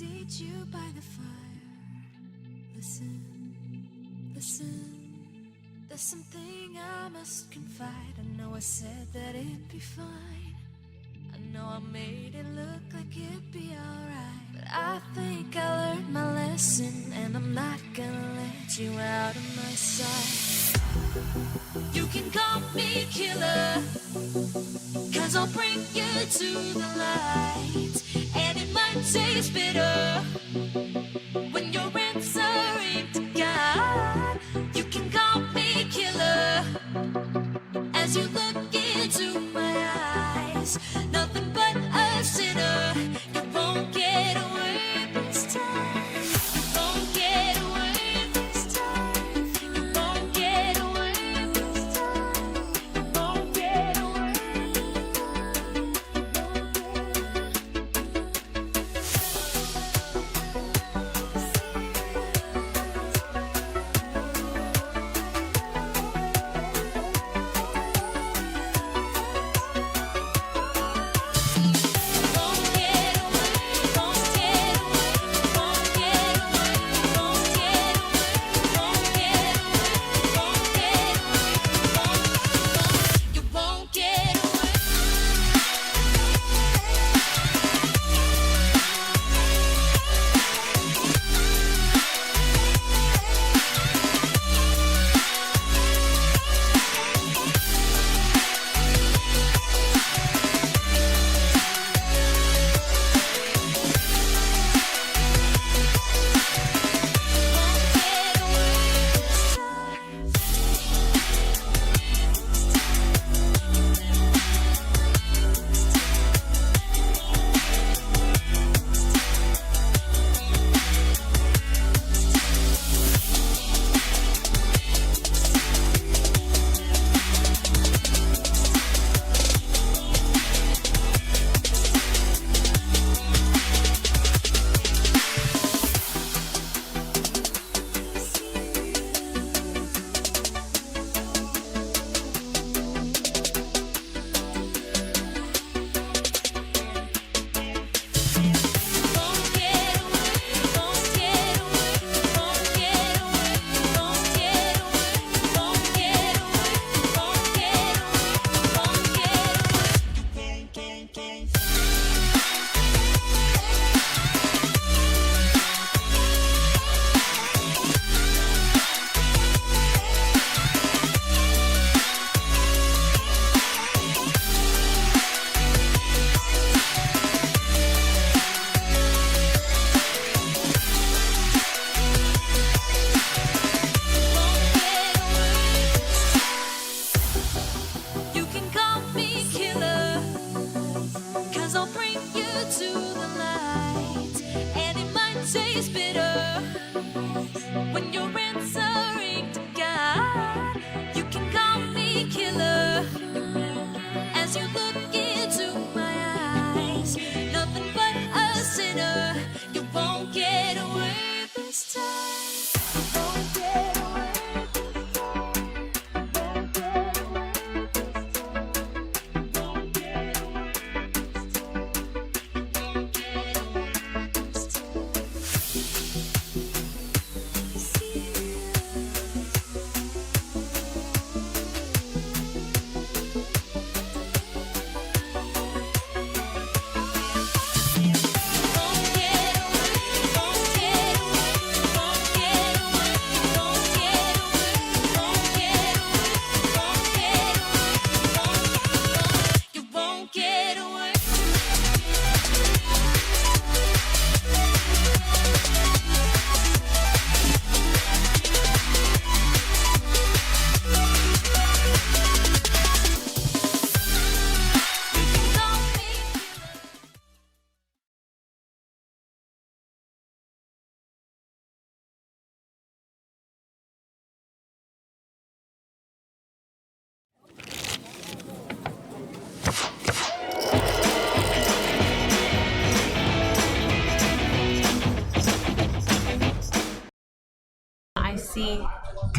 seat you by the fire. Listen, listen. There's something I must confide. I know I said that it'd be fine. I know I made it look like it'd be alright. But I think I learned my lesson, and I'm not gonna let you out of my sight. You can call me killer, 'cause I'll bring you to the light. And it might taste bitter when you're answering to God. You can call me killer as you look into my eyes. Nothing but a sinner. You won't get away this time. You won't get away this time. You won't get away this time. You won't get away.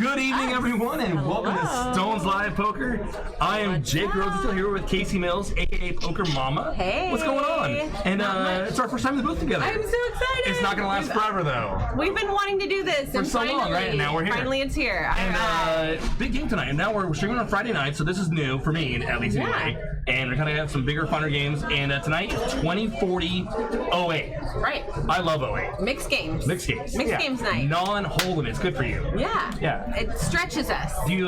Good evening, everyone, and welcome to Stone's Live Poker. I am Jake Rhodes, still here with Kasey Mills, aka Poker Mama. Hey. What's going on? And it's our first time in the booth together. I'm so excited. It's not going to last forever, though. We've been wanting to do this For so long, right? And now we're here. Finally, it's here. And big game tonight. And now we're streaming on Friday night, so this is new for me, at least anyway. And we're going to have some bigger, funner games. And tonight is 2040-08. Right. I love 08. Mixed games. Mixed games. Mixed games night. Non-hold'em. It's good for you. Yeah. Yeah. It stretches us. Do you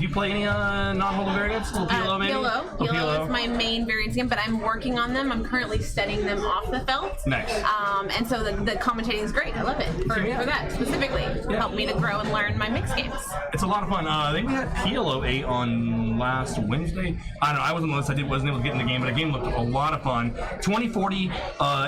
play any non-hold'em variants? A little PLO maybe? PLO is my main variants game, but I'm working on them. I'm currently studying them off the felt. Nice. And so the commentating is great. I love it for that specifically. Helped me to grow and learn my mixed games. It's a lot of fun. I think we had PLO 8 on last Wednesday. I don't know. I wasn't on the list. I wasn't able to get in the game, but the game looked a lot of fun. 2040.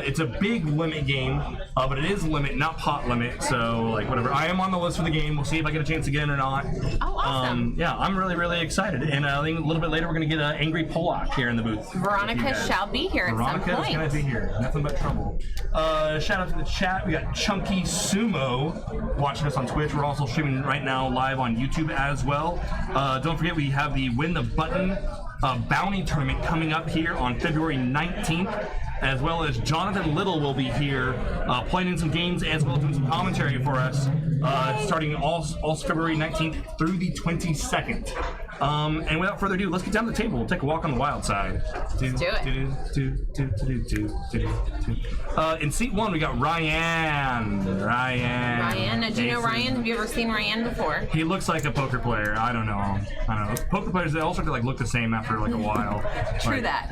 It's a big limit game, but it is limit, not pot limit. So like whatever. I am on the list for the game. We'll see if I get a chance to get in or not. Oh, awesome. Yeah, I'm really, really excited. And I think a little bit later we're going to get Angry Pollock here in the booth. Veronica shall be here at some point. Veronica is going to be here. Nothing but trouble. Shout out to the chat. We got Chunky Sumo watching us on Twitch. We're also streaming right now live on YouTube as well. Don't forget we have the Win the Button bounty tournament coming up here on February 19th. As well as Jonathan Little will be here playing in some games as well as doing some commentary for us starting all February 19th through the 22nd. And without further ado, let's get down to the table. We'll take a walk on the wild side. Let's do it. In seat 1, we got Ryan. Ryan. Now, do you know Ryan? Have you ever seen Ryan before? He looks like a poker player. I don't know. Poker players, they all start to look the same after a while. True that.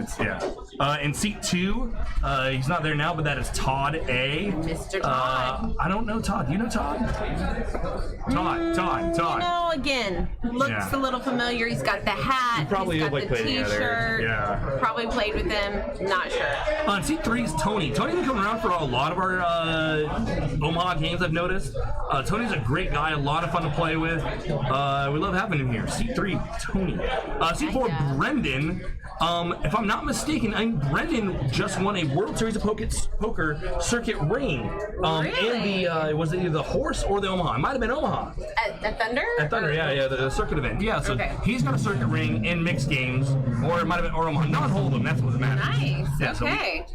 In seat 2, he's not there now, but that is Todd A. Mr. Todd. I don't know Todd. Do you know Todd? Todd. You know, again, looks a little familiar. He's got the hat. Probably he's got the t-shirt. Yeah. Probably played with him. Not sure. On seat 3 is Tony. Tony's been coming around for a lot of our Omaha games, I've noticed. Tony's a great guy, a lot of fun to play with. We love having him here. Seat 3, Tony. Seat 4, Brendan. If I'm not mistaken, Brendan just won a World Series of Poker circuit ring. Really? And was it either the horse or the Omaha? It might have been Omaha. At Thunder? At Thunder, yeah, the circuit event. Yeah, so he's got a circuit ring in mixed games, or it might have been Omaha. Not Hold'em, that's what matters. Nice. Yeah, okay.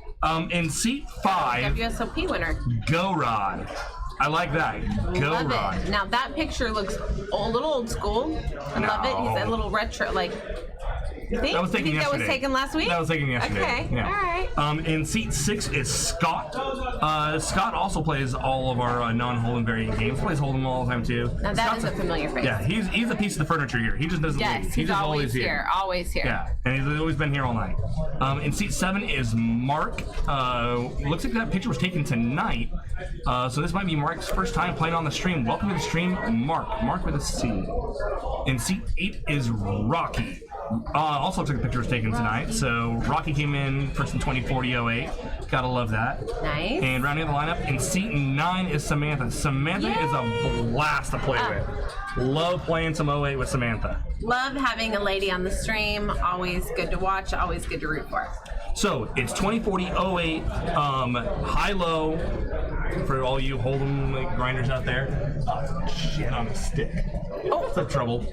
In seat 5, WSOP winner. Go Rod. I like that. Love Rod. it. Now that picture looks a little old school. I love it. He's a little retro, like. You think? That was taken yesterday. That was taken last week? That was taken yesterday. Okay, yeah. All right. In seat 6 is Scott. Scott also plays all of our non-Hold'em variant games. Plays Hold'em all the time too. Now that is a familiar face. Yeah, he's a piece of the furniture here. He just doesn't leave. He's just always here. Always here. Yeah, and he's always been here all night. In seat 7 is Mark. Looks like that picture was taken tonight. So this might be Mark's first time playing on the stream. Welcome to the stream, Mark. Mark with a C. In seat 8 is Rocky. Also took a picture was taken tonight. So Rocky came in for some 2040-08. Gotta love that. Nice. And rounding out the lineup, in seat 9 is Samantha. Samantha is a blast to play with. Love playing some 08 with Samantha. Love having a lady on the stream. Always good to watch. Always good to root for. So it's 2040-08, high-low for all you Hold'em grinders out there. Shit on a stick. Oh, it's a trouble.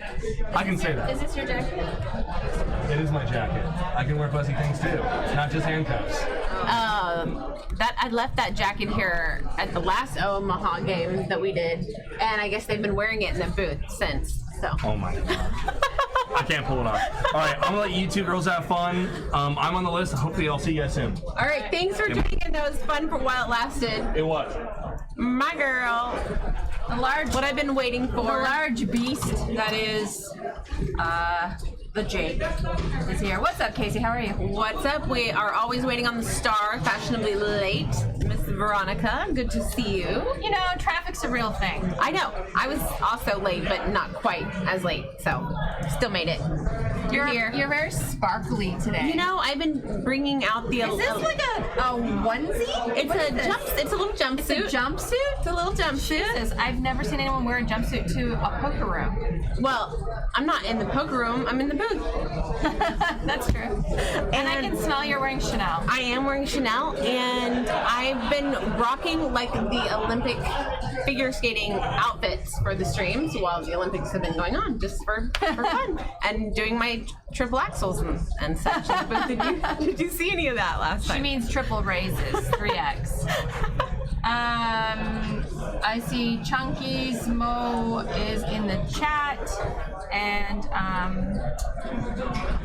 I can say that. Is this your jacket? It is my jacket. I can wear fuzzy things too, not just handcuffs. I left that jacket here at the last Omaha game that we did, and I guess they've been wearing it in the booth since. So. Oh my god. I can't pull it off. All right, I'm gonna let you two girls have fun. I'm on the list. Hopefully, I'll see you guys soon. All right, thanks for tuning in. That was fun for while it lasted. It was. My girl, what I've been waiting for. The large beast that is, the Jake is here. What's up, Kasey? How are you? What's up? We are always waiting on the star, fashionably late, Miss Veronica. Good to see you. You know, traffic's a real thing. I know. I was also late, but not quite as late, so still made it. You're here. You're very sparkly today. You know, I've been bringing out the. Is this like a onesie? It's a little jumpsuit. It's a jumpsuit? It's a little jumpsuit. Jesus, I've never seen anyone wear a jumpsuit to a poker room. Well, I'm not in the poker room. I'm in the booth. That's true. And I can smell you're wearing Chanel. I am wearing Chanel, and I've been rocking like the Olympic figure skating outfits for the streams while the Olympics have been going on, just for fun, and doing my triple axels and such. But did you see any of that last time? She means triple raises, 3x. I see Chunky's Mo is in the chat, and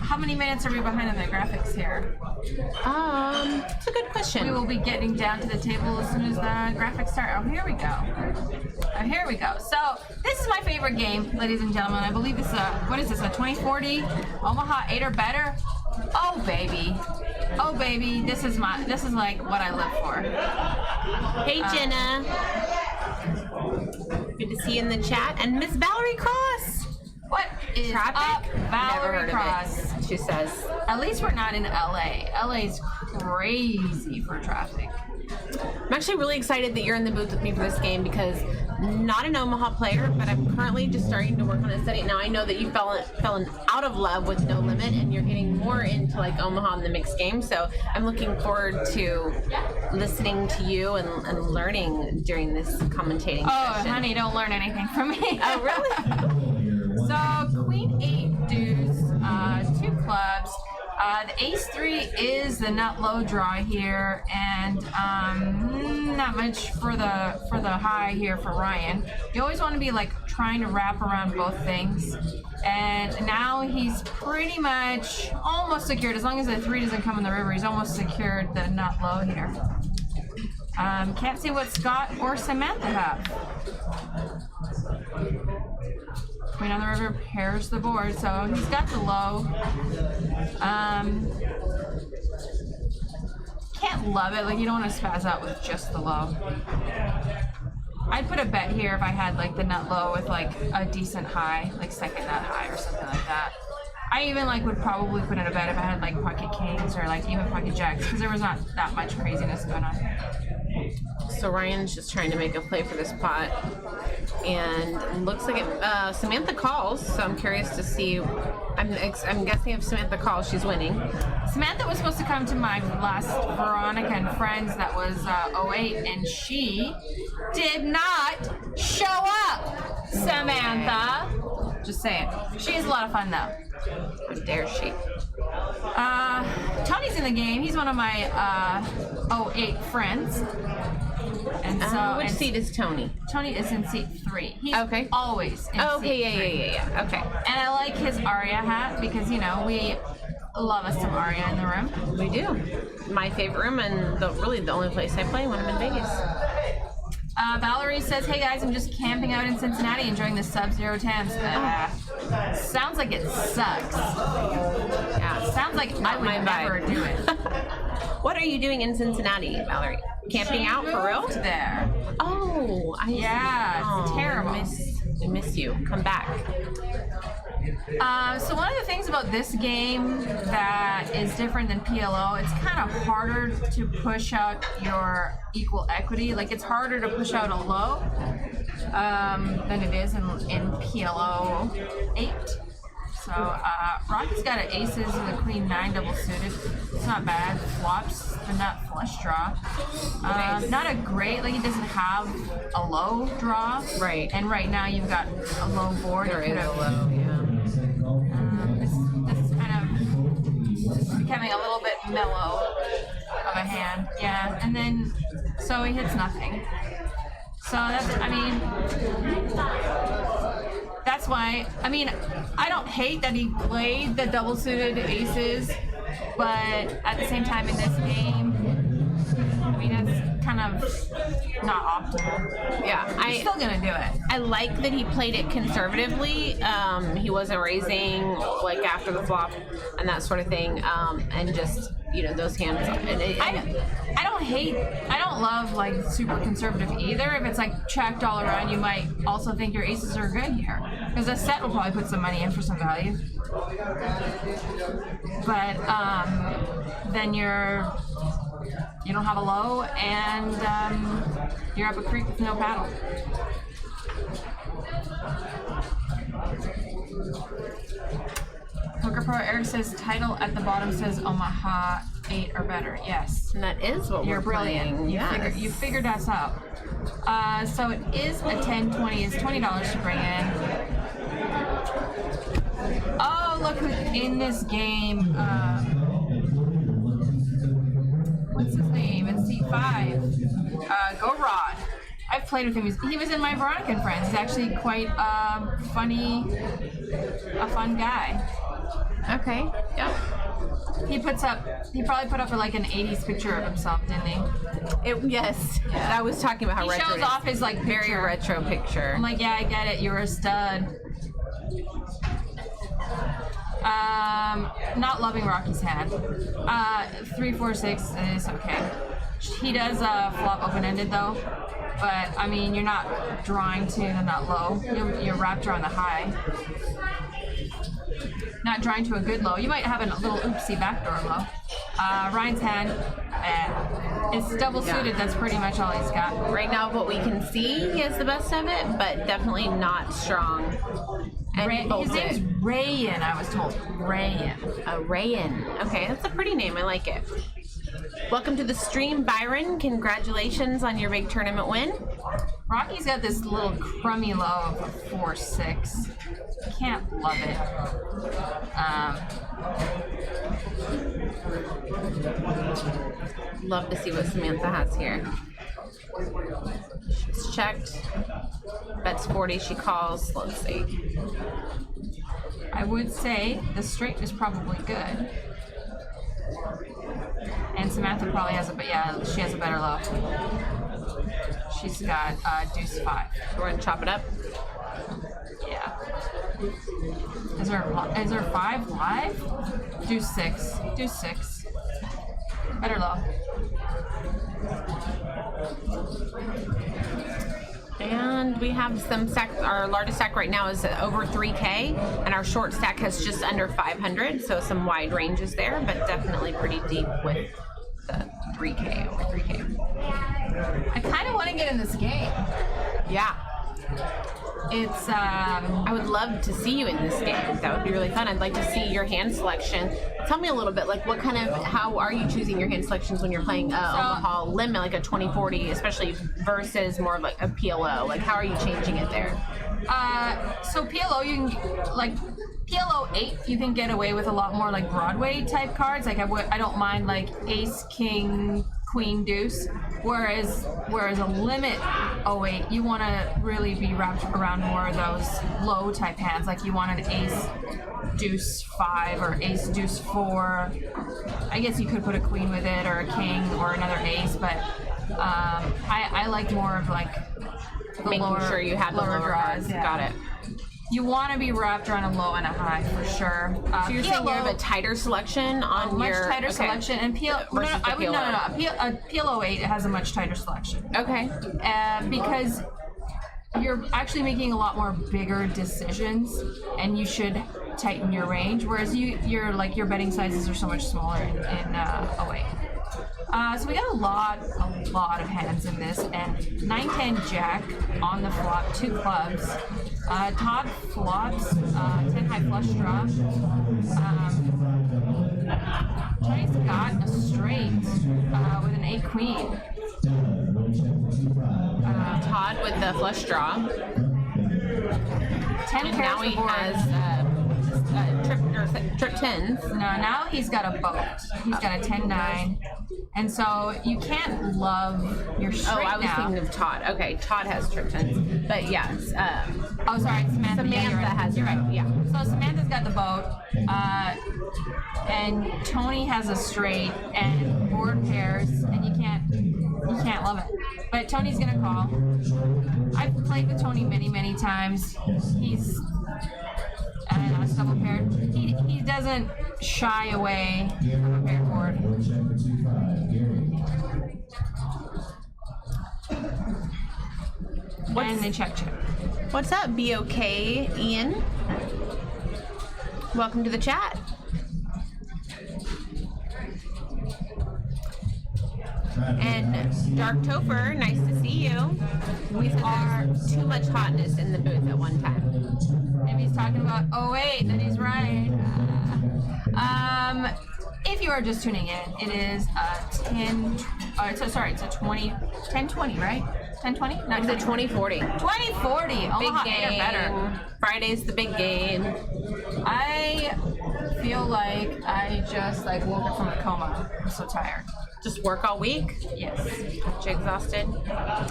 how many minutes are we behind on the graphics here? It's a good question. We will be getting down to the table as soon as the graphics start. Oh, here we go. Oh, here we go. So this is my favorite game, ladies and gentlemen. I believe this is what is this, a 2040 Omaha 8 or better? Oh baby. Oh baby, this is like what I live for. Hey Jenna. Good to see you in the chat. And Miss Valerie Cross. What is Traffic? up, Never heard Valerie of Cross? it, she says. At least we're not in LA. LA's crazy for traffic. I'm actually really excited that you're in the booth with me for this game because not an Omaha player, but I'm currently just starting to work on a study. Now I know that you fell out of love with No Limit and you're getting more into like Omaha in the mixed game. So I'm looking forward to listening to you and learning during this commentating session. Honey, don't learn anything from me. Oh, really? So Queen 8 deuce, 2 clubs. The ace 3 is the nut low draw here, and not much for the high here for Ryan. You always want to be like trying to wrap around both things, and now he's pretty much almost secured. As long as the 3 doesn't come in the river, he's almost secured the nut low here. Can't see what Scott or Samantha have. Queen on the river pairs the board, so he's got the low. Can't love it, like you don't want to spaz out with just the low. I'd put a bet here if I had like the nut low with like a decent high, like second nut high or something like that. I even like would probably put in a bet if I had like pocket kings or like even pocket jacks because there was not that much craziness going on. So Ryan's just trying to make a play for this pot, and looks like it. Samantha calls, so I'm curious to see. I'm guessing if Samantha calls, she's winning. Samantha was supposed to come to my last Veronica and Friends that was 08, and she did not show up. Samantha, just saying. She is a lot of fun though. How dare she? Tony's in the game. He's one of my 08 friends. And so Which seat is Tony? Tony is in seat 3. He's Okay. always in Oh, seat okay, 3. yeah. Okay. And I like his Aria hat because, you know, we love us some Aria in the room. We do. My favorite room, and really the only place I play when I'm in Vegas. Valerie says, hey guys, I'm just camping out in Cincinnati enjoying the sub-zero temps. Sounds like it sucks. Yeah. Sounds like I Not my would never vibe. do it. What are you doing in Cincinnati, Valerie? Camping out for real? Moved there. Oh, Yeah, it's terrible. I miss you. Come back. So one of the things about this game that is different than PLO, it's kind of harder to push out your equal equity. Like it's harder to push out a low than it is in PLO 8. So Rocky's got an aces and a queen 9 double suited. It's not bad. Flops the nut flush draw. Not a great, like it doesn't have a low draw. Right. And right now you've got a low board. There You is could a have- low, yeah. this is kind of becoming a little bit mellow of a hand. Yeah, and then, so he hits nothing. So that's, I mean, that's why, I mean, I don't hate that he played the double suited aces, but at the same time in this game, I mean, it's kind of not optimal. Yeah, He's still gonna do it. I like that he played it conservatively. He wasn't raising like after the flop and that sort of thing, and just those hands. I don't love like super conservative either. If it's like checked all around, you might also think your aces are good here because a set will probably put some money in for some value. But then you don't have a low and you're up a creek with no paddle. Poker Pro Eric says title at the bottom says Omaha 8 or better. Yes. And that is what You're we're brilliant. playing. Yes. You figured us out. So it is a 10-20 is $20 to bring in. Oh, look who's in this game. What's his name? In seat 5. Go Rod. I've played with him. He was in my Veronica and Friends. He's actually quite a fun guy. Okay. Yep. He probably put up like an 80s picture of himself, didn't he? Yes. I was talking about how He retro shows it is. off his like Very picture. retro picture. I'm like, yeah, I get it. You're a stud. Not loving Rocky's hand. 3, 4, 6 is okay. He does flop open-ended though, but I mean, you're not drawing to the nut low. You're wrapped around the high. Not drawing to a good low. You might have a little oopsie backdoor low. Ryan's hand, it's double suited. That's pretty much all he's got. Right now, what we can see, he has the best of it, but definitely not strong. And His name is Rayan, I was told. Rayan. Rayan. Okay, that's a pretty name. I like it. Welcome to the stream, Byron. Congratulations on your big tournament win. Rocky's got this little crummy low of a 4-6. Can't love it. Love to see what Samantha has here. She's checked. Bets 40. She calls. Let's see. I would say the straight is probably good. And Samantha probably has she has a better low. She's got deuce 5. We're gonna chop it up. Yeah. Is there 5 live? Deuce 6. Deuce 6. Better low. And we have some stack. Our largest stack right now is over 3K, and our short stack has just under 500. So some wide ranges there, but definitely pretty deep with the 3K, over 3K. I kind of want to get in this game. Yeah. It's I would love to see you in this game. That would be really fun. I'd like to see your hand selection. Tell me a little bit, like how are you choosing your hand selections when you're playing Omaha limit, like a 2040, especially versus more of like a PLO? Like how are you changing it there? So PLO, you can like PLO 8, you can get away with a lot more like Broadway type cards. Like I don't mind like Ace, King, Queen, Deuce. Whereas a limit 08, you want to really be wrapped around more of those low type hands. Like you want an Ace, Deuce 5 or Ace, Deuce 4. I guess you could put a Queen with it or a King or another Ace, but I like more of like the Making sure you have the lower draws. cards. Got it. You want to be wrapped around a low and a high for sure. So you're saying you have a tighter selection on much your tighter selection, and PLO 8 has a much tighter selection. Okay. Because you're actually making a lot more bigger decisions, and you should tighten your range. Whereas your betting sizes are so much smaller in 08. So we got a lot of hands in this, and 9-10 Jack on the flop, 2 clubs. Todd flops, 10 high flush draw. Johnny's got a straight with an 8 queen. Todd with the flush draw. 10 pairs Now he of board. has trip tens. No, now he's got a boat. He's got a 10-9. And so you can't love your straight I was now. thinking of Todd. Okay, Todd has trip tens. But yes. Oh, sorry, Samantha. Samantha has you're right. Yeah. So Samantha's got the boat, and Tony has a straight and board pairs, and you can't love it. But Tony's gonna call. I've played with Tony many times. He's it's double paired. He doesn't shy away from a paired board. And they check. What's up, BOK Ian? Welcome to the chat. And Dark Topher, nice to see you. We said there's too much hotness in the booth at one time. Maybe he's talking about 08, then he's right. If you are just tuning in, it is it's a 10-20, right? 10-20? It's a 2040. 2040. Omaha Big eight or game. better. Friday's the big game. I feel like I just woke up from a coma. I'm so tired. Just work all week? Yes. Got you exhausted?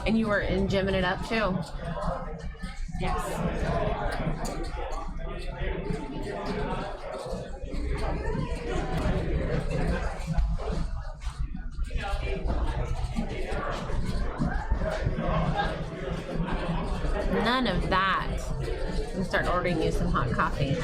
And you were in gymming it up too? Yes. None of that. I'm gonna start ordering you some hot coffee.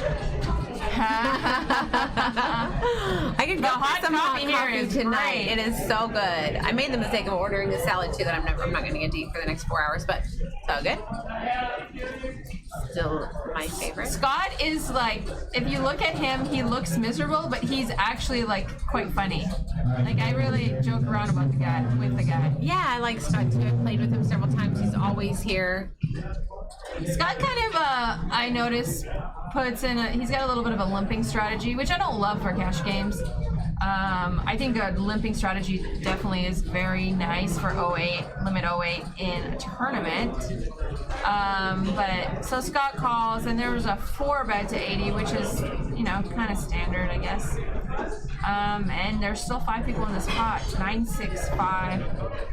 I could go hot for some hot coffee here coffee is tonight. great. It is so good. I made the mistake of ordering the salad too that I'm not going to get to eat for the next 4 hours, but so good. Still my favorite. Scott is if you look at him, he looks miserable, but he's actually quite funny. I really joke around about the guy. Yeah, I like Scott too. I've played with him several times. He's always here. Scott kind of, I notice, he's got a little bit of a limping strategy, which I don't love for cash games. I think a limping strategy definitely is very nice for 08, limit 08 in a tournament. So Scott calls, and there was a 4-bet to 80, which is, kind of standard, I guess. And there's still 5 people in this pot, 9-6-5.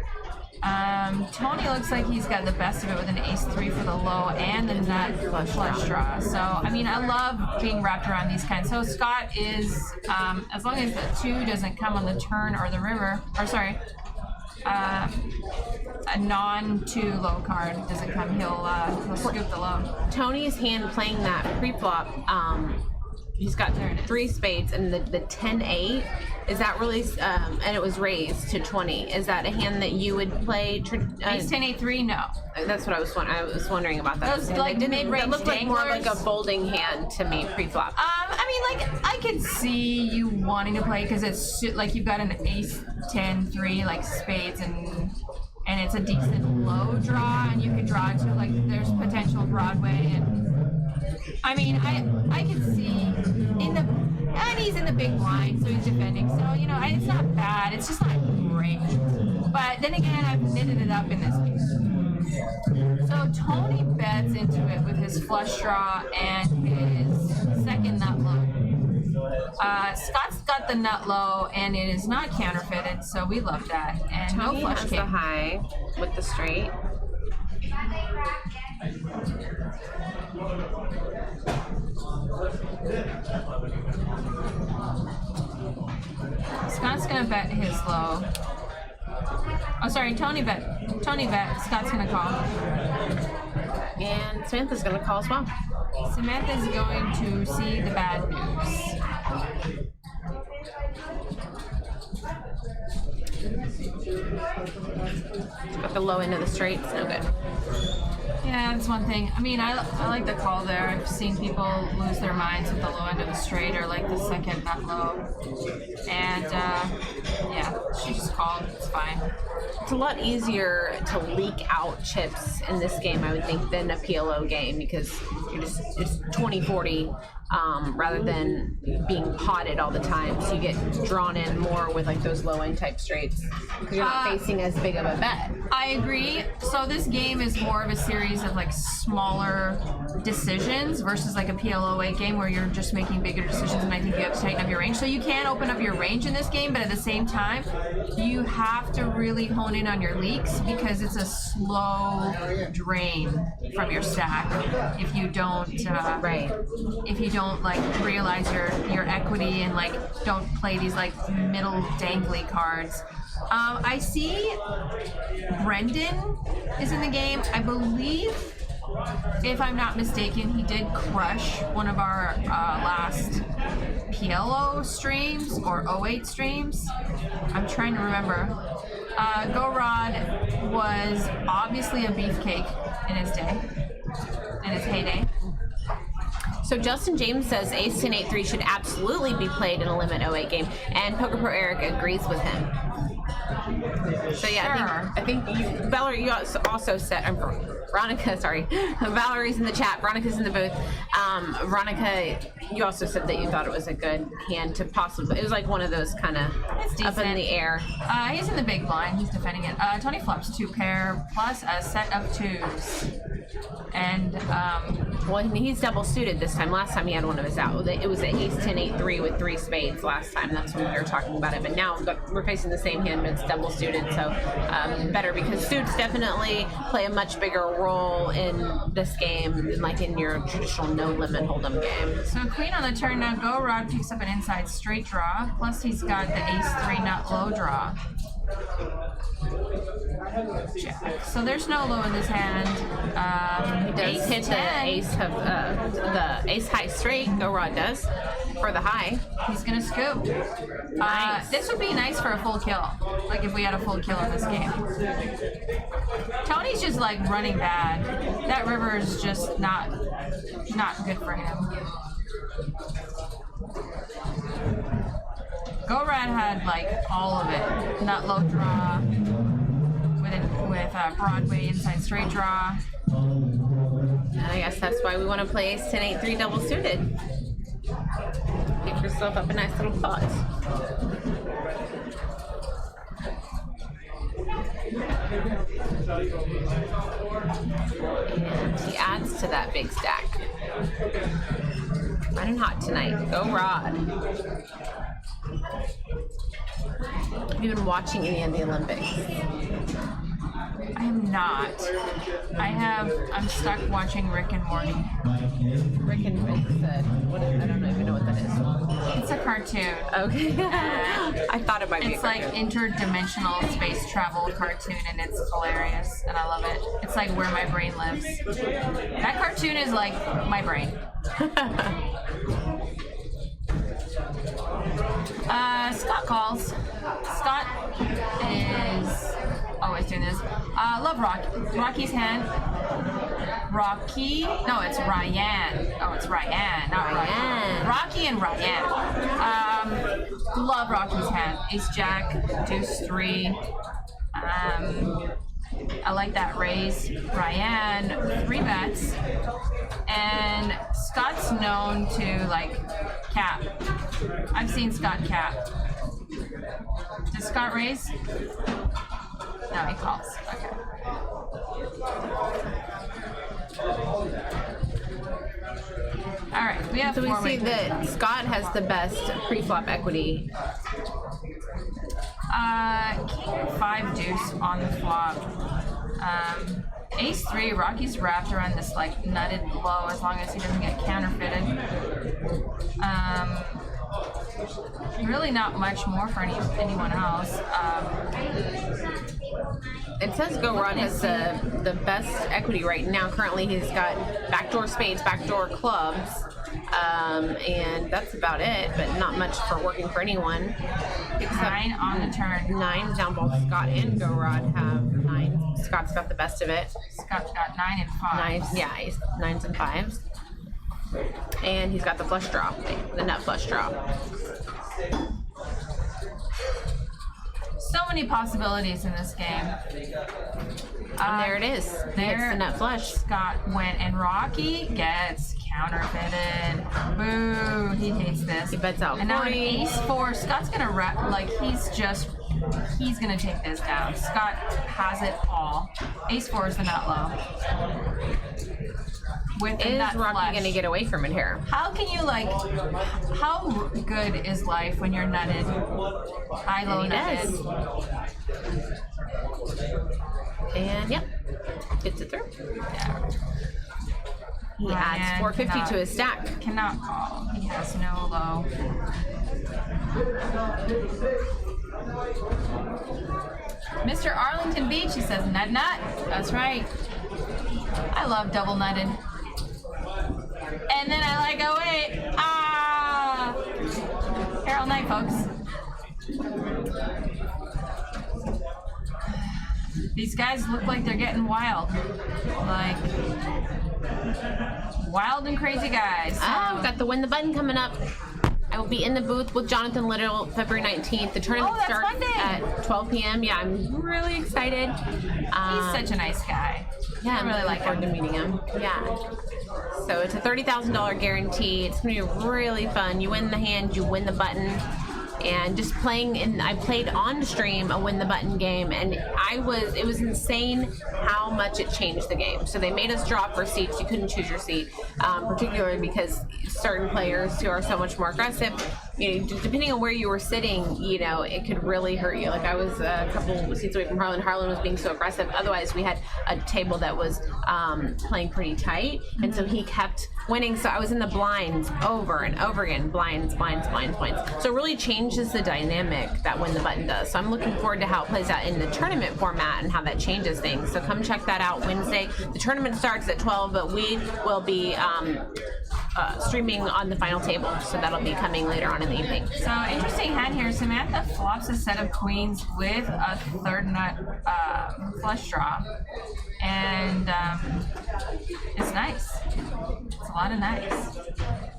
Tony looks like he's got the best of it with an ace-3 for the low and the nut flush draw. So, I love being wrapped around these kinds. So Scott is, as long as the 2 doesn't come on the turn or the river, a non-2 low card doesn't come, he'll scoop the low. Tony's hand playing that pre-flop, he's got 3 spades and the 10-8. Is that really, and it was raised to 20. Is that a hand that you would play? Ace 10-8-3, no. That's what I was wondering about that. Those It mid-range looked like more like a danglers. folding hand to me pre-flop. I could see you wanting to play because it's you've got an ace 10-3 spades and it's a decent low draw and you could draw to there's potential Broadway and I could see and he's in the big blind, so he's defending. So it's not bad. It's just not great. But then again, I've knitted it up in this case. So Tony bets into it with his flush draw and his second nut low. Scott's got the nut low, and it is not counterfeited, so we love that. And Tony no flush has kick. the high with the straight. Scott's gonna bet his low. Oh, sorry, Tony bet. Scott's gonna call. And Samantha's going to call as well. Samantha's going to see the bad news. Got the low end of the straight. It's no good. Yeah, that's one thing. I like the call there. I've seen people lose their minds with the low end of the straight or the second nut low. And yeah, she just called. It's fine. It's a lot easier to leak out chips in this game, I would think, than a PLO game because it's 20-40 rather than being potted all the time. So you get drawn in more with those low end type straights because you're not facing as big of a bet. I agree. So this game is more of a series of smaller decisions versus a PLO8 game where you're just making bigger decisions, and I think you have to tighten up your range. So you can open up your range in this game, but at the same time, you have to really hone in on your leaks because it's a slow drain from your stack if you don't if you don't realize your equity and don't play these middle dangly cards. I see Brendan is in the game. I believe, if I'm not mistaken, he did crush one of our last PLO streams or 08 streams. I'm trying to remember. Go Rod was obviously a beefcake in his day, in his heyday. So Justin James says Ace 10-8-3 should absolutely be played in a Limit 08 game, and Poker Pro Eric agrees with him. So yeah, I think Valerie, you also said, Veronica, sorry, Valerie's in the chat. Veronica's in the booth. Veronica, you also said that you thought it was a good hand to possibly. It was like one of those kind of up in the air. He's in the big blind. He's defending it. Tony flops 2 pair plus a set of 2s. And well, he's double suited this time. Last time he had one of his out. It was an ace 10 8 3 with 3 spades last time. That's when we were talking about it. But now we're facing the same hand, but it's double suited, so better because suits definitely play a much bigger role in this game than like in your traditional no limit hold'em game. So queen on the turn now. Go Rod picks up an inside straight draw. Plus he's got the ace 3 nut low draw. Jack. So there's no low in this hand. He does hit the ace high straight. Go Rod does for the high. He's gonna scoop. Nice. This would be nice for a full kill. Like if we had a full kill in this game. Tony's just like running bad. That river is just not good for him. Go Red had like all of it. Nut low draw with Broadway inside straight draw. I guess that's why we want to play ace 10 8 3 double suited. Get yourself up a nice little pot. And he adds to that big stack. Running hot tonight. Go Rod. Have you been watching any of the Olympics? I am not. I'm stuck watching Rick and Morty. Rick and Morty. I don't even know what that is. It's a cartoon. Okay. I thought it might be. It's like interdimensional space travel cartoon, and it's hilarious, and I love it. It's like where my brain lives. That cartoon is like my brain. Scott calls. Scott is always doing this. Love Rocky. Rocky's hand. Rocky. No, it's Ryan. Oh, it's Ryan, not Ryan. Rocky and Ryan. Love Rocky's hand. Ace Jack, Deuce 3. I like that raise. Ryan, 3 bets. And Scott's known to like cap. I've seen Scott cap. Does Scott raise? No, he calls. Okay. All right, we have. So we see that Scott has the best pre-flop equity. King 5 deuce on the flop. Ace 3, Rocky's wrapped around this like nutted low as long as he doesn't get counterfeited. Really not much more for anyone else. It says Go Rod has the best equity right now. Currently he's got backdoor spades, backdoor clubs, and that's about it, but not much for working for anyone. Except 9 on the turn. 9 down. Both Scott and Go Rod have 9. Scott's got the best of it. Scott's got 9 and 5. Yeah, he's 9s and 5s. And he's got the flush draw, the nut flush draw. So many possibilities in this game. And there it is. There's the nut flush. Scott went and Rocky gets counterfeited. Boo, he hates this. He bets out 40. And now an ace 4. Scott's gonna wrap, like he's gonna take this down. Scott has it all. Ace 4 is the nut low. With the Is nut Rocky flush. gonna get away from it here? How can you like, how good is life when you're nutted? High, low, nutted. And yep, gets it through. Yeah. He adds 450 to his stack. Cannot call. He has no low. Mr. Arlington Beach, he says nut nut. That's right. I love double nutted. And then I like, oh wait, here all night, folks. These guys look like they're getting wild. Like, wild and crazy guys. Oh, we got the win the button coming up. I will be in the booth with Jonathan Little February 19th. The tournament that's starts Monday. at 12 p.m. Yeah, I'm really excited. He's such a nice guy. Yeah, I really like forward him. to meeting him. Yeah. So it's a $30,000 guarantee. It's gonna be really fun. You win the hand, you win the button. And just playing, and I played on stream a win the button game, and it was insane how much it changed the game. So they made us draw for seats. You couldn't choose your seat, particularly because certain players who are so much more aggressive, depending on where you were sitting, it could really hurt you. Like I was a couple seats away from Harlan. Harlan was being so aggressive. Otherwise, we had a table that was playing pretty tight, and so he kept winning. So I was in the blinds over and over again, blinds. So it really changes the dynamic that Win the Button does. So I'm looking forward to how it plays out in the tournament format and how that changes things. So come check that out Wednesday. The tournament starts at 12, but we will be streaming on the final table. So that'll be coming later on in the evening. So interesting hand here. Samantha flops a set of queens with a third nut flush draw, and it's nice. It's a lot of nice.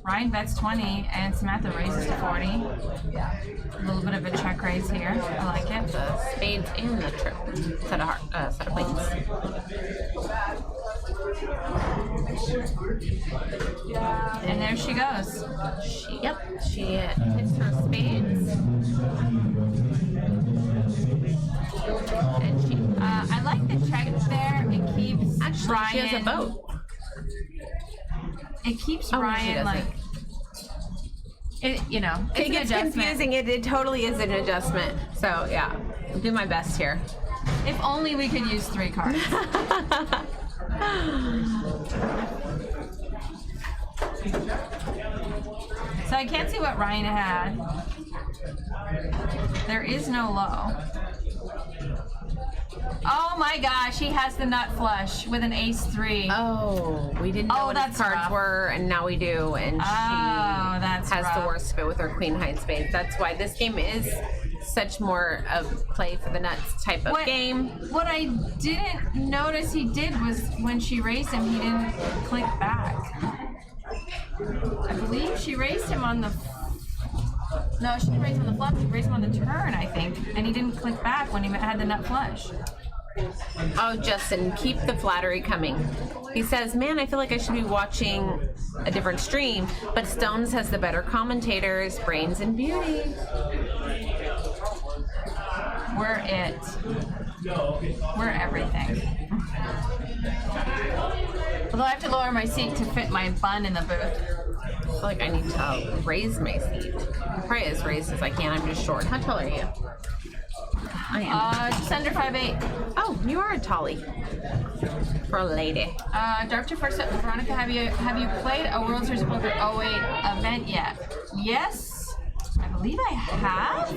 Ryan bets 20 and Samantha raises to 40. A little bit of a check raise here. I like it. The spades and the trip set of queens. And there she goes. She hits her spades. And she I like the check there. It keeps actually Ryan. she has a boat. It keeps She Ryan like. doesn't. It's It an gets adjustment. confusing. It totally is an adjustment. So yeah, I'll do my best here. If only we could use 3 cards. So I can't see what Ryan had. There is no low. Oh my gosh, he has the nut flush with an ace-3. Oh, we didn't know what his that's cards rough. were, and now we do. And she that's has rough. the worst of it with her queen high spades. That's why this game is such more of play for the nuts type of game. What I didn't notice he did was when she raised him, he didn't click back. I believe she raised him on the. No, she didn't raise him on the flop. She raised him on the turn, I think, and he didn't click back when he had the nut flush. Oh, Justin, keep the flattery coming. He says, man, I feel like I should be watching a different stream, but Stones has the better commentators, brains, and beauty. We're it. We're everything. Although I have to lower my seat to fit my bun in the booth. I feel like I need to raise my seat. I'm probably as raised as I can. I'm just short. How tall are you? I am. Just under 5'8". Oh, you are a tallie. For a lady. Dr. First, Veronica, have you played a World Series of Poker 08 event yet? Yes, I believe I have.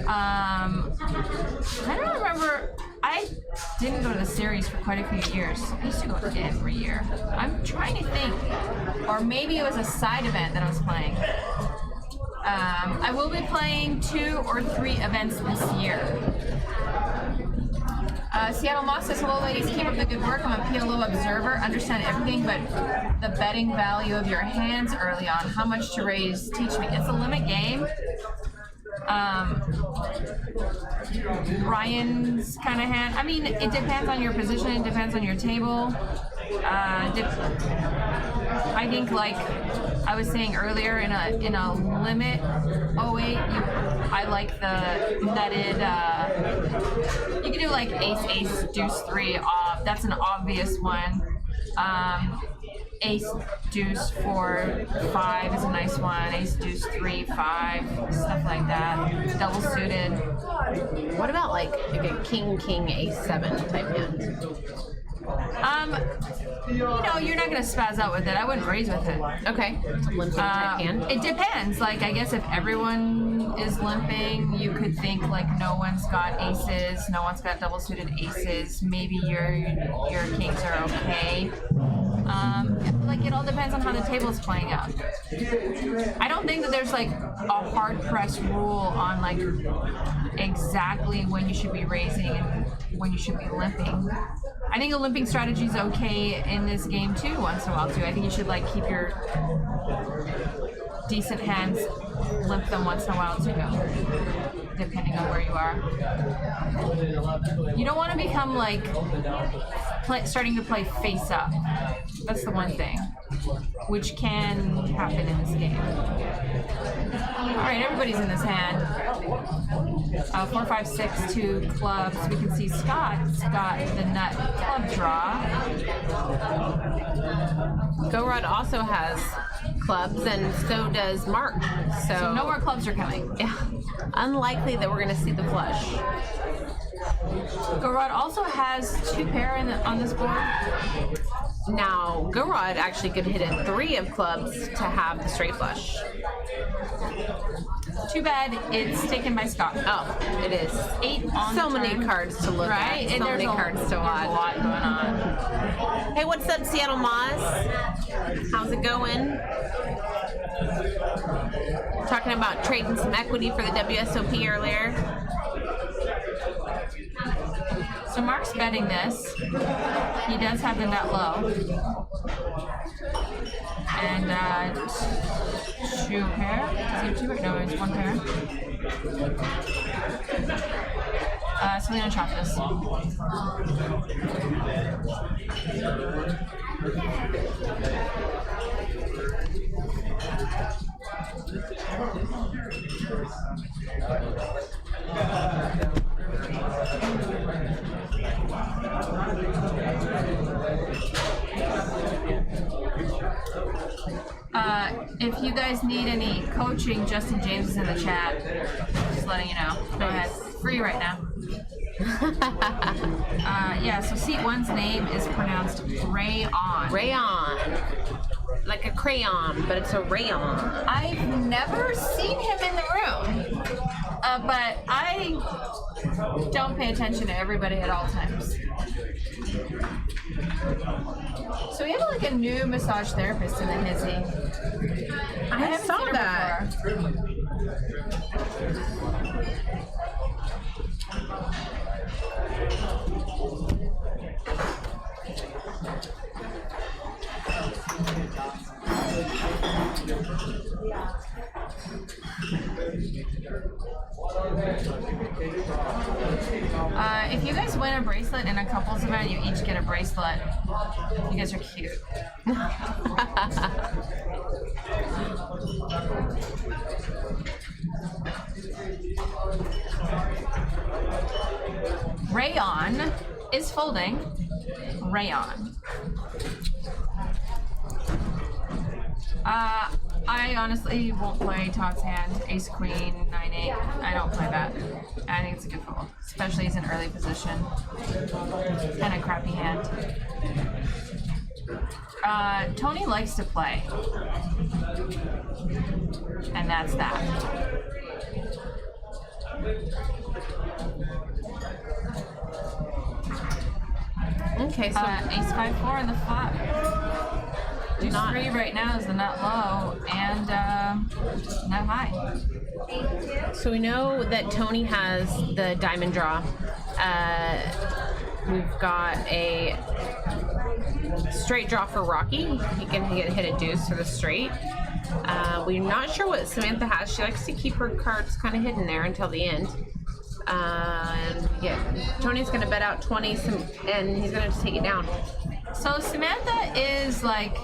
I don't remember. I didn't go to the series for quite a few years. I used to go every year. I'm trying to think, or maybe it was a side event that I was playing. I will be playing 2 or 3 events this year. Seattle Moss says, hello ladies, keep up the good work. I'm a PLO observer, understand everything but the betting value of your hands early on. How much to raise? Teach me. It's a limit game. Ryan's kind of hand. I mean, it depends on your position. It depends on your table. I think, like I was saying earlier, in a limit 08, I like the nutted. You can do like ace, deuce 3 off. That's an obvious one. Ace, deuce 4, 5 is a nice one. Ace, deuce 3, 5, stuff like that. Double suited. What about like a king, ace 7 type hand? You're not gonna spaz out with it. I wouldn't raise with it. Okay. It's a limping type hand. It depends. Like, I guess if everyone is limping, you could think like no one's got aces, no one's got double suited aces. Maybe your kings are okay. Like, it all depends on how the table's playing out. I don't think that there's like a hard pressed rule on like exactly when you should be raising and when you should be limping. I think a limping strategy is okay in this game too, once in a while too. I think you should like keep your decent hands limp them once in a while too, depending on where you are. You don't want to become like starting to play face up. That's the one thing, which can happen in this game. All right, everybody's in this hand. 4, 5, 6, 2 clubs. We can see Scott's got the nut club draw. Go Rod also has clubs, and so does Mark. So no more clubs are coming. Yeah, unlikely that we're going to see the flush. Gorod also has 2 pair on this board. Now, Gorod actually could hit a 3 of clubs to have the straight flush. Too bad it's taken by Scott. Oh, it is. 8 on So the many turn. cards to look Right? at. So And many cards to watch. There's a lot going on. Hey, what's up, Seattle Moz? How's it going? Talking about trading some equity for the WSOP earlier. So Mark's betting this. He does have the nut low. And 2 pair. Does he have 2 pair? No, it's 1 pair. So we're gonna chop this. If you guys need any coaching, Justin James is in the chat. Just letting you know. Go ahead. Free right now. Yeah, so seat 1's name is pronounced Rayon. Rayon. Like a crayon, but it's a rayon. I've never seen him in the room, but I don't pay attention to everybody at all times. So we have like a new massage therapist in the Hizzy. I haven't saw seen her that. before. If you guys win a bracelet in a couples event, you each get a bracelet. You guys are cute. Rayon is folding. Rayon. I honestly won't play Todd's hand, Ace Queen, 9-8. I don't play that. I think it's a good fold, especially as an early position. And a crappy hand. Tony likes to play. And that's that. Okay, so Ace 5-4 in the flop. Deuce 3 right now is the nut low and nut high. So we know that Tony has the diamond draw. We've got a straight draw for Rocky. He can hit a deuce for the straight. We're not sure what Samantha has. She likes to keep her cards kind of hidden there until the end. And yeah, Tony's going to bet out 20 and he's going to take it down. So Samantha is like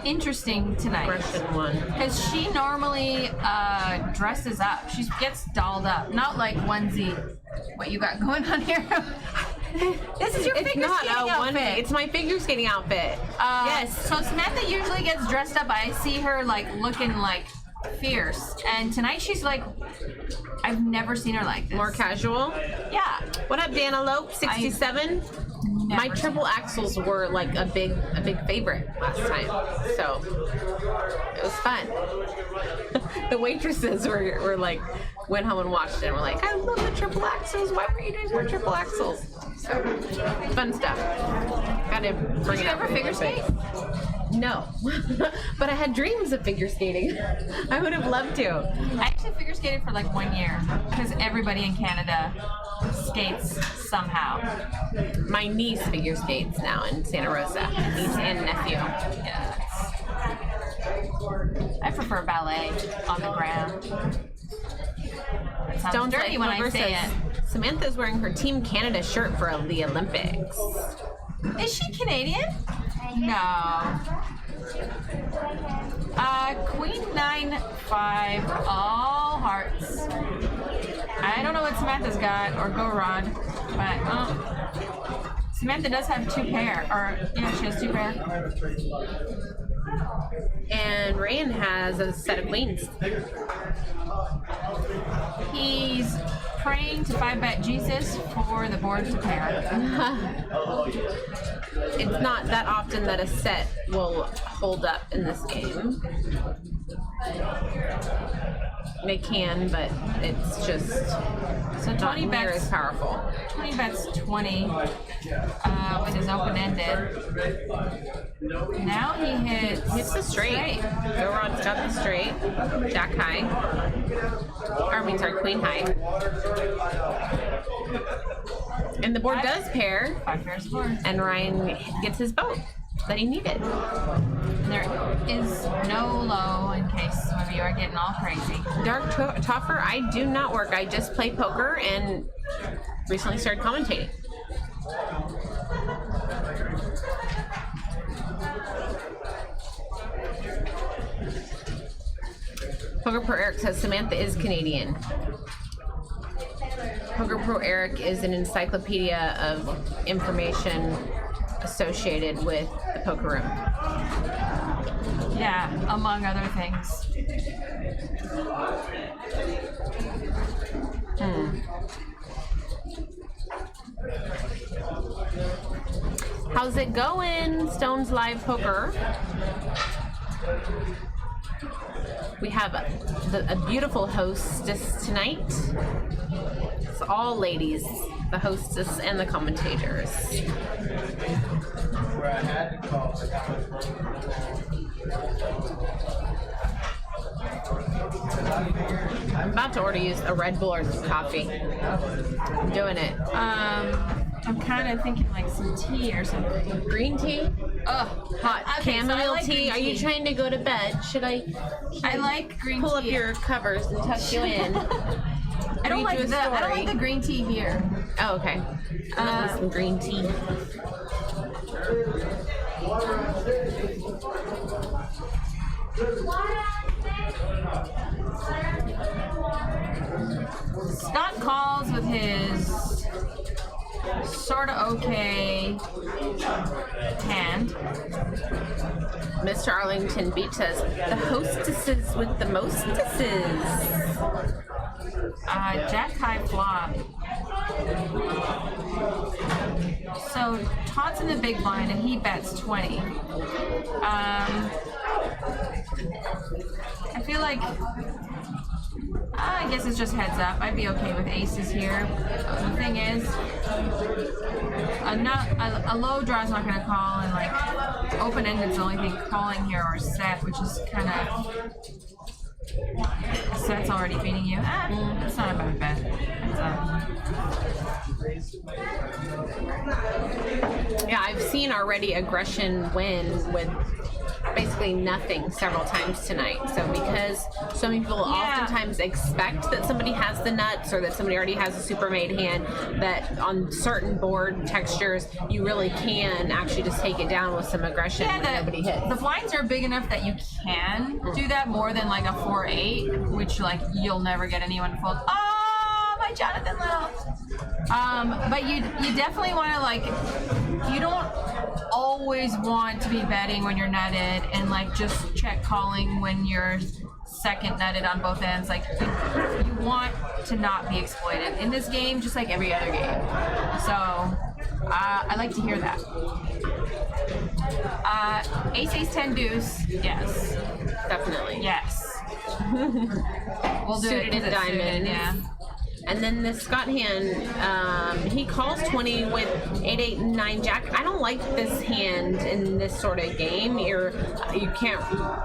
interesting tonight. Question 1. Because she normally dresses up. She gets dolled up. Not like onesie, what you got going on here. This is your figure skating outfit. It's my figure skating outfit. Yes. So Samantha usually gets dressed up. I see her like looking like fierce. And tonight she's like, I've never seen her like this. More casual. Yeah. What up, Danalope? 67. My triple axles were like a big favorite last time, so it was fun. The waitresses were like, went home and watched it and were like, I love the triple axles. Why were you doing more triple axles? So fun stuff. Gotta bring Did you ever figure skate? No, but I had dreams of figure skating. I would have loved to. I actually figure skated for like 1 year because everybody in Canada skates somehow. My niece figure skates now in Santa Rosa. Niece and nephew. Yeah. I prefer ballet on the ground. It sounds Don't dirty when I say it. Samantha's wearing her Team Canada shirt for the Olympics. Is she Canadian? No. Queen 9-5, all hearts. I don't know what Samantha's got, or go Rod, but Samantha does have 2 pair, or yeah, she has 2 pair. And Ryan has a set of queens. He's praying to 5-bet Jesus for the board to pair. It's not that often that a set will hold up in this game. They can, but it's just So 20 not near bets. as powerful. 20 bets 20 with his open-ended. Now he hits The straight. Go Rod's got the straight. Jack high. Queen high. And the board does pair, 5 pairs of board. and Ryan gets his boat that he needed. There is no low in case some of you are getting all crazy. Dark Toffer, I do not work. I just play poker and recently started commentating. Poker Pro Eric says Samantha is Canadian. Poker Pro Eric is an encyclopedia of information associated with the poker room. Yeah, among other things. How's it going, Stone's Live Poker? We have a beautiful hostess tonight. It's all ladies, the hostess and the commentators. I'm about to order you a Red Bull or some coffee. I'm doing it. I'm kind of thinking like some tea or something. Green tea? Oh, Hot okay, so I chamomile like tea? green Are you trying to go to bed? Should I I like green pull tea. up your covers and tuck you in? I don't read you like a the I don't story? like the green tea here. Oh, okay. I love some green tea. Scott calls with his sort of okay hand. Mr. Arlington Beach says, the hostesses with the mostesses. Jack high flop. So Todd's in the big blind and he bets 20. I feel like I guess it's just heads up. I'd be okay with aces here. The thing is, a low draw is not going to call, and like open-ended is the only thing calling here, or set, which is kind of set's already beating you. It's not a bad bet. Yeah, I've seen already aggression win with basically nothing several times tonight. So because so many people oftentimes expect that somebody has the nuts or that somebody already has a super made hand, that on certain board textures you really can actually just take it down with some aggression when nobody hits. The blinds are big enough that you can do that more than like a 4-8, which like you'll never get anyone to fold. Oh, my Jonathan Little. But you definitely want to, like, you don't always want to be betting when you're nutted and like just check calling when you're second nutted on both ends. Like you want to not be exploited in this game, just like every other game. So I like to hear that. Ace 10 deuce, yes, Definitely. yes. We'll do Suited it in diamonds. yeah. And then the Scott hand, he calls 20 with 8, 8, and 9 jack. I don't like this hand in this sort of game. You can't,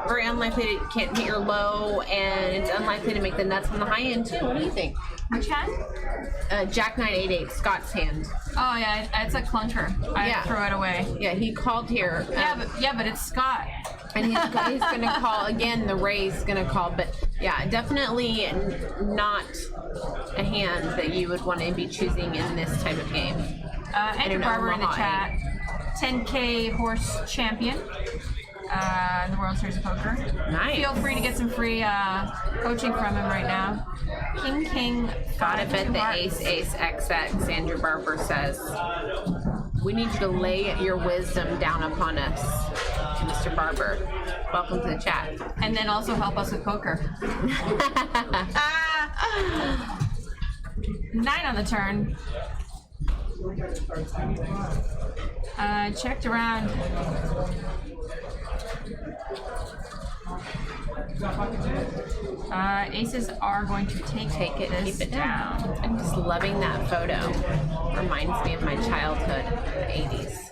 very unlikely to can't hit your low, and it's unlikely to make the nuts on the high end too. What do you think? Which hand? Jack 9, 8, 8, Scott's hand. Oh yeah, it's a clunker. I throw it away. Yeah, he called here. Yeah, but it's Scott. And he's going to call, again, the raise going to call. But, yeah, definitely not a hand that you would want to be choosing in this type of game. Andrew Barber in the chat. 10K horse champion in the World Series of Poker. Nice. Feel free to get some free coaching from him right now. King. Gotta bet the ace XX, Andrew Barber says. We need you to lay your wisdom down upon us, Mr. Barber. Welcome to the chat. And then also help us with poker. 9 on the turn. Checked around. Aces are going to take it, keep it down. I'm just loving that photo. Reminds me of my childhood, the 80s.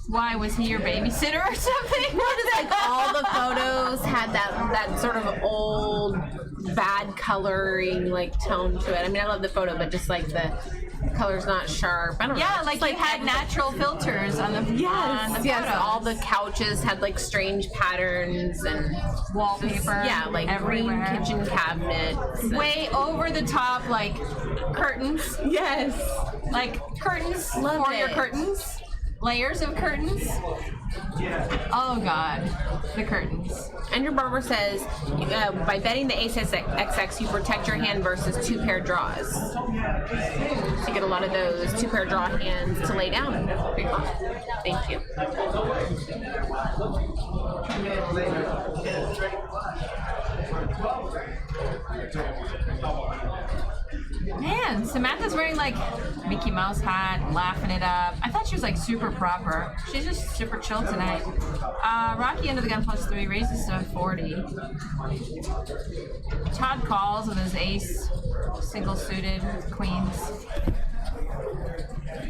Why, was he your babysitter or something? Like all the photos had that sort of old, bad coloring like tone to it. I mean, I love the photo, but just like the color's not sharp. I don't know. Yeah, like you had natural filters on the yes. photos. All the couches had like strange patterns and wallpaper. Yeah, like everywhere. Green kitchen cabinets. Way over the top, like curtains. Yes. Like curtains Love for it. your curtains. Layers of curtains. Oh God, the curtains. Andrew Barber says, by betting the ace XX, you protect your hand versus 2-pair draws. So you get a lot of those 2-pair draw hands to lay down. Pretty cool. Thank you. Man, Samantha's wearing like Mickey Mouse hat, laughing it up. I thought she was like super proper. She's just super chill tonight. Rocky under the gun +3, raises to 40. Todd calls with his ace, single suited, queens.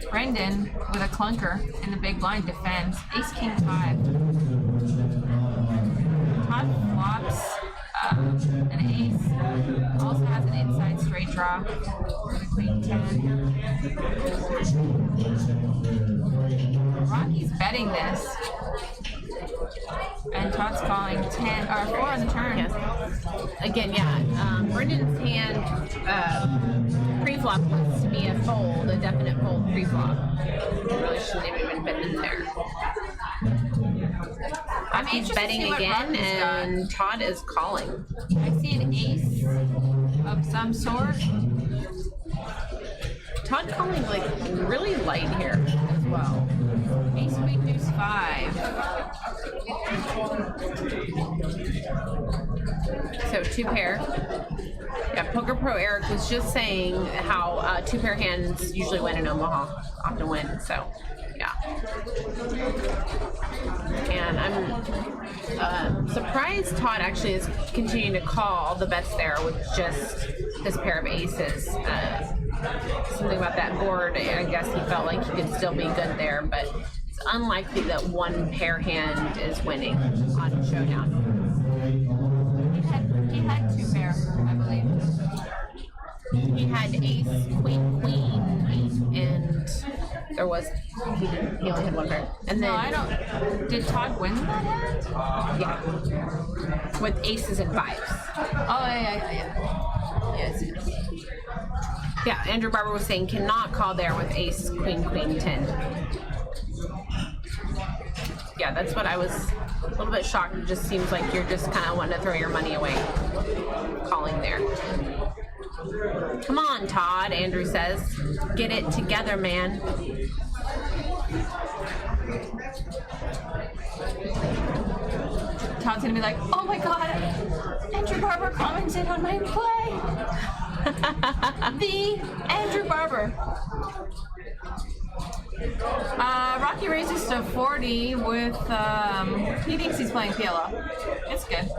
Brendan with a clunker in the big blind defends. Ace King 5. Todd flops an ace. Also has an inside straight draw with a queen 10. Rocky's betting this. And Todd's calling 10 or 4 on the turn. Yes. Again, yeah. Brendan's hand pre-flop was to be a fold, a definite fold pre-flop. Really shouldn't have even been in there. He's betting again, and Todd is calling. I see an ace of some sort. Todd calling like really light here as well. Ace queen deuce 5. So 2-pair. Yeah, Poker Pro Eric was just saying how 2-pair hands usually win in Omaha, often win. So yeah. And I'm surprised Todd actually is continuing to call the bets there with just this pair of aces. Something about that board, I guess he felt like he could still be good there, but it's unlikely that 1-pair hand is winning on Showdown. He had 2-pair, I believe. He had ace, queen, and there was he only had 1 pair. And then No, I don't. Did Todd win that hand? yeah, with aces and 5s. Oh, yeah. Yes. Yeah, Andrew Barber was saying cannot call there with ace, queen, 10. Yeah, that's what I was a little bit shocked. It just seems like you're just kind of wanting to throw your money away calling there. Come on, Todd, Andrew says. Get it together, man. Todd's gonna be like, oh my God, Andrew Barber commented on my play. The Andrew Barber. Rocky raises to 40 with, he thinks he's playing PLO. It's good.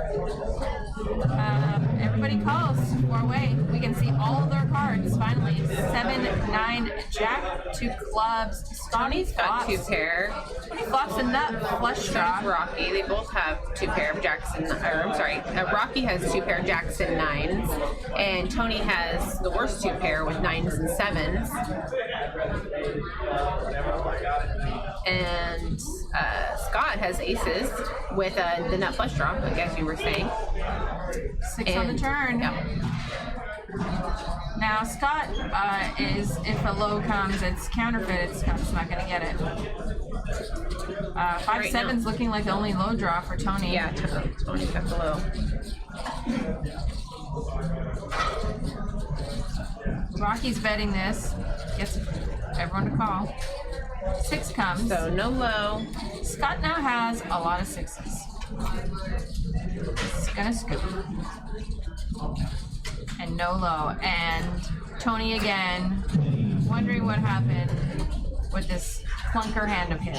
Everybody calls 4-way. We can see all of their cards, finally. 7, 9, Jack, 2 clubs. Tony's got 2-pair. Tony flops a nut, flush draw. Rocky, they both have 2-pair of jacks and, Rocky has 2-pair jacks and 9s, and Tony has the worst 2-pair with 9s and 7s. And Scott Scott has aces with the nut flush draw, like as you were saying. 6 on the turn. Yep. Now Scott is, if a low comes, it's counterfeited. Scott's not going to get it. 5-7's looking like the only low draw for Tony. Yeah, Tony got the low. Rocky's betting this. Gets everyone to call. 6 comes. So no low. Scott now has a lot of 6s. He's gonna scoop. And no low. And Tony again, wondering what happened with this clunker hand of his.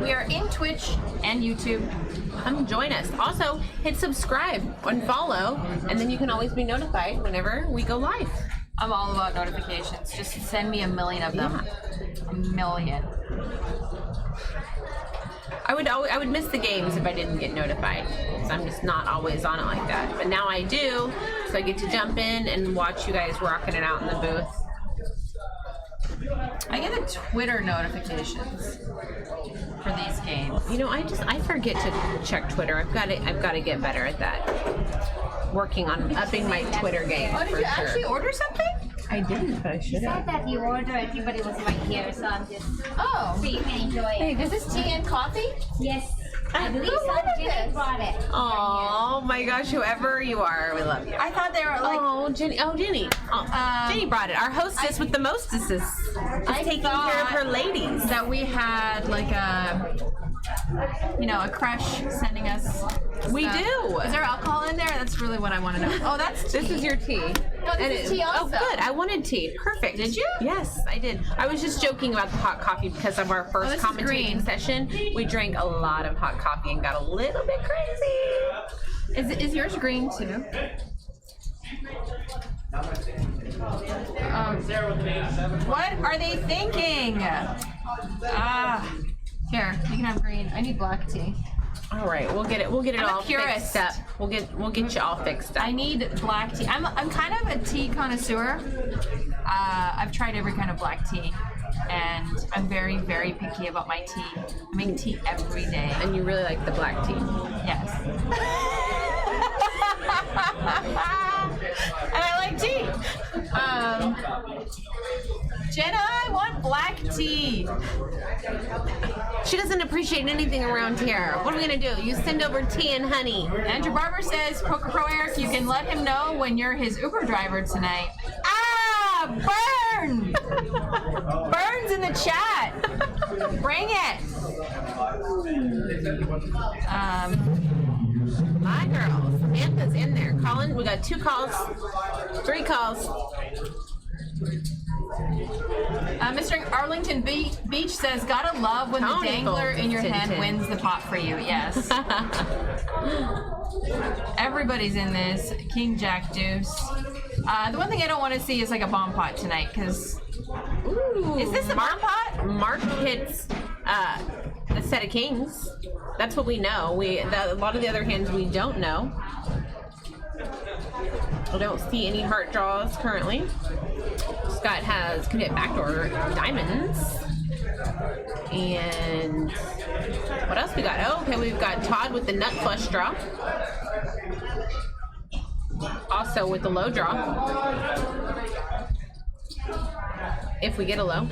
We are in Twitch and YouTube. Come join us. Also, hit subscribe and follow, and then you can always be notified whenever we go live. I'm all about notifications. Just send me a million of them. A million. I would miss the games if I didn't get notified, because I'm just not always on it like that. But now I do, so I get to jump in and watch you guys rocking it out in the booth. I get the Twitter notifications for these games. You know, I forget to check Twitter. I've got to get better at that. Working on upping my Twitter game. Oh, did you actually order something? I didn't, but I should Said have. that you ordered it, but it was right here, so I'm just Oh. so you can enjoy it. Is this tea and coffee? Yes, I believe Who so. ordered Jenny this? brought it. Oh my gosh, whoever you are, we love you. I thought they were like. Oh, Jenny. Oh, Jenny. Oh, Jenny brought it. Our hostess with the mostesses is taking care of her ladies. That we had like a crush sending us. We stuff. do. Is there alcohol in there? That's really what I want to know. Oh, that's tea. This is your tea. No, this is tea Oh, also. good. I wanted tea. Perfect. Did you? Yes, I did. I was just joking about the hot coffee because of our first this is commentating green. session. We drank a lot of hot coffee and got a little bit crazy. Is yours green too? What are they thinking? Here, you can have green. I need black tea. All right, we'll get it. We'll get it I'm a all purist. fixed up. We'll get you all fixed up. I need black tea. I'm kind of a tea connoisseur. I've tried every kind of black tea, and I'm very, very picky about my tea. I make tea every day. And you really like the black tea. Yes. And I like tea. Jenna, I want black tea. She doesn't appreciate anything around here. What are we gonna do? You send over tea and honey. Andrew Barber says, Poker Pro Eric, you can let him know when you're his Uber driver tonight. Ah, burn! Burns in the chat. Bring it. My girl, Samantha's in there. Colin, we got 2 calls, 3 calls. Mr. Arlington Beach says, gotta love when Tony the dangler in your hand Tintin. wins the pot for you. Yes. Everybody's in this. King, Jack, Deuce. The one thing I don't want to see is like a bomb pot tonight, because is this a bomb pot? Mark hits a set of kings. That's what we know. A lot of the other hands we don't know. I don't see any heart draws currently. Scott could hit backdoor diamonds. And what else we got? Oh, okay, we've got Todd with the nut flush draw. Also with the low draw. If we get a low.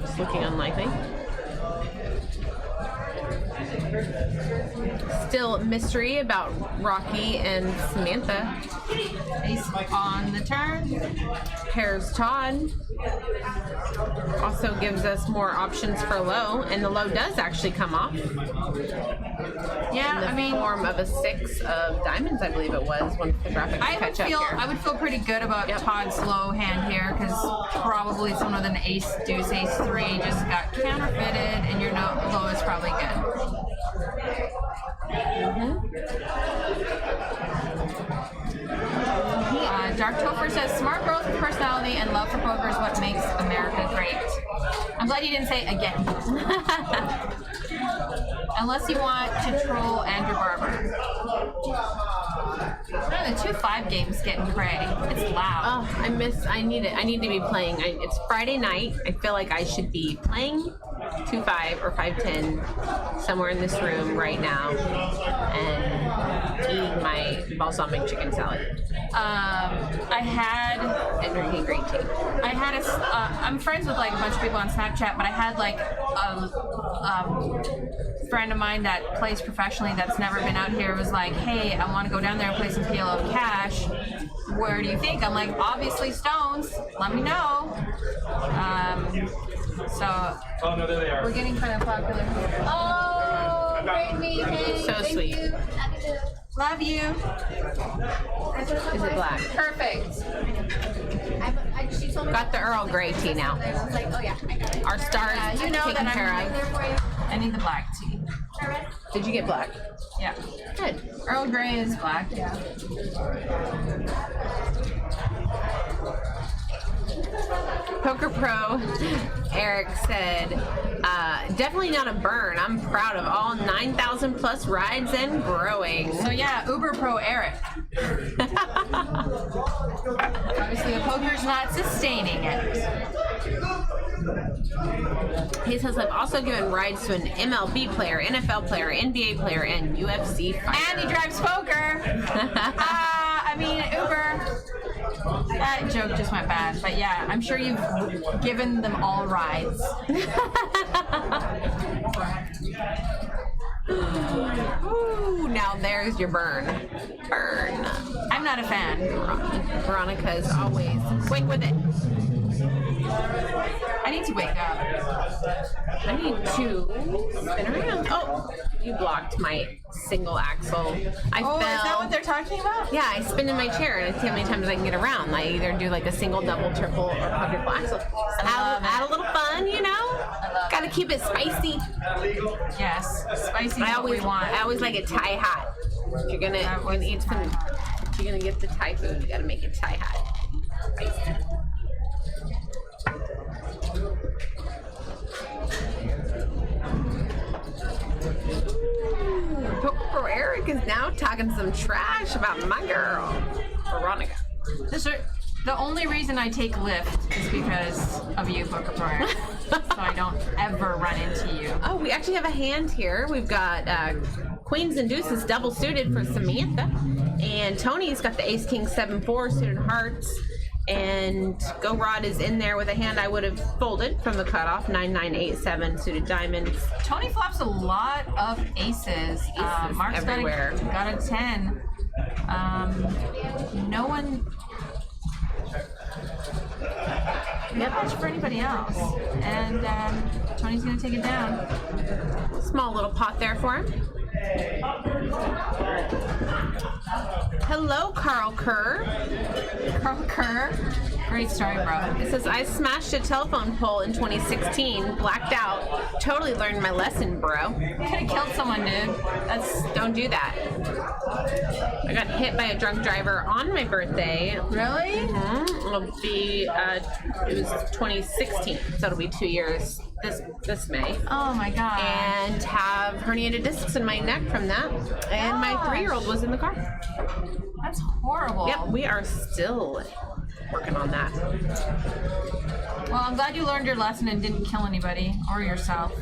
It's looking unlikely. Still mystery about Rocky and Samantha. Ace on the turn. Pairs Todd. Also gives us more options for low, and the low does actually come off. Yeah, In the I mean, form of a 6 of diamonds, I believe it was, once the graphics catch up here. I would feel pretty good about Todd's low hand here, because probably someone with an ace, deuce, ace 3 just got counterfeited, and your low is probably good. Dark Topher says, smart growth with personality and love for poker is what makes America great. I'm glad you didn't say again. Unless you want to troll Andrew Barber. the 2-5 game's getting cray. It's loud. Oh, I need it. I need to be playing. It's Friday night. I feel like I should be playing 2-5 or 5-10 somewhere in this room right now and eating my balsamic chicken salad. And drinking green tea. I'm friends with like a bunch of people on Snapchat, but I had like a friend of mine that plays professionally that's never been out here was like, hey, I want to go down there and play some PLO cash. Where do you think? I'm like, obviously Stones. Let me know. Oh no, there they are. We're getting kind of popular here. Oh, great meeting. So sweet. Love you. Is it black? Perfect. She told me Got the Earl Grey tea now. I was like, oh yeah, I got it. Our stars You know taken that care I'm of. there for you. I need the black tea. Did you get black? Yeah. Good. Earl Grey is black. Yeah. Poker Pro Eric said, definitely not a burn. I'm proud of all 9,000 plus rides and growing. So yeah, Uber Pro Eric. Obviously, the poker's not sustaining it. He says, I've also given rides to an MLB player, NFL player, NBA player, and UFC fighter. And he drives poker. Uber. That joke just went bad, but yeah, I'm sure you've given them all rides. Ooh, now there's your burn. Burn. I'm not a fan. Veronica is always quick with it. I need to wake up. I need to spin around. Oh, you blocked my single axle. I fell. Is that what they're talking about? Yeah, I spin in my chair and I see how many times I can get around. I either do like a single, double, triple, or quadruple axle. Add a little fun, you know? Gotta keep it spicy. Yes, spicy is what we want. I always like it Thai hot. If you're gonna eat some, if you're gonna get the Thai food, you gotta make it Thai hot. Spicy. Poker Eric is now talking some trash about my girl, Veronica. The only reason I take Lyft is because of you, Poker Pro Eric. So I don't ever run into you. Oh, we actually have a hand here. We've got Queens and Deuces double suited for Samantha. And Tony's got the Ace King 7-4 suited hearts. And Go Rod is in there with a hand I would have folded from the cutoff, 9-9-8-7 suited diamonds. Tony flops a lot of aces. Mark's everywhere. got a 10. No one. Not much for anybody else. And Tony's going to take it down. Small little pot there for him. Hello, Carl Kerr. Carl Kerr. Great story, bro. It says, I smashed a telephone pole in 2016, blacked out, totally learned my lesson, bro. You could have killed someone, dude. Don't do that. I got hit by a drunk driver on my birthday. Really? It'll be, it was 2016, so it'll be 2 years this May. Oh my god. And have herniated discs in my neck from that. And my 3-year-old was in the car. That's horrible. Yep, we are still working on that. Well, I'm glad you learned your lesson and didn't kill anybody or yourself.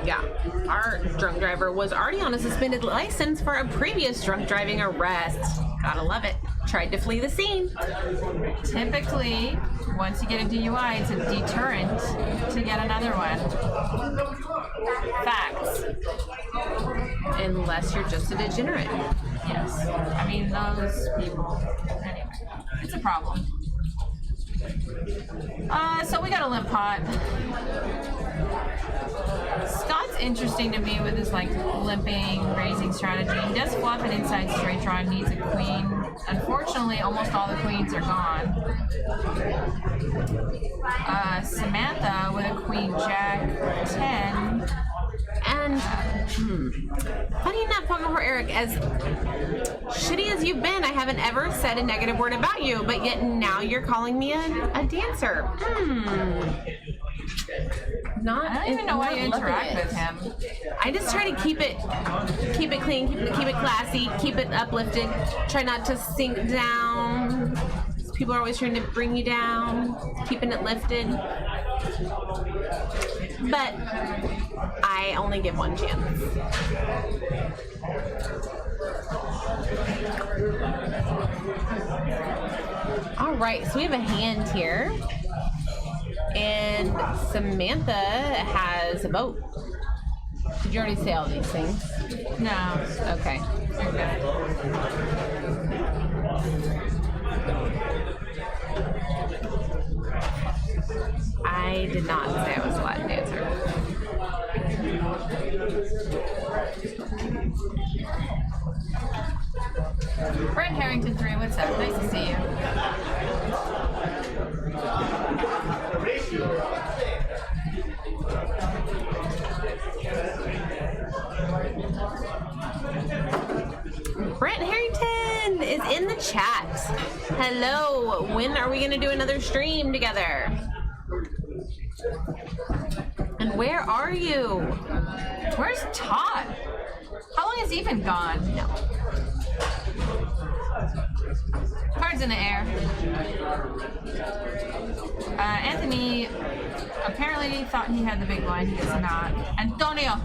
Yeah, our drunk driver was already on a suspended license for a previous drunk driving arrest. Gotta love it. Tried to flee the scene. Typically, once you get a DUI, it's a deterrent to get another one. Facts. Unless you're just a degenerate. Yes. I mean, those people. Anyway, it's a problem. So we got a limp pot. Scott's interesting to me with his like limping, raising strategy. He does flop an inside straight draw and needs a queen. Unfortunately, almost all the queens are gone. Samantha with a queen jack 10. And funny enough, Poker for Eric, as shitty as you've been, I haven't ever said a negative word about you, but yet now you're calling me a dancer. Not. I don't even know why you not loving interact it. with him. I just try to keep it clean, keep it classy, keep it uplifted. Try not to sink down. People are always trying to bring you down, keeping it lifted. But I only give one chance. All right, so we have a hand here. And Samantha has a vote. Did you already say all these things? No. Okay. You're good. I did not say I was a Latin dancer. Brent Harrington 3, what's up? Nice to see you. Brent Harrington is in the chat. Hello. When are we going to do another stream together? And where are you? Where's Todd? How long has he been gone? No. Cards in the air. Anthony apparently thought he had the big one. He does not. Antonio.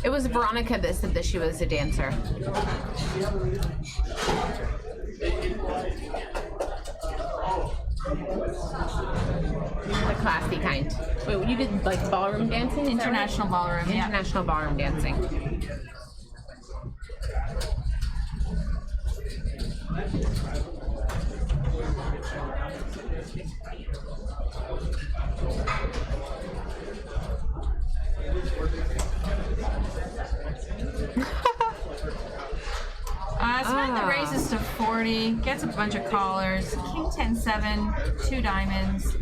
It was Veronica that said that she was a dancer. The classy kind. Wait, you did like ballroom dancing? Is that right? International ballroom, yeah. International ballroom dancing. Samantha raises to 40, gets a bunch of callers, king 10-7, 2 diamonds.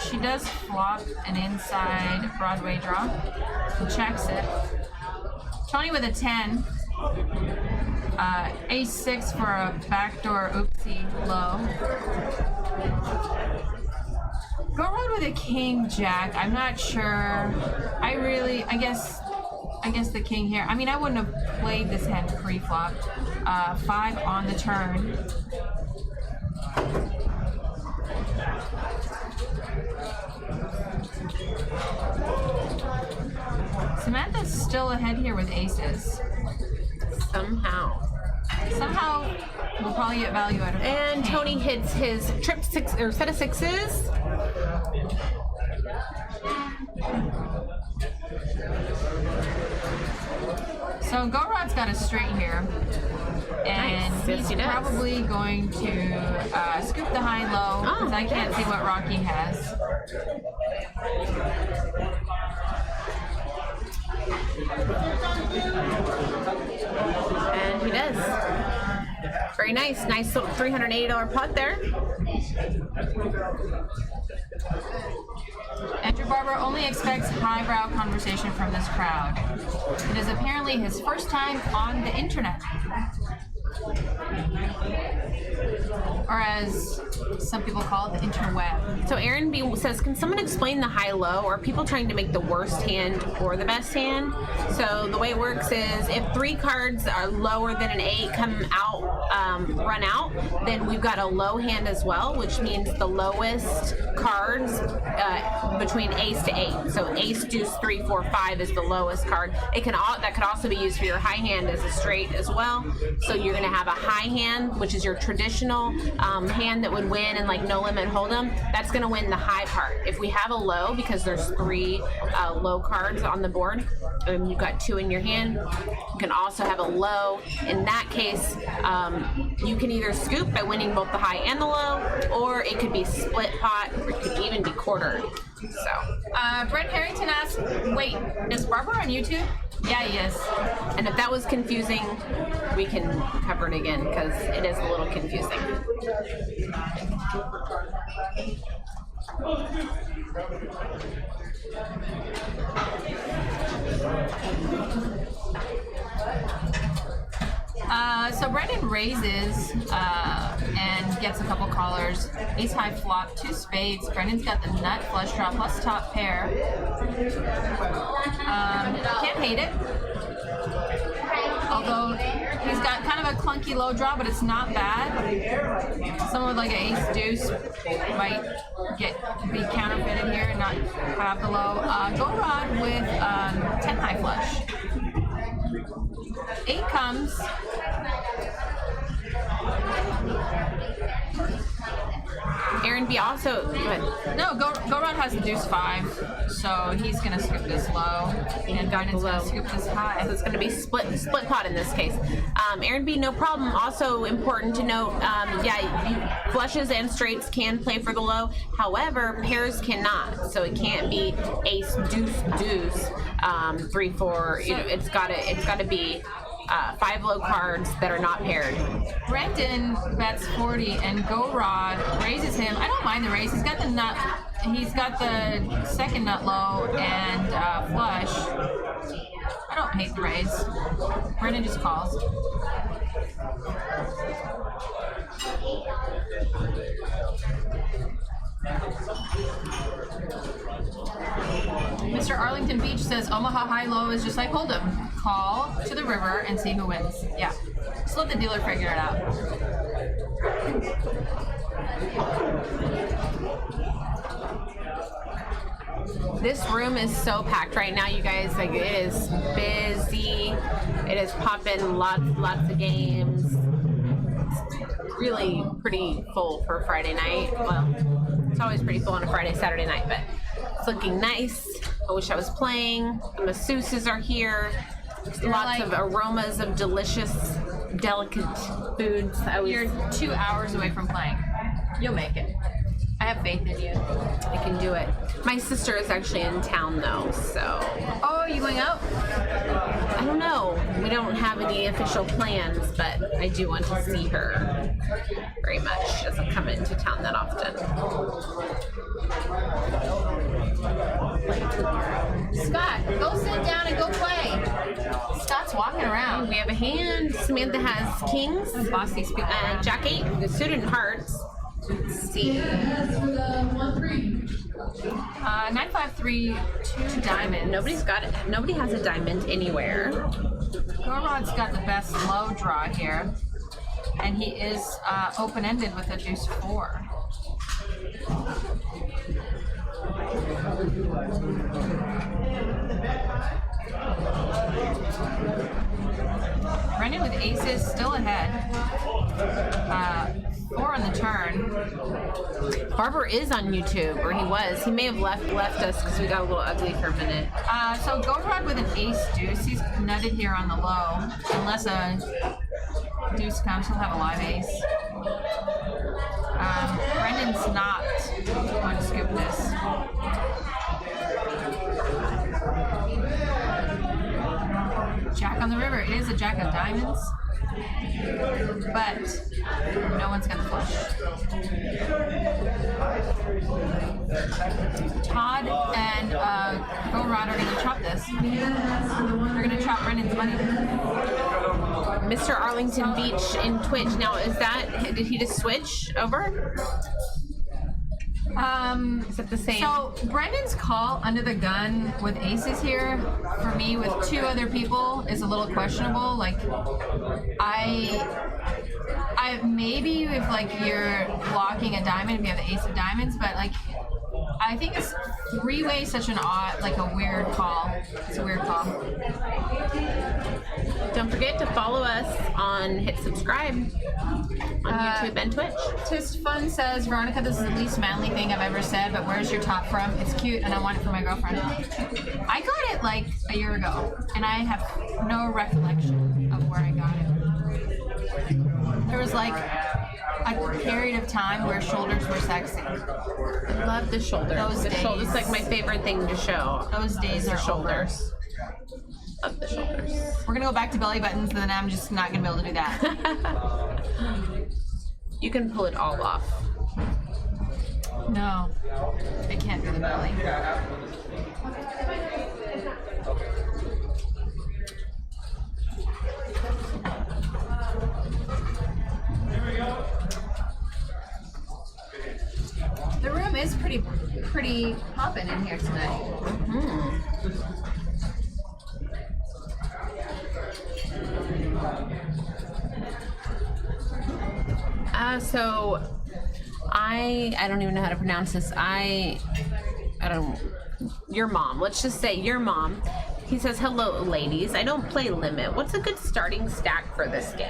She does flop an inside Broadway draw, checks it. Tony with a 10, ace-6 for a backdoor oopsie low. Go road with a king jack. I'm not sure. I guess the king here. I mean, I wouldn't have played this hand pre-flop. 5 on the turn. Samantha's still ahead here with aces. Somehow. Somehow, we'll probably get value out of it. And Tony hits his trip 6 or set of 6s. So Gorod's got a straight here, and Nice. Yes, he's he does. probably going to scoop the high low because I can't see what Rocky has. And he does. Very nice. Nice little $380 pot there. Andrew Barber only expects highbrow conversation from this crowd. It is apparently his first time on the internet. Or as some people call it, the interweb. So Aaron B says, can someone explain the high-low? Are people trying to make the worst hand or the best hand? So the way it works is if 3 cards are lower than an 8 come out, run out, then we've got a low hand as well, which means the lowest cards between ace to 8. So ace, deuce, 3, 4, 5 is the lowest card. That could also be used for your high hand as a straight as well. So you're going to have a high hand, which is your traditional hand that would win and like no limit hold'em. That's going to win the high part. If we have a low, because there's 3 low cards on the board, and you've got 2 in your hand, you can also have a low. In that case, you can either scoop by winning both the high and the low, or it could be split pot, or it could even be quartered. So, Brent Harrington asks, wait, is Barber on YouTube? Yeah, he is. and if that was confusing, we can cover it again because it is a little confusing. So Brendan raises, and gets a couple callers. Ace high flop, 2 spades. Brendan's got the nut flush draw plus top pair. Can't hate it. Although he's got kind of a clunky low draw, but it's not bad. Someone with like an ace deuce might be counterfeited here and not have the low. Go rod with 10 high flush. 8 comes. Aaron B also, go ahead. No, Go Rod has the deuce 5, so he's gonna scoop this low, and Brendan's gonna scoop this high. So it's going to be split pot in this case. Aaron B, no problem. Also important to note, flushes and straights can play for the low. However, pairs cannot. So it can't be ace deuce deuce 3-4. You know, it's got to be 5 low cards that are not paired. Brendan bets 40 and Go Rod raises him. I don't mind the raise. He's got the nut. He's got the second nut low and flush. I don't hate the raise. Brendan just calls. Mr. Arlington Beach says Omaha high-low is just like Hold'em. Call to the river and see who wins. Yeah. Just let the dealer figure it out. This room is so packed right now, you guys. Like, it is busy. It is popping lots of games. It's really pretty full for Friday night. Well, it's always pretty full on a Friday, Saturday night, but it's looking nice. I wish I was playing. The masseuses are here. Lots of aromas of delicious, delicate foods. You're 2 hours away from playing. You'll make it. I have faith in you. I can do it. My sister is actually in town though, so. Oh, you going out? I don't know. We don't have any official plans, but I do want to see her very much. She doesn't come into town that often. Scott, go sit down and go play. Scott's walking around. We have a hand. Samantha has kings Bossy speaking and jack 8, suited hearts. Let's see. 953, 2 diamonds. Nobody has a diamond anywhere. Gorod's got the best low draw here, and he is open-ended with a deuce 4. Brendan with aces still ahead. 4 on the turn. Barber is on YouTube, or he was. He may have left us because we got a little ugly for a minute. So Gorod with an ace deuce. He's nutted here on the low. Unless a deuce comes, he'll have a live ace. Brendan's not going to scoop this. Jack on the river. It is a jack of diamonds, but no one's gonna flush. Todd and Gorod are gonna chop this. They're gonna chop Brendan's money. Mr. Arlington Beach in Twitch. Now, did he just switch over? Is it the same? So Brendan's call under the gun with aces here, for me with 2 other people, is a little questionable. Like, I maybe if like you're blocking a diamond, if you have the ace of diamonds, but like, I think it's 3-way such an odd, like a weird call. It's a weird call. Don't forget to follow us hit subscribe on YouTube and Twitch. Tist Fun says, Veronica, this is the least manly thing I've ever said, but where's your top from? It's cute and I want it for my girlfriend. I got it like a year ago, and I have no recollection of where I got it. There was like a period of time where shoulders were sexy. I love the shoulders. Those days. It's like my favorite thing to show. Those days are shoulders. Love the shoulders. We're gonna go back to belly buttons, and then I'm just not gonna be able to do that. You can pull it all off. No, I can't do the belly. pretty poppin' in here tonight. So I don't even know how to pronounce this. Your mom. Let's just say your mom. He says, "Hello, ladies. I don't play limit. What's a good starting stack for this game?"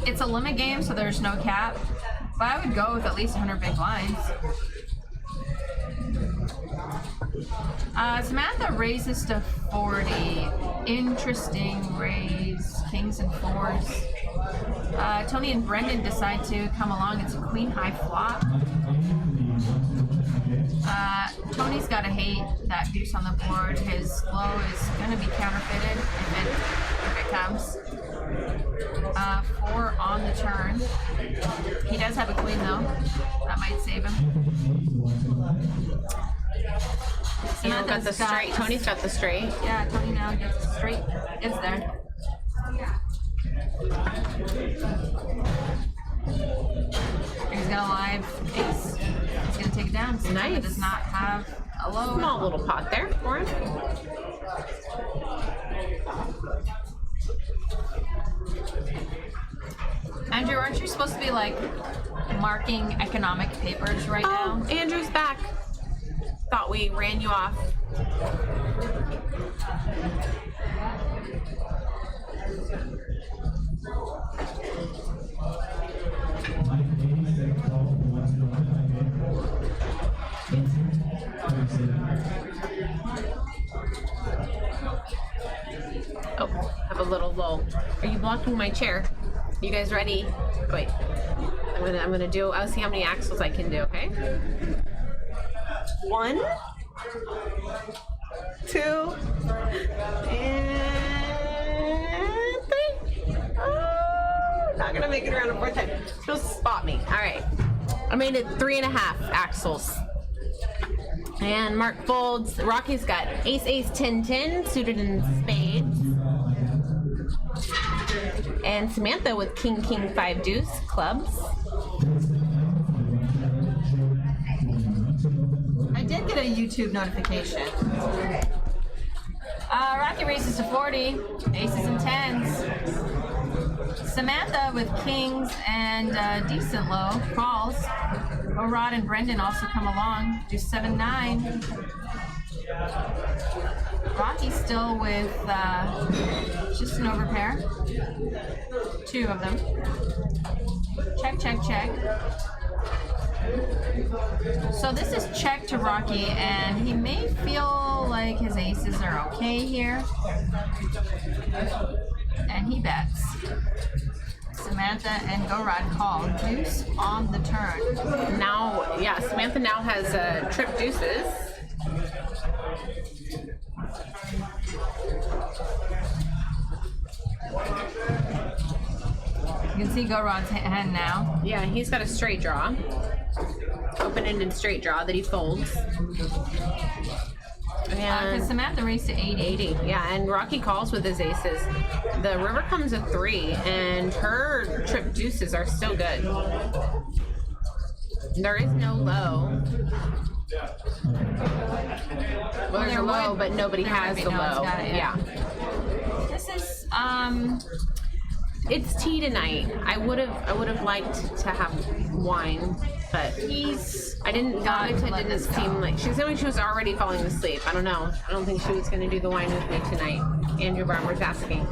It's a limit game, so there's no cap. But I would go with at least 100 big blinds. Samantha raises to 40. Interesting raise. Kings and fours. Tony and Brendan decide to come along. It's a queen high flop. Tony's got to hate that deuce on the board. His low is going to be counterfeited if it comes. 4 on the turn. He does have a queen though. That might save him. Samantha's got the straight. Tony's got the straight. Yeah, Tony now gets the straight. It's there. He's got a live ace. He's gonna take it down. Samantha Nice. does not have a low. Small little pot there for him. Andrew, aren't you supposed to be like marking economic papers right Oh, now? Andrew's back. Thought we ran you off. Oh, have a little lull. Are you blocking my chair? You guys ready? Wait. I'm gonna do. I'll see how many axles I can do. Okay. 1, 2, and 3. Oh, not gonna make it around a 4th time. She'll spot me. All right. I made it 3.5 axles. And Mark folds. Rocky's got ace, ace, 10, 10 suited in spades. And Samantha with king, king, 5 deuce clubs. I did get a YouTube notification. Rocky raises to 40, aces and 10s. Samantha with kings and decent low calls. Rod and Brendan also come along, do 7-9. Rocky's still with just an overpair. 2 of them. Check, check, check. So this is check to Rocky, and he may feel like his aces are okay here. And he bets. Samantha and Gorod call deuce on the turn. Now, yeah, Samantha now has trip deuces. You can see Gorod's hand now. Yeah, he's got a straight draw. Open-ended straight draw that he folds. Because And Samantha raised to 80. 80, yeah, and Rocky calls with his aces. The river comes a 3, and her trip deuces are still good. There is no low. Well, there's a low, but nobody has the low. Yeah. This is It's tea tonight. I would have liked to have wine, but I didn't. Veronica didn't seem like she was already falling asleep. I don't know. I don't think she was going to do the wine with me tonight. Andrew Barber's asking.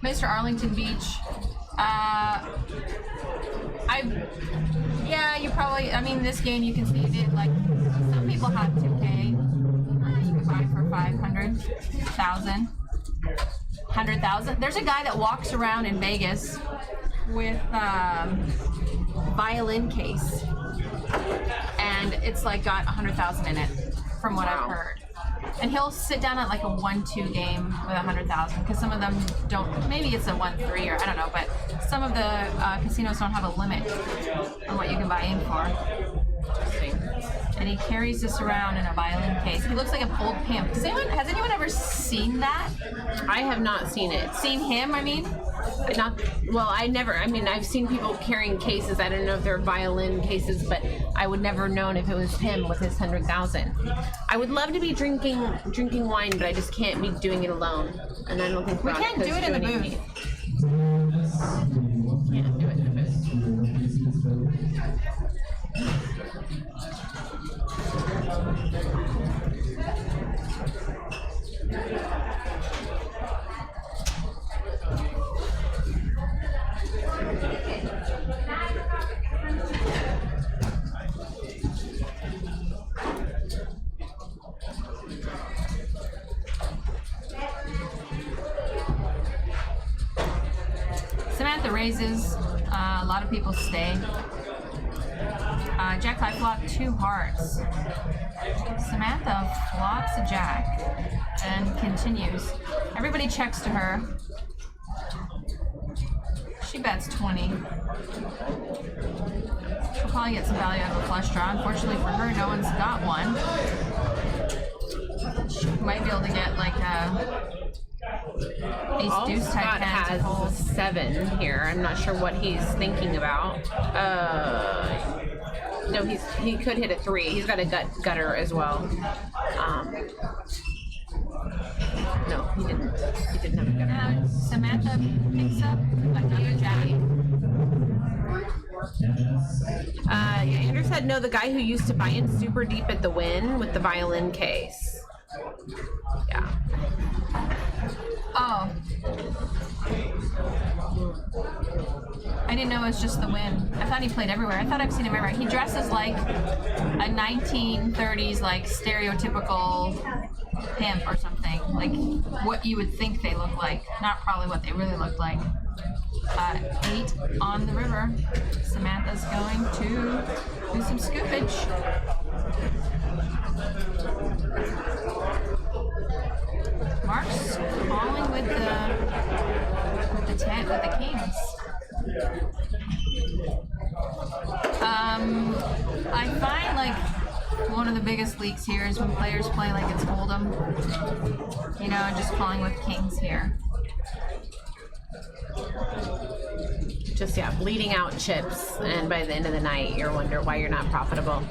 Mr. Arlington Beach. You probably. I mean, this game you can see it. Like some people have 2K. You can buy for 500,000. 100,000. There's a guy that walks around in Vegas with violin case, and it's like got 100,000 in it, from what I've heard. And he'll sit down at like a 1-2 game with 100,000, because some of them don't. Maybe it's a 1-3 or I don't know, but some of the casinos don't have a limit on what you can buy in for. And he carries this around in a violin case. He looks like an old pimp. Has anyone ever seen that? I have not seen it. Seen him, I mean? I've seen people carrying cases. I don't know if they're violin cases, but I would never known if it was him with his 100,000. I would love to be drinking wine, but I just can't be doing it alone. And I don't think We can't do it in the booth. Can't do it in the booth. Samantha raises. A lot of people stay. Jack high flop, 2 hearts. Samantha flops a jack and continues. Everybody checks to her. She bets 20. She'll probably get some value out of a flush draw. Unfortunately for her, no one's got one. She might be able to get like a ace deuce type Scott hand to has fold. 7 here. I'm not sure what he's thinking about. No, he could hit a 3. He's got a gutter as well. No, he didn't. He didn't have a gutter. Now Samantha picks up another jack. Andrew said no. The guy who used to buy in super deep at the Win with the violin case. Yeah. Oh. I didn't know it was just the Win. I thought he played everywhere. I thought I've seen him everywhere. He dresses like a 1930s, like stereotypical pimp or something. Like what you would think they look like, not probably what they really look like. 8 on the river. Samantha's going to do some scoopage. Mark's calling with the kings. I find like one of the biggest leaks here is when players play like it's Hold'em. You know, just calling with kings here. Just bleeding out chips, and by the end of the night, you're wondering why you're not profitable.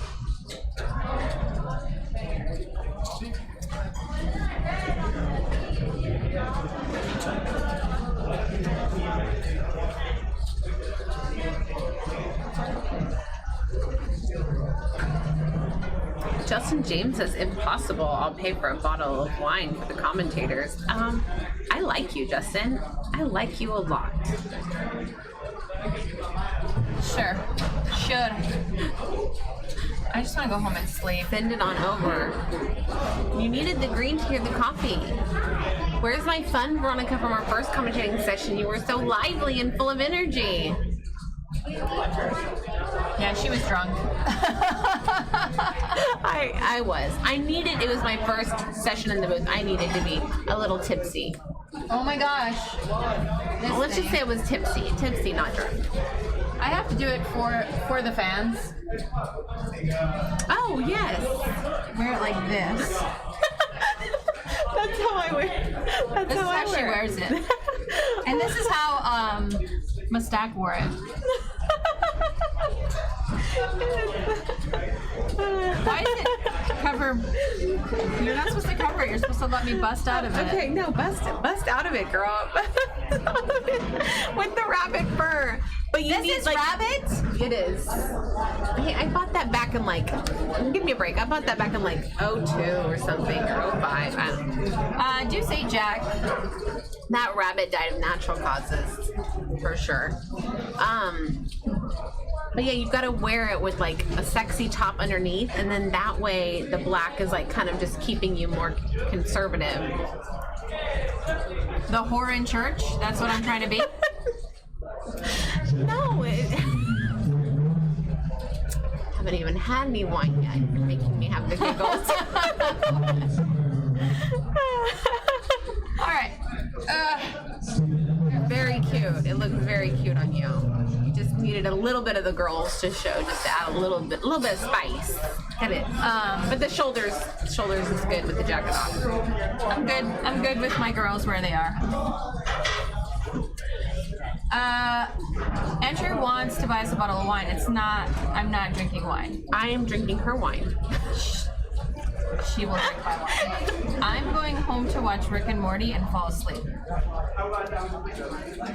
Justin James says, if possible, I'll pay for a bottle of wine for the commentators. I like you, Justin. I like you a lot. Sure. Should. I just want to go home and sleep. Send it on over. You needed the green tea or the coffee. Where's my fun, Veronica, from our first commentating session? You were so lively and full of energy. Yeah, she was drunk. I was. It was my first session in the booth. I needed to be a little tipsy. Oh my gosh. Well, let's just say it was tipsy. Tipsy, not drunk. I have to do it for the fans. Oh, yes. Wear it like this. That's how I wear. That's This is how how she wear wears it. And this is how Mustak wore it. Why is it cover? You're not supposed to cover it. You're supposed to let me bust out of it. Okay, no, bust out of it, girl. With the rabbit fur. But you This need, is rabbit? It is. Hey, I bought that back in give me a break. I bought that back in 02 or something, or 05. I don't know. Do say Jack. That rabbit died of natural causes, for sure. But yeah, you've got to wear it with a sexy top underneath, and then that way the black is kind of just keeping you more conservative. The whore in church? That's what I'm trying to be? No, haven't even had any wine yet. You're making me have the giggles. All right. Very cute. It looks very cute on you. You just needed a little bit of the girls to show, just to add a little bit of spice. Get it? But the shoulders is good with the jacket off. I'm good with my girls where they are. Andrew wants to buy us a bottle of wine. I'm not drinking wine. I am drinking her wine. She will drink my wine. I'm going home to watch Rick and Morty and fall asleep.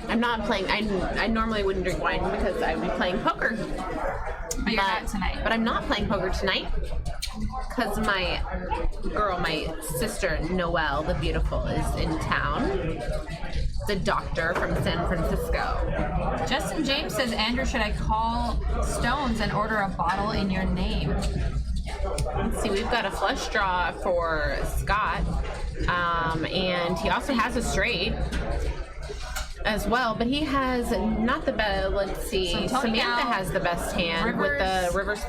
I'm not playing. I normally wouldn't drink wine because I would be playing poker. But you're not tonight. But I'm not playing poker tonight because my sister Noelle, the beautiful, is in town. The doctor from San Francisco. Justin James says, Andrew, should I call Stones and order a bottle in your name? Let's see, we've got a flush draw for Scott, and he also has a straight as well, but he has not the best. Let's see, So Tony Samantha now, has the best hand with the Rivers.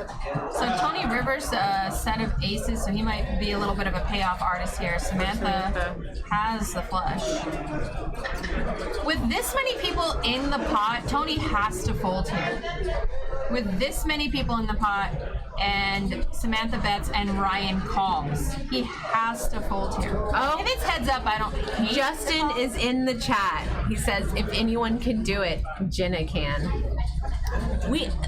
So Tony Rivers, set of aces, so he might be a little bit of a payoff artist here. Samantha has the flush. With this many people in the pot, Tony has to fold here. With this many people in the pot, and Samantha bets and Ryan calls, he has to fold here. Oh. If it's heads up, I don't hate Justin is in the chat. He says, if anyone can do it, Jenna can.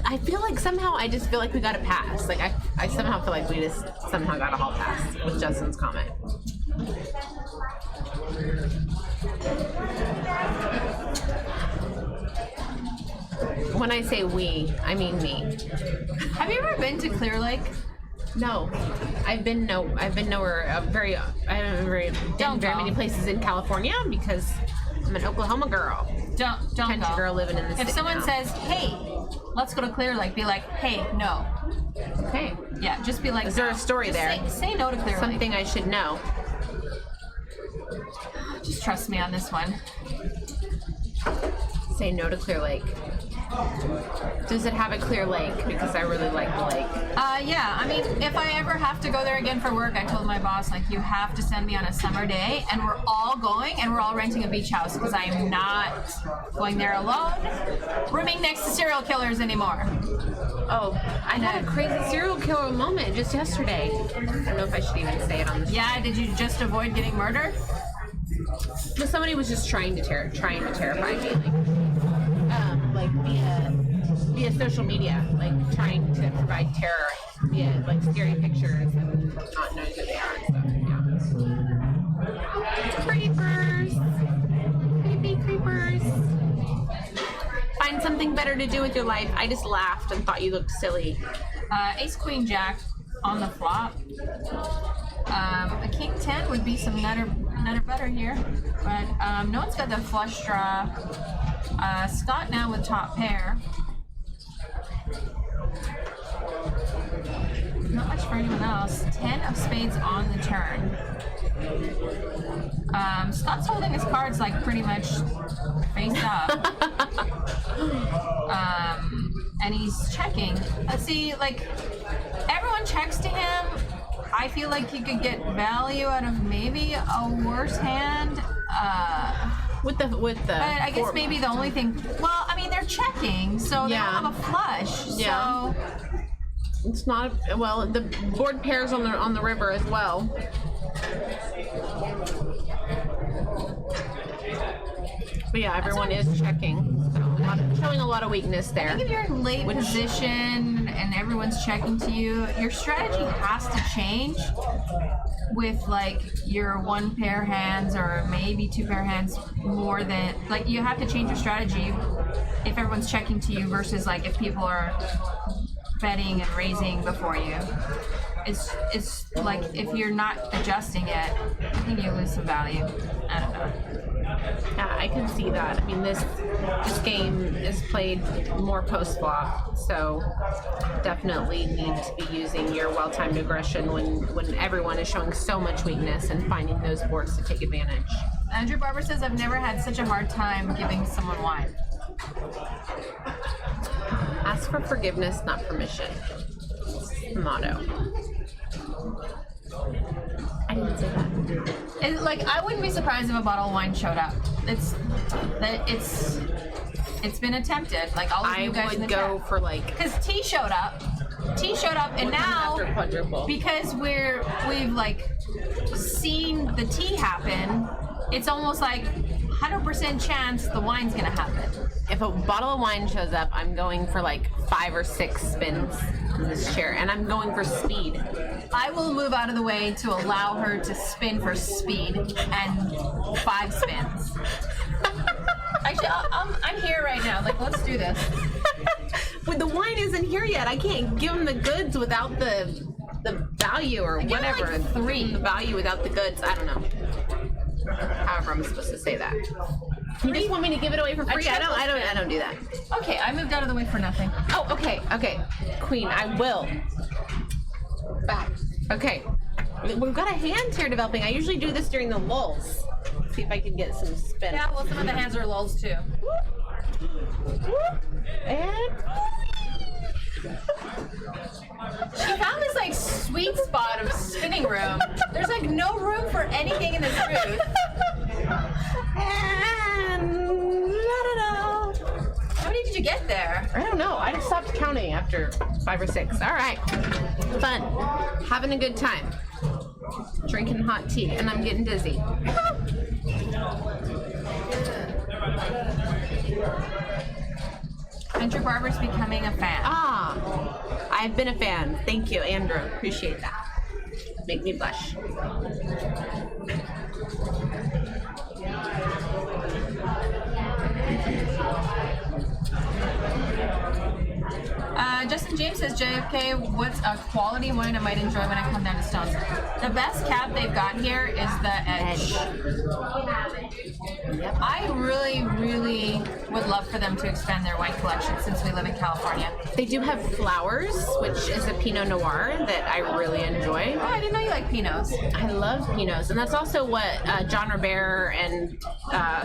I feel like somehow I just feel like we got a pass. Like I somehow feel like we just somehow got a hall pass with Justin's comment. When I say we, I mean me. Have you ever been to Clear Lake? No, I haven't been very many places in California because I'm an Oklahoma girl. Don't Country go. girl living in the city If someone now. says, "Hey, let's go to Clear Lake," be like, "Hey, no." Okay, Yeah, just be like. is there a no. story Just there? Say no to Clear Something I should know. Lake. Just trust me on this one. Say no to Clear Lake. Does it have a clear lake? Because I really like the lake. Yeah. I mean, if I ever have to go there again for work, I told my boss, like, you have to send me on a summer day, and we're all going, and we're all renting a beach house because I am not going there alone, rooming next to serial killers anymore. Oh, I had a crazy serial killer moment just yesterday. I don't know if I should even say it on the show. Yeah. Did you just avoid getting murdered? But somebody was just trying to terrify me, like via social media, like trying to provide terror via like scary pictures and not knowing who they are and stuff. Yeah. Creepers, creepy creepers. Find something better to do with your life. I just laughed and thought you looked silly. Ace Queen Jack on the flop. A King 10 would be some nutter better here, but no one's got the flush draw. Scott now with top pair. Not much for anyone else. 10 of spades on the turn. Scott's holding his cards like pretty much face up. And he's checking. Let's see, like, everyone checks to him. I feel like he could get value out of maybe a worse hand. With the. But I guess maybe the only thing. Well, I mean, they're checking, so they don't have a flush. Yeah. So It's not. Well, the board pairs on the river as well. But yeah, everyone is checking. So showing a lot of weakness there. I think if you're in late position and everyone's checking to you, your strategy has to change with like your one pair hands or maybe two pair hands more than like you have to change your strategy if everyone's checking to you versus like if people are betting and raising before you. It's like if you're not adjusting it, I think you lose some value. I don't know. Yeah, I can see that. I mean, this game is played more post flop, so definitely need to be using your well-timed aggression when everyone is showing so much weakness and finding those boards to take advantage. Andrew Barber says, I've never had such a hard time giving someone wine. Ask for forgiveness, not permission. Motto. I didn't say that. And, like, I wouldn't be surprised if a bottle of wine showed up. It's been attempted. Like all of you guys in the would go chat. for like Because T showed up, and now after quadruple. because we've like seen the T happen, it's almost like 100% chance the wine's gonna happen. If a bottle of wine shows up, I'm going for like 5 or 6 spins in this chair, and I'm going for speed. I will move out of the way to allow her to spin for speed and 5 spins. Actually, I'm here right now. Like, let's do this. But the wine isn't here yet. I can't give them the goods without the value or give them, whatever. like, 3. The value without the goods. I don't know. However, I'm supposed to say that. You just want me to give it away for free? I don't do that. Okay, I moved out of the way for nothing. Oh, okay. Queen, I will. Back. Okay. We've got a hand here developing. I usually do this during the lulls. See if I can get some spin. Yeah, well, some of the hands are lulls too. And she found this like sweet spot of spinning room. There's like no room for anything in this booth. and la-da-da. How many did you get there? I don't know. I just stopped counting after 5 or 6. All right. Fun. Having a good time. Drinking hot tea, and I'm getting dizzy. Andrew Barber's becoming a fan. Ah, I've been a fan. Thank you, Andrew. Appreciate that. Make me blush. Justin James says, JFK, what's a quality wine I might enjoy when I come down to Stones? The best cab they've got here is the Edge. I really, really would love for them to expand their wine collection since we live in California. They do have Flowers, which is a Pinot Noir that I really enjoy. Oh, I didn't know you like Pinots. I love Pinots, and that's also what John Robert and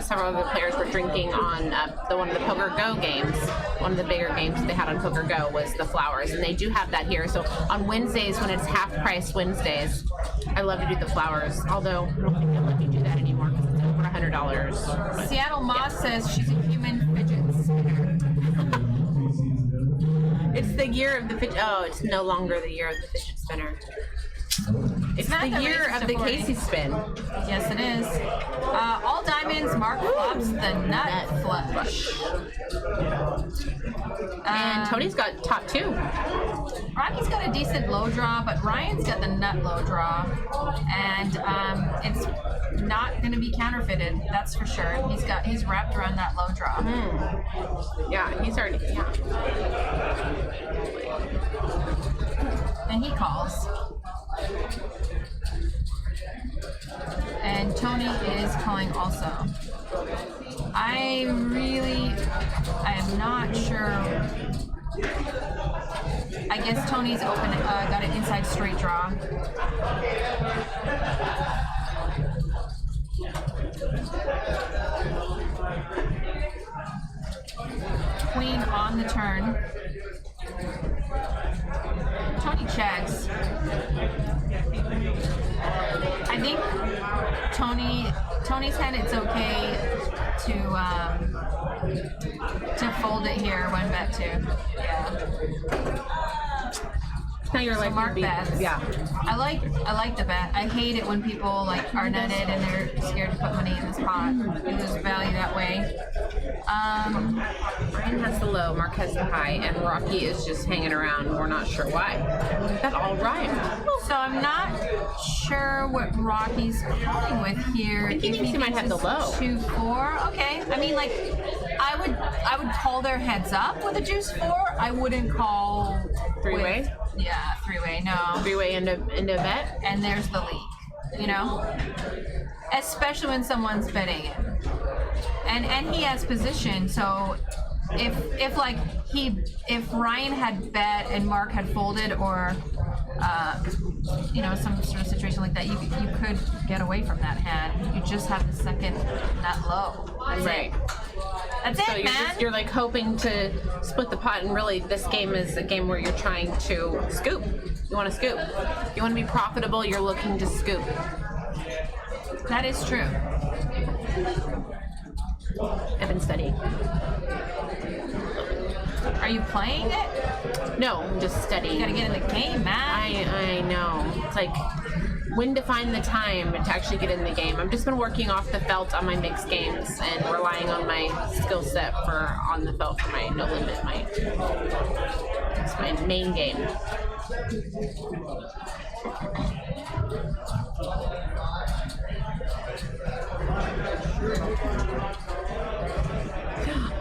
several other players were drinking on one of the Poker Go games. One of the bigger games they had on Poker Go was the Flowers, and they do have that here. So on Wednesdays, when it's half price Wednesdays, I love to do the Flowers, although I don't think they'll let me do that anymore because it's over $100. Seattle Moss says she's a human fidget spinner. It's the year of the fidget. Oh, it's no longer the year of the fidget spinner. It's the Samantha year raises of the to 40. Kasey spin. Yes, it is. All diamonds, Mark flops the nut flush. And Tony's got top 2. Rocky's got a decent low draw, but Ryan's got the nut low draw, and it's not going to be counterfeited. That's for sure. He's wrapped around that low draw. Yeah, he's already. Yeah. And he calls. And Tony is calling also. I am not sure. I guess Tony's open, got an inside straight draw. Queen on the turn. Tony checks. I think Tony's hand, it's okay to fold it here, 1-bet 2. Yeah. Now you're So like mark bets. Yeah. I like the bet. I hate it when people like are netted and they're scared to put money in this pot. You lose value that way. Brian has the low, Mark has the high, and Rocky is just hanging around. We're not sure why. That all rhymed. So I'm not sure what Rocky's calling with here. I think he thinks he might have the low. 2-4. Okay. I mean, like, I would call their heads up with a deuce 4. I wouldn't call Three-way? Yeah, 3-way. No. 3-way into bet. And there's the leak. You know, especially when someone's betting it. And he has position, so if Ryan had bet and Mark had folded, or some sort of situation like that, you could get away from that hand. You just have the second nut low. That's Right. it. That's So it, man. you're like hoping to split the pot, and really this game is a game where you're trying to scoop. You want to scoop. You want to be profitable, you're looking to scoop. That is true. I've been studying. Are you playing it? No, I'm just studying. You gotta get in the game, man. I know. It's like when to find the time to actually get in the game. I've just been working off the felt on my mixed games and relying on my skill set for on the felt for my No Limit. It's my main game.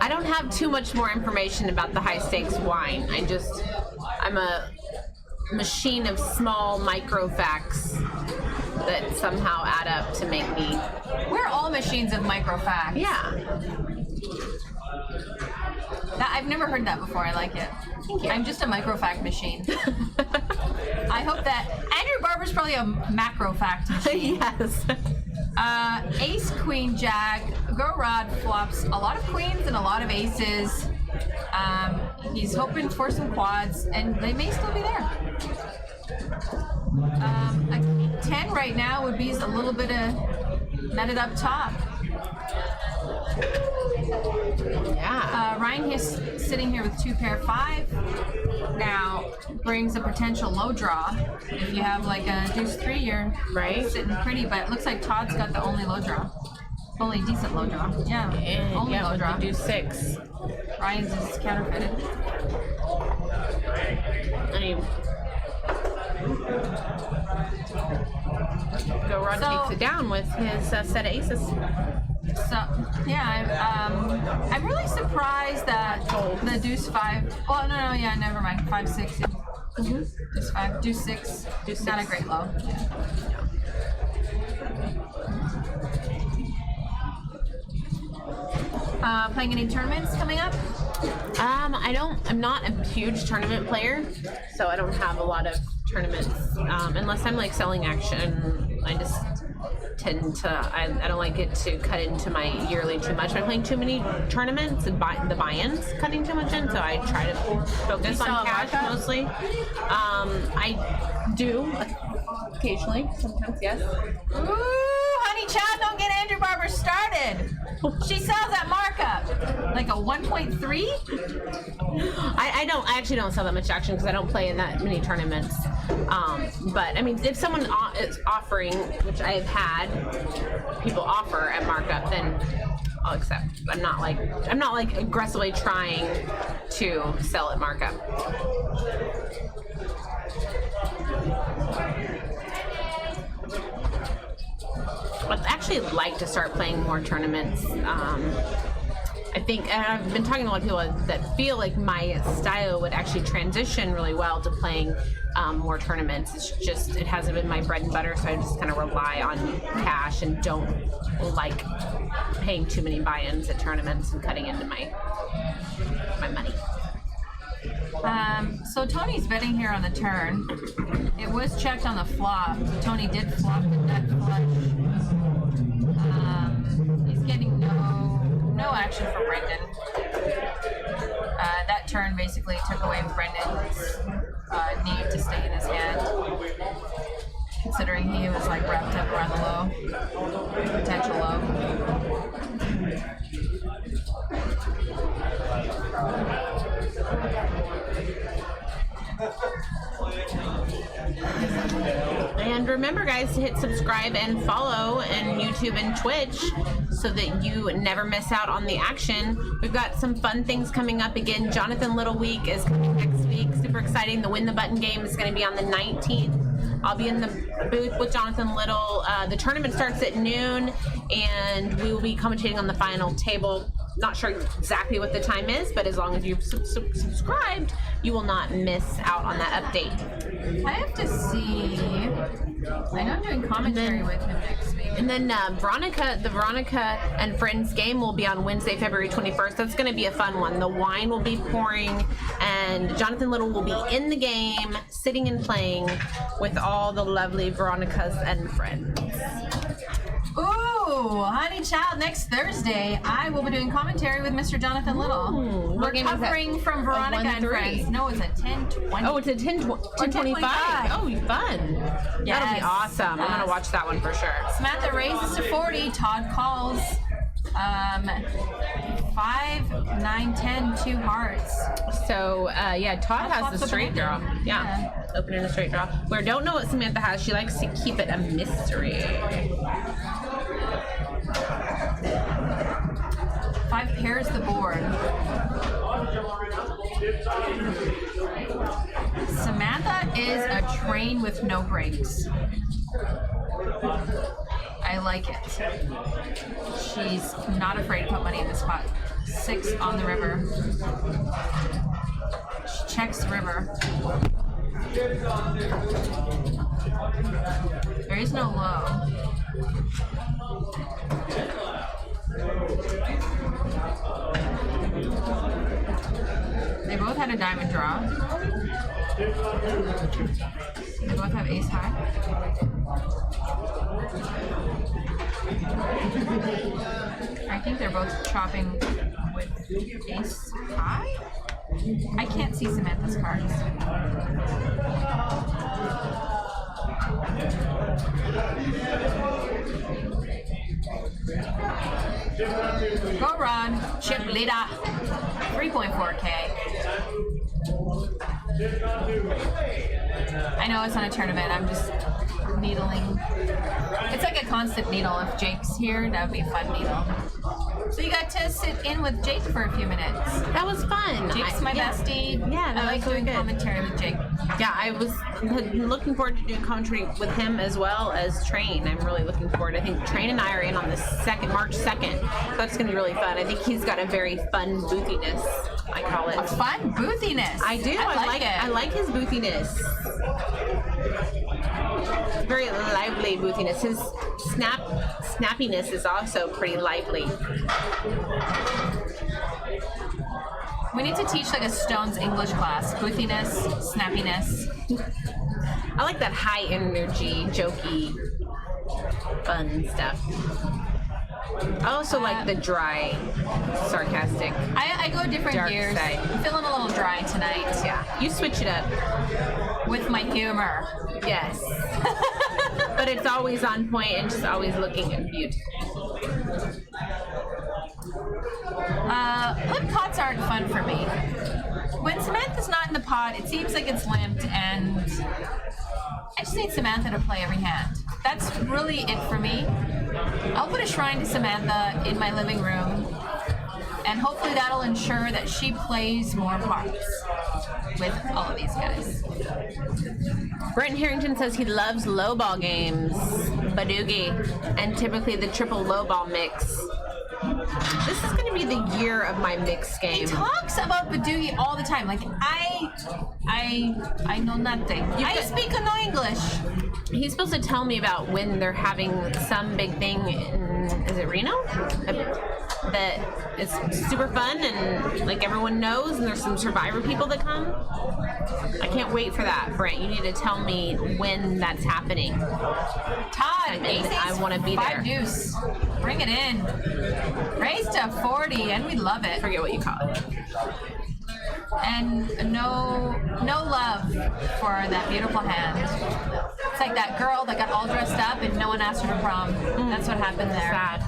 I don't have too much more information about the high stakes wine. I'm a machine of small micro facts that somehow add up to make me. We're all machines of micro facts. Yeah. I've never heard that before. I like it. Thank you. I'm just a micro fact machine. I hope that Andrew Barber's probably a macro fact machine. Yes. Ace, queen, jack. Go Rod flops a lot of queens and a lot of aces. He's hoping for some quads, and they may still be there. A king 10 right now would be a little bit of netted up top. Yeah. Ryan is sitting here with 2 pair 5. Now brings a potential low draw. If you have like a deuce 3, you're sitting pretty. But it looks like Todd's got the only low draw, only decent low draw. Yeah, And only low draw. Deuce 6. Ryan's is counterfeited. I mean, Go Rod takes it down with his set of aces. So yeah, I'm really surprised that the deuce 5. Oh no, yeah, never mind. 5 6. Yeah. Mm-hmm. Deuce 5, deuce 6. Deuce not a great low. Playing any tournaments coming up? I'm not a huge tournament player, so I don't have a lot of tournaments. Unless I'm like selling action, I just tend to, I don't like it to cut into my yearly too much. I'm playing too many tournaments and the buy-ins cutting too much in, so I try to focus on cash mostly. I do occasionally, sometimes, yes. Ooh, honey child, don't get Andrew Barber started. She sells at markup. Like a 1.3? I actually don't sell that much action because I don't play in that many tournaments. But I mean, if someone is offering, which I have had people offer at markup, then I'll accept. I'm not like aggressively trying to sell at markup. I'd actually like to start playing more tournaments. I think, and I've been talking to a lot of people that feel like my style would actually transition really well to playing more tournaments. It's just, it hasn't been my bread and butter, so I just kind of rely on cash and don't like paying too many buy-ins at tournaments and cutting into my money. So Tony's betting here on the turn. It was checked on the flop. Tony did flop the nut flush. He's getting no action from Brendan. That turn basically took away Brendan's need to stay in his hand, considering he was like wrapped up around the low, potential low. And remember, guys, to hit subscribe and follow on YouTube and Twitch so that you never miss out on the action. We've got some fun things coming up again. Jonathan Little Week is coming next week. Super exciting. The Win the Button game is going to be on the 19th. I'll be in the booth with Jonathan Little. The tournament starts at noon, and we will be commentating on the final table. Not sure exactly what the time is, but as long as you've subscribed, you will not miss out on that update. I have to see. I know I'm doing commentary with him next week. And then the Veronica and Friends game will be on Wednesday, February 21st. That's going to be a fun one. The wine will be pouring, and Jonathan Little will be in the game, sitting and playing with all the lovely Veronicas and Friends. Ooh, honey child, next Thursday, I will be doing commentary with Mr. Jonathan Little. What game is that? Recovering from Veronica and 1-3. Friends. No, it's a 10-20. Oh, it's a 10-25. Oh, fun. Yes. That'll be awesome. I'm going to watch that one for sure. Samantha raises to 40. Todd calls. 5 5, 9, 10, 2 hearts. So, yeah, Todd has the Flop's straight draw. open-ended. Yeah. Opening a straight draw. We don't know what Samantha has. She likes to keep it a mystery. 5 pairs the board. Samantha is a train with no brakes. I like it. She's not afraid to put money in the spot. 6 on the river. She checks the river. There is no low. They both had a diamond draw. They both have ace high. I think they're both chopping with ace high. I can't see Samantha's cards. Go run, chip leader, 3.4K. I know it's not a tournament, I'm just needling. It's like a constant needle. If Jake's here, that would be a fun needle. So you got to sit in with Jake for a few minutes. That was fun. Jake's my bestie. Yeah, that I like was really doing good. commentary with Jake. Yeah, I was looking forward to doing commentary with him as well as Train. I'm really looking forward. I think Train and I are in on the March 2nd. So that's going to be really fun. I think he's got a very fun boothiness, I call it. Fun boothiness. I do. I like it. I like his boothiness. Very lively boothiness. His snappiness is also pretty lively. We need to teach like a Stone's English class. Boothiness, snappiness. I like that high energy, jokey, fun stuff. I also like the dry, sarcastic. I go different Dark gears. side. I'm feeling a little dry tonight. Yeah, you switch it up. With my humor. Yes. But it's always on point and just always looking beautiful. Limp pots aren't fun for me. When Samantha's not in the pot, it seems like it's limped, and I just need Samantha to play every hand. That's really it for me. I'll put a shrine to Samantha in my living room, and hopefully that'll ensure that she plays more parts with all of these guys. Brenton Harrington says he loves low ball games, Badoogie, and typically the triple low ball mix. This is going to be the year of my mix He game. talks about Badoogie all the time. Like I know nothing. I speak no English. He's supposed to tell me about when they're having some big thing in, is it Reno? That it's super fun and like everyone knows, and there's some Survivor people that come. I can't wait for that, Brent. You need to tell me when that's happening. Todd, I want to be there. 5 deuce. Bring it in. Raise to 40, and we love it. Forget what you call it. And no love for that beautiful hand. It's like that girl that got all dressed up and no one asked her to prom. That's what happened there. Sad.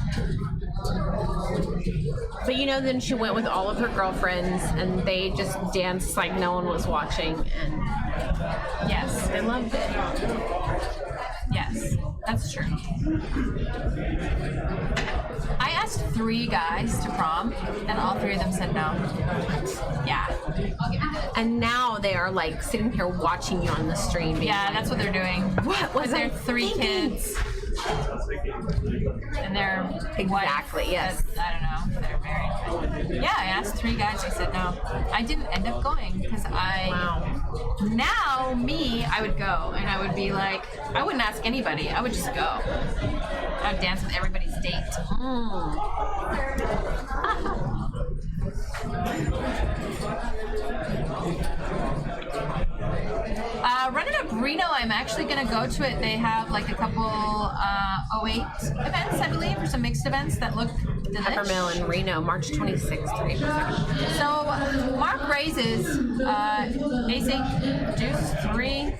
But you know, then she went with all of her girlfriends and they just danced like no one was watching, and Yes, they loved it. yes, that's true. I asked 3 guys to prom, and all 3 of them said no. Yeah, And now they are like sitting here watching you on the stream. being yeah, like, that's what they're doing. What was They're I 3 thinking? kids, and they're Exactly, yes. I don't know. They're married. Yeah, I asked 3 guys. They said no. I didn't end up going because Wow. Now I would go, and I would be like, I wouldn't ask anybody. I would just go. I would dance with everybody's date. Running up Reno, I'm actually going to go to it. They have like a couple 08 events, I believe, or some mixed events that look delicious. Peppermill in Reno, March 26th to April 2nd. So Mark raises ace 8 deuce 3.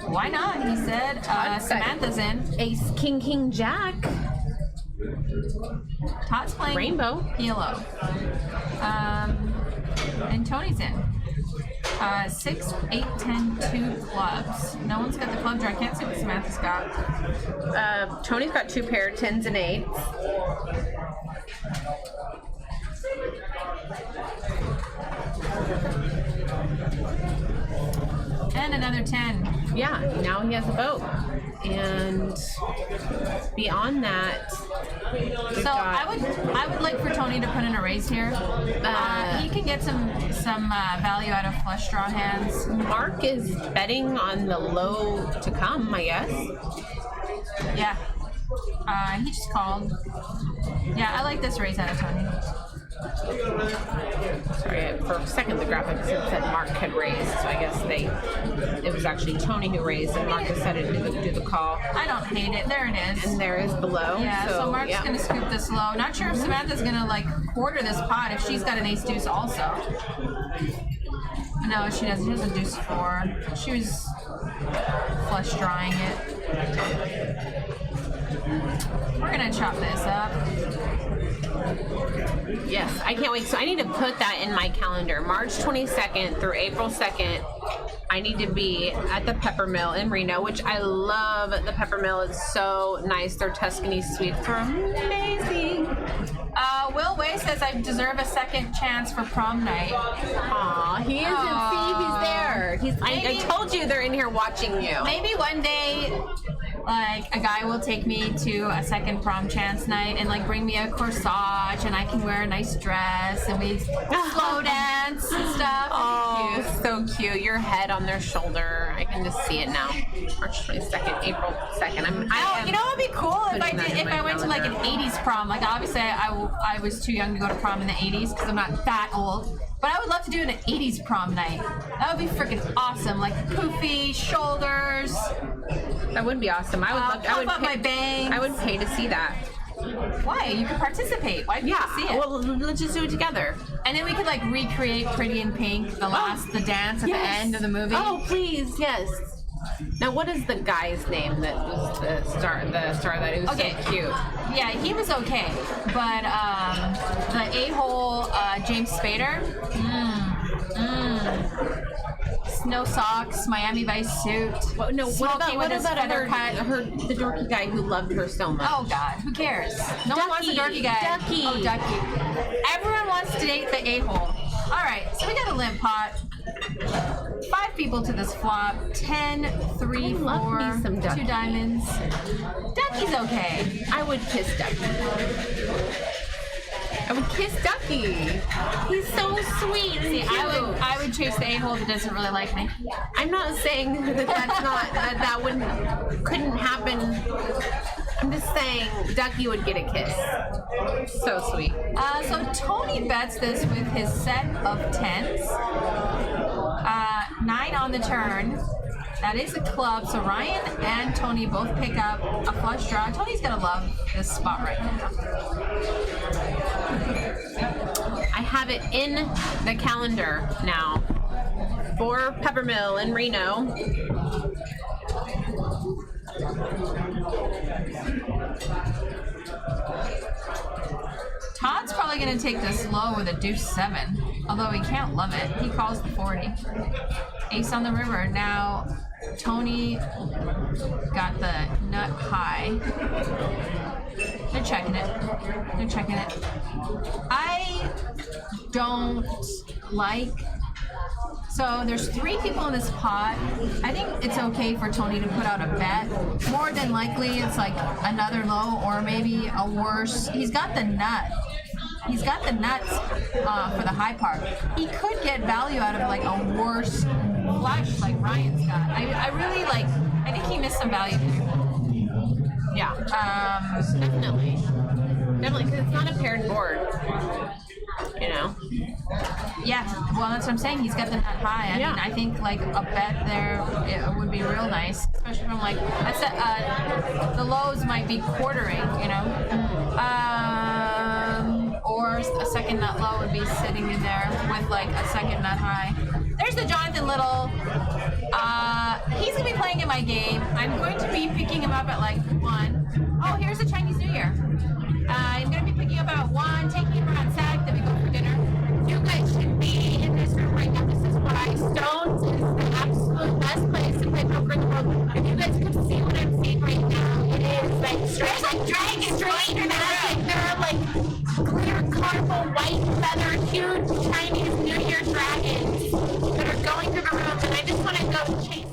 Why not? He said Samantha's in. Ace, King, King, Jack. Todd's playing Rainbow. Yellow. And Tony's in. 6, 8, 10, 2 clubs. No one's got the club draw. I can't see what Samantha's got. Tony's got 2 pair, 10s and 8s. And another 10. Yeah, now he has a boat. And beyond that, So I would like for Tony to put in a raise here. He can get some value out of flush draw hands. Mark is betting on the low to come, I guess. Yeah. He just called. Yeah, I like this raise out of Tony. Sorry, for a second the graphic said Mark had raised, so I guess it was actually Tony who raised and Mark decided to do the call. I don't hate it. There it is. And there is below. Yeah, so Mark's yeah. gonna scoop this low. Not sure if Samantha's gonna like quarter this pot if she's got an ace deuce also. No, she doesn't. She has a deuce 4. She was flush drawing it. We're gonna chop this up. Yes, I can't wait. So I need to put that in my calendar. March 22nd through April 2nd, I need to be at the Pepper Mill in Reno, which I love. The Pepper Mill is so nice. Their Tuscany sweets are amazing. Will Way says I deserve a second chance for prom night. Aw, he isn't. See, he's there. I told you they're in here watching you. Maybe one day, like, a guy will take me to a second prom chance night and, like, bring me a corsage and I can wear a nice dress and we slow dance and stuff. Oh, Cute. so cute. Your head on their shoulder. I can just see it now. March 22nd, April 2nd. You know what would be cool if I putting that did in if my I went to like an calendar. 80s prom. Like obviously I was too young to go to prom in the 80s because I'm not that old. But I would love to do an 80s prom night. That would be freaking awesome. Like poofy shoulders. That would be awesome. I would love. Pop up my bangs. I would pay to see that. Why? You could participate. Why can't Yeah. you see it? Well, let's just do it together. And then we could like recreate Pretty in Pink, the dance at the end of the movie. Oh, please, yes. Now, what is the guy's name that was the star that was Okay. so cute? Yeah, he was okay, but the a-hole James Spader, snow socks, Miami Vice suit. What smoking with about his feather cut. the dorky guy who loved her so much? Oh God, who cares? No one wants a dorky guy. Ducky. Oh, Ducky. Everyone wants to date the a-hole. All right, so we got a limp pot. 5 people to this flop. 10, 3, I 4, love me some 2 Ducky. diamonds. Ducky's okay. I would kiss Ducky. I would kiss Ducky. He's so sweet. And See, cute. I would chase the a-hole that doesn't really like me. I'm not saying that couldn't happen. I'm just saying Ducky would get a kiss. So sweet. So Tony bets this with his set of 10s. 9 on the turn. That is a club. So Ryan and Tony both pick up a flush draw. Tony's gonna love this spot right now. I have it in the calendar now for Peppermill in Reno. Todd's probably going to take this low with a deuce 7, although he can't love it. He calls the 40. Ace on the river. Now Tony got the nut high. They're checking it. I don't like... So there's 3 people in this pot. I think it's okay for Tony to put out a bet. More than likely, it's like another low or maybe a worse. He's got the nut. He's got the nuts for the high part. He could get value out of like a worse flush like Ryan's got. I really like. I think he missed some value here. Yeah. Definitely, because it's not a paired board. You know. Yeah, well, that's what I'm saying. He's got the nut high. I mean, I think like a bet there it would be real nice, especially from like I said, the lows might be quartering, you know, or a second nut low would be sitting in there with like a second nut high. There's the Jonathan Little. He's gonna be playing in my game. I'm going to be picking him up at like 1. Oh, here's the Chinese New Year. at 1, taking him around SAG, then we go for dinner. You guys should be in this room right now. This is why Stones is the absolute best place to play poker in the world. If you guys could see what I'm seeing right now, it is like there's like dragons straight dramatic. There are like clear, colorful, white, feathered, huge Chinese New Year dragons that are going through the room, and I just want to go chase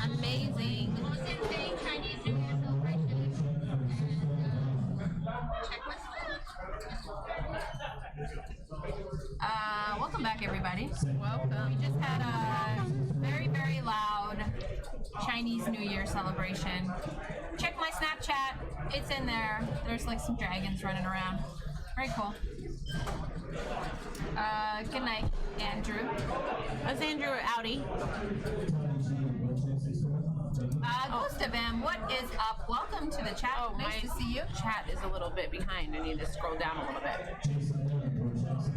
Amazing. Chinese New Year celebration. And check my snap. Welcome back, everybody. Welcome. We just had a very, very loud Chinese New Year celebration. Check my Snapchat. It's in there. There's like some dragons running around. Very cool. Good night, Andrew. That's Andrew Audi. Ghost of M, what is up? Welcome to the chat. Oh, nice to see you. Chat is a little bit behind. I need to scroll down a little bit.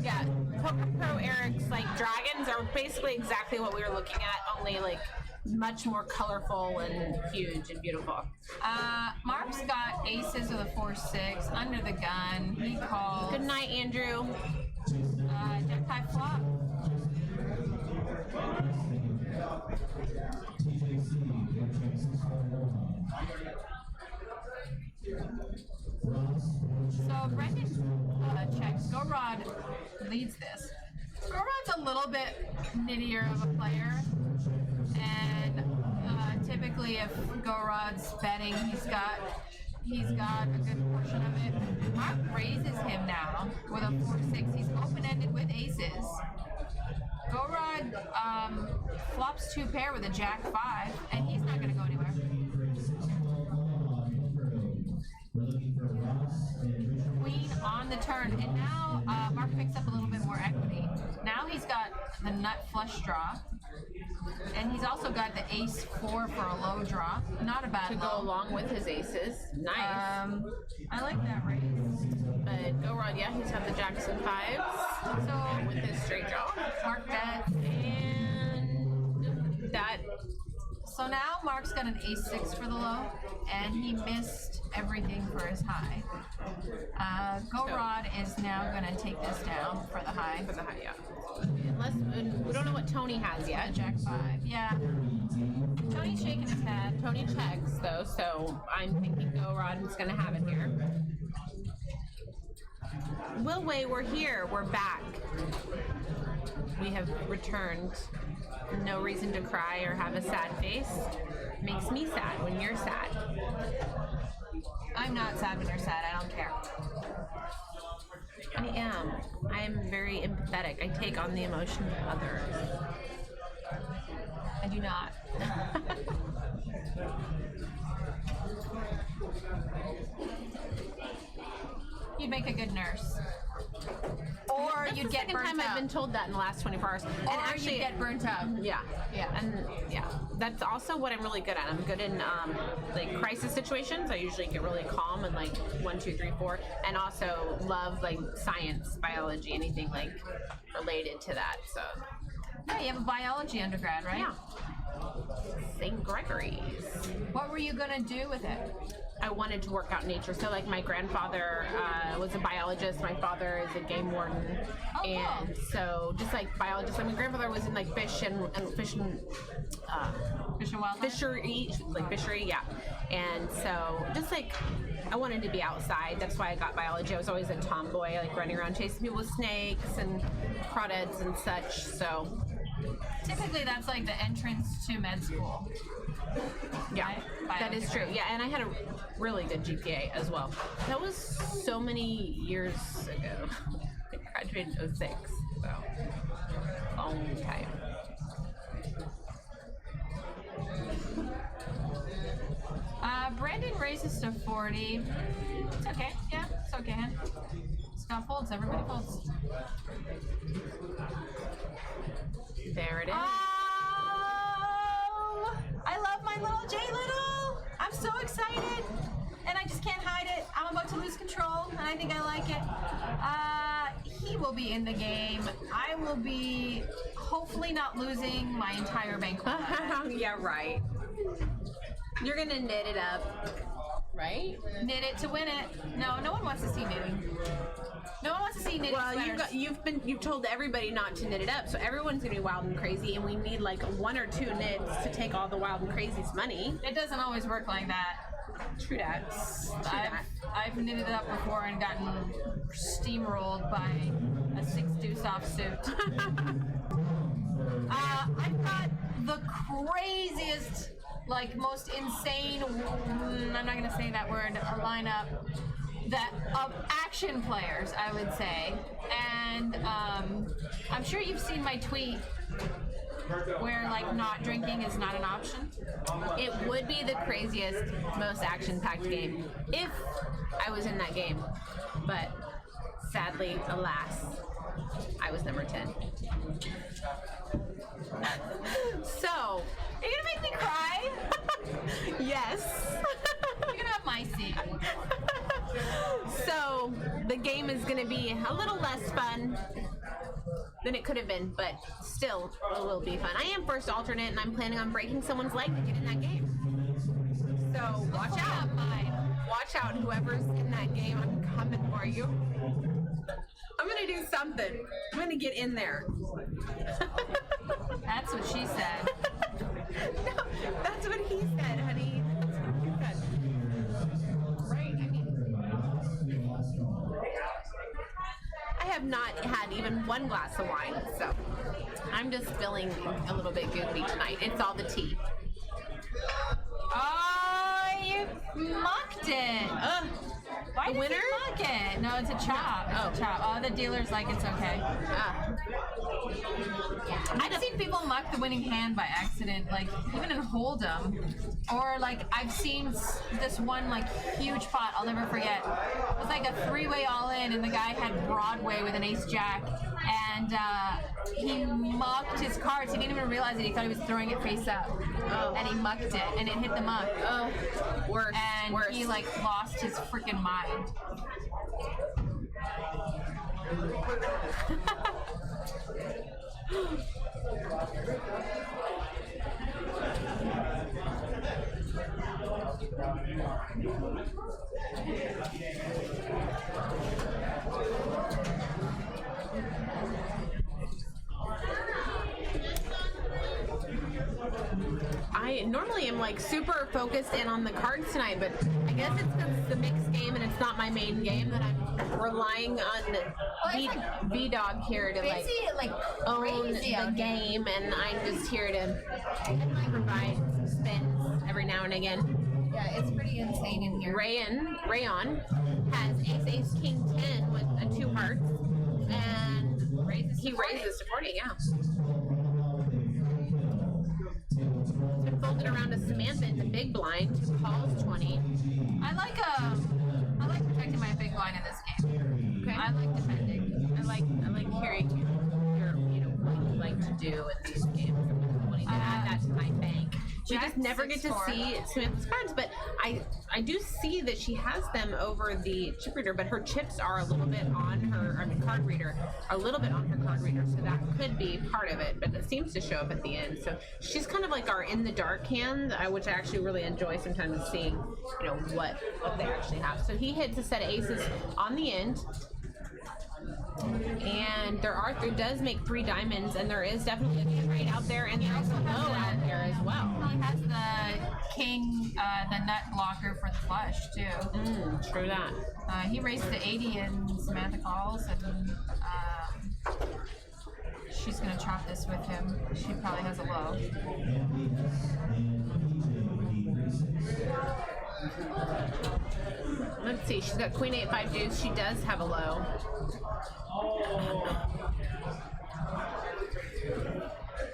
Yeah, Poker Pro Eric's like dragons are basically exactly what we were looking at, only like much more colorful and huge and beautiful. Mark's got aces with a 4-6 under the gun. He calls. Good night, Andrew. Jack high flop. So Brendan checks. Go Rod leads this. Go Rod's a little bit nittier of a player, and typically if Go Rod's betting, he's got a good portion of it. Mark raises him now with a 4-6. He's open-ended with aces. Go Rod flops 2 pair with a Jack 5, and he's not going to go anywhere. Queen on the turn, and now Mark picks up a little bit more equity. Now he's got the nut flush draw, and he's also got the ace 4 for a low draw. Not a bad To low. go along with his aces. Nice. I like that raise. But Go Rod, yeah, he's got the Jackson 5s. So With his straight draw. Mark bets. And that. So now Mark's got an ace 6 for the low, and he missed everything for his high. Go Rod is now going to take this down for the high. For the high, yeah. Unless, we don't know what Tony has yet. Jack 5. Yeah. Tony's shaking his head. Tony checks, though, so I'm thinking Go Rod is going to have it here. Wilway, we're here. We're back. We have returned. No reason to cry or have a sad face. Makes me sad when you're sad. I'm not sad when you're sad. I don't care. I am. I am very empathetic. I take on the emotions of others. I do not. You'd make a good nurse. Or That's you'd the get second burnt time out. I've been told that in the last 24 hours. And Or actually, you'd get burnt out. yeah, Yeah. and yeah, that's also what I'm really good at. I'm good in like crisis situations. I usually get really calm and like 1, 2, 3, 4, and also love like science, biology, anything like related to that. So Yeah, you have a biology undergrad, right? yeah, St. Gregory's. What were you gonna do with it? I wanted to work out in nature. So like my grandfather was a biologist. My father is a game warden. Oh, cool. And so just like biologists, like my grandfather was in like fish and Fish and wildlife? fishery, yeah. And so just like I wanted to be outside. That's why I got biology. I was always a tomboy, like running around chasing people with snakes and crawdads and such. So Typically, that's like the entrance to med school. yeah, Right? that is true. Yeah, and I had a really good GPA as well. That was so many years ago. I graduated in 06, so long time. Brandon raises to 40. It's okay. Yeah, it's okay. Scott folds. Everybody folds. There it is. Oh! I love my little J Little. I'm so excited, and I just can't hide it. I'm about to lose control, and I think I like it. He will be in the game. I will be hopefully not losing my entire bankroll. Yeah, right. You're gonna knit it up, right? Knit it to win it. No, no one wants to see knitting. No one wants to see knitting Well, sweaters. you've told everybody not to knit it up, so everyone's gonna be wild and crazy, and we need like 1 or 2 knits to take all the wild and crazy's money. It doesn't always work like that. True that. I've knitted it up before and gotten steamrolled by a 6 deuce offsuit. I've got the craziest like most insane, I'm not gonna say that word, a lineup that of action players, I would say. And I'm sure you've seen my tweet where like not drinking is not an option. It would be the craziest, most action-packed game if I was in that game. But sadly, alas, I was number 10. So, Are you gonna make me cry? yes. You're gonna have my seat. So, the game is going to be a little less fun than it could have been, but still, it will be fun. I am first alternate, and I'm planning on breaking someone's leg to get in that game. So, watch out. Watch out, whoever's in that game, I'm coming for you. I'm going to do something. I'm going to get in there. That's what she said. No, that's what he said, honey. That's what he said. Right? I mean, I have not had even one glass of wine, so I'm just feeling a little bit goofy tonight. It's all the tea. Oh, you mucked it. Why The did winner? you muck it? No, it's a chop. It's a chop. Oh, the dealer's like, it's okay. I've seen people muck the winning hand by accident, like even in Hold'em, or like I've seen this one like huge pot I'll never forget. It was like a 3-way all-in, and the guy had Broadway with an ace jack, and he mucked his cards. He didn't even realize it. He thought he was throwing it face up, and he mucked it, and it hit the muck. Worse. And worse. he like lost his freaking mind. I normally am like super focused in on the cards tonight, but I guess it's because it's the mixed game and it's not my main game that I'm relying on V-Dog here to like own the game, and I'm just here to provide some spins every now and again. Yeah, it's pretty insane in here. Rayon has ace king 10 with a 2 hearts, and he raises to 40, yeah. It's been folded around to Samantha in the big blind, who calls 20. I like protecting my big line in this game. Okay. I like defending. I like hearing what you like to do in these games. I'm wanting to add that to my bank. We just never get to see Samantha's cards, but I do see that she has them over the chip reader, but her chips are a little bit on her, card reader, a little bit on her card reader, so that could be part of it, but it seems to show up at the end. So she's kind of like our in the dark hand, which I actually really enjoy sometimes seeing, what they actually have. So he hits a set of aces on the end. And there does make 3 diamonds, and there is definitely a straight out there, and there's a low out there as well. He has the king, the nut blocker for the flush too. True that. He raised to 80 and Samantha calls, and she's gonna chop this with him. She probably has a low. Let's see, she's got queen 8-5 deuce. She does have a low.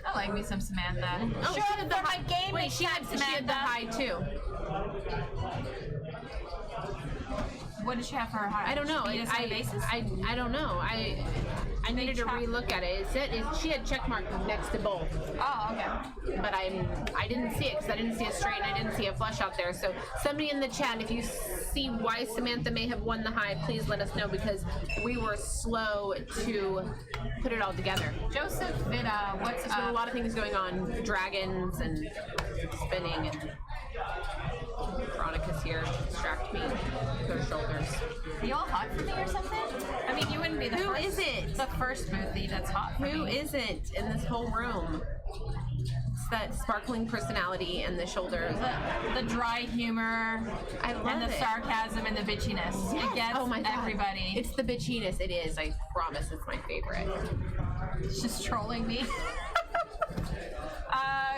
I like me some Samantha. Oh, Sure, she had the for my high. game Wait, makes she had sense, the Samantha. high too. What did she have for her high? I don't know. Speed as high basis? I don't know. I needed to relook at it. She had check mark next to both. Oh, okay. But I didn't see it because I didn't see a straight and I didn't see a flush out there. So somebody in the chat, if you see why Samantha may have won the high, please let us know, because we were slow to put it all together. Joseph Vida, what's There's been a up? lot of things going on, dragons and spinning, and Veronica's here to distract me with her shoulders. Are you all hot for me or something? I mean, you wouldn't be the Who first. is it? The first boothie that's hot for Who me. isn't in this whole room? It's that sparkling personality and the shoulders. The dry humor, I love and the it. sarcasm and the bitchiness. It gets Oh my God. everybody. It's the bitchiness. It is. I promise. It's my favorite. It's just trolling me.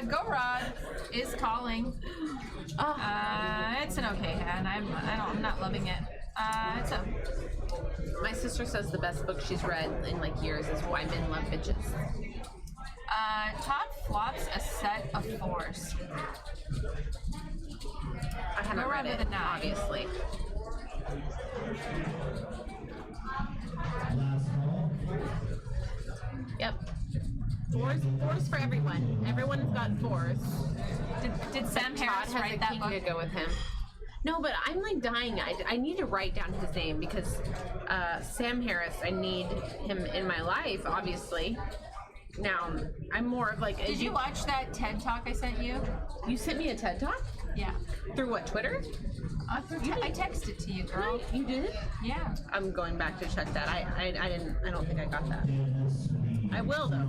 Go Rod. is calling. It's an okay hand. I'm not loving it. My sister says the best book she's read in like years is Why Men Love Bitches. Todd flops a set of 4s. I haven't read it, obviously. Yep. Fours for everyone. Everyone's got 4s. Did Sam Harris Todd has write a that king book? to go with him. No, but I'm like dying. I need to write down his name because Sam Harris, I need him in my life, obviously. Now, I'm more of like... Did you watch that TED Talk I sent you? You sent me a TED Talk? Yeah. Through what, Twitter? I texted to you, girl. You did? Yeah. I'm going back to check that. I don't think I got that. I will though.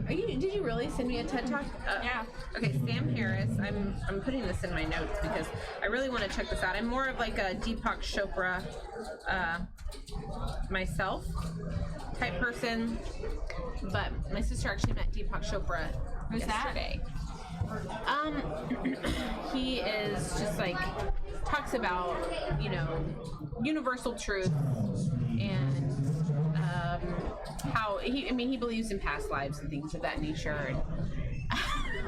Did you really send me a TED Talk? Yeah. Okay, Sam Harris. I'm putting this in my notes because I really want to check this out. I'm more of like a Deepak Chopra myself type person, but my sister actually met Deepak Chopra yesterday. He is just like talks about, you know, universal truth and how he believes in past lives and things of that nature. And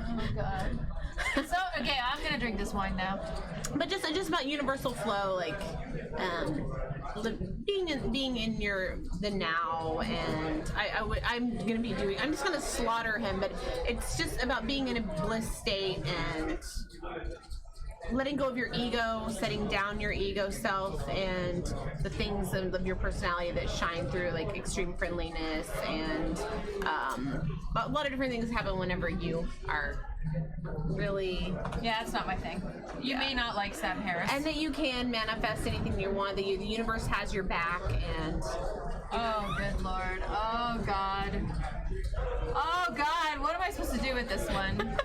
Oh my god. So okay, I'm gonna drink this wine now. but just about universal flow, like being in the now, and I'm just gonna slaughter him, but it's just about being in a bliss state and letting go of your ego, setting down your ego self, and the things of your personality that shine through, like extreme friendliness, and a lot of different things happen whenever you are really... Yeah, it's not my thing. You may not like Sam Harris. And that you can manifest anything you want, that the universe has your back, and... Oh, good lord. Oh, God. Oh, God. What am I supposed to do with this one?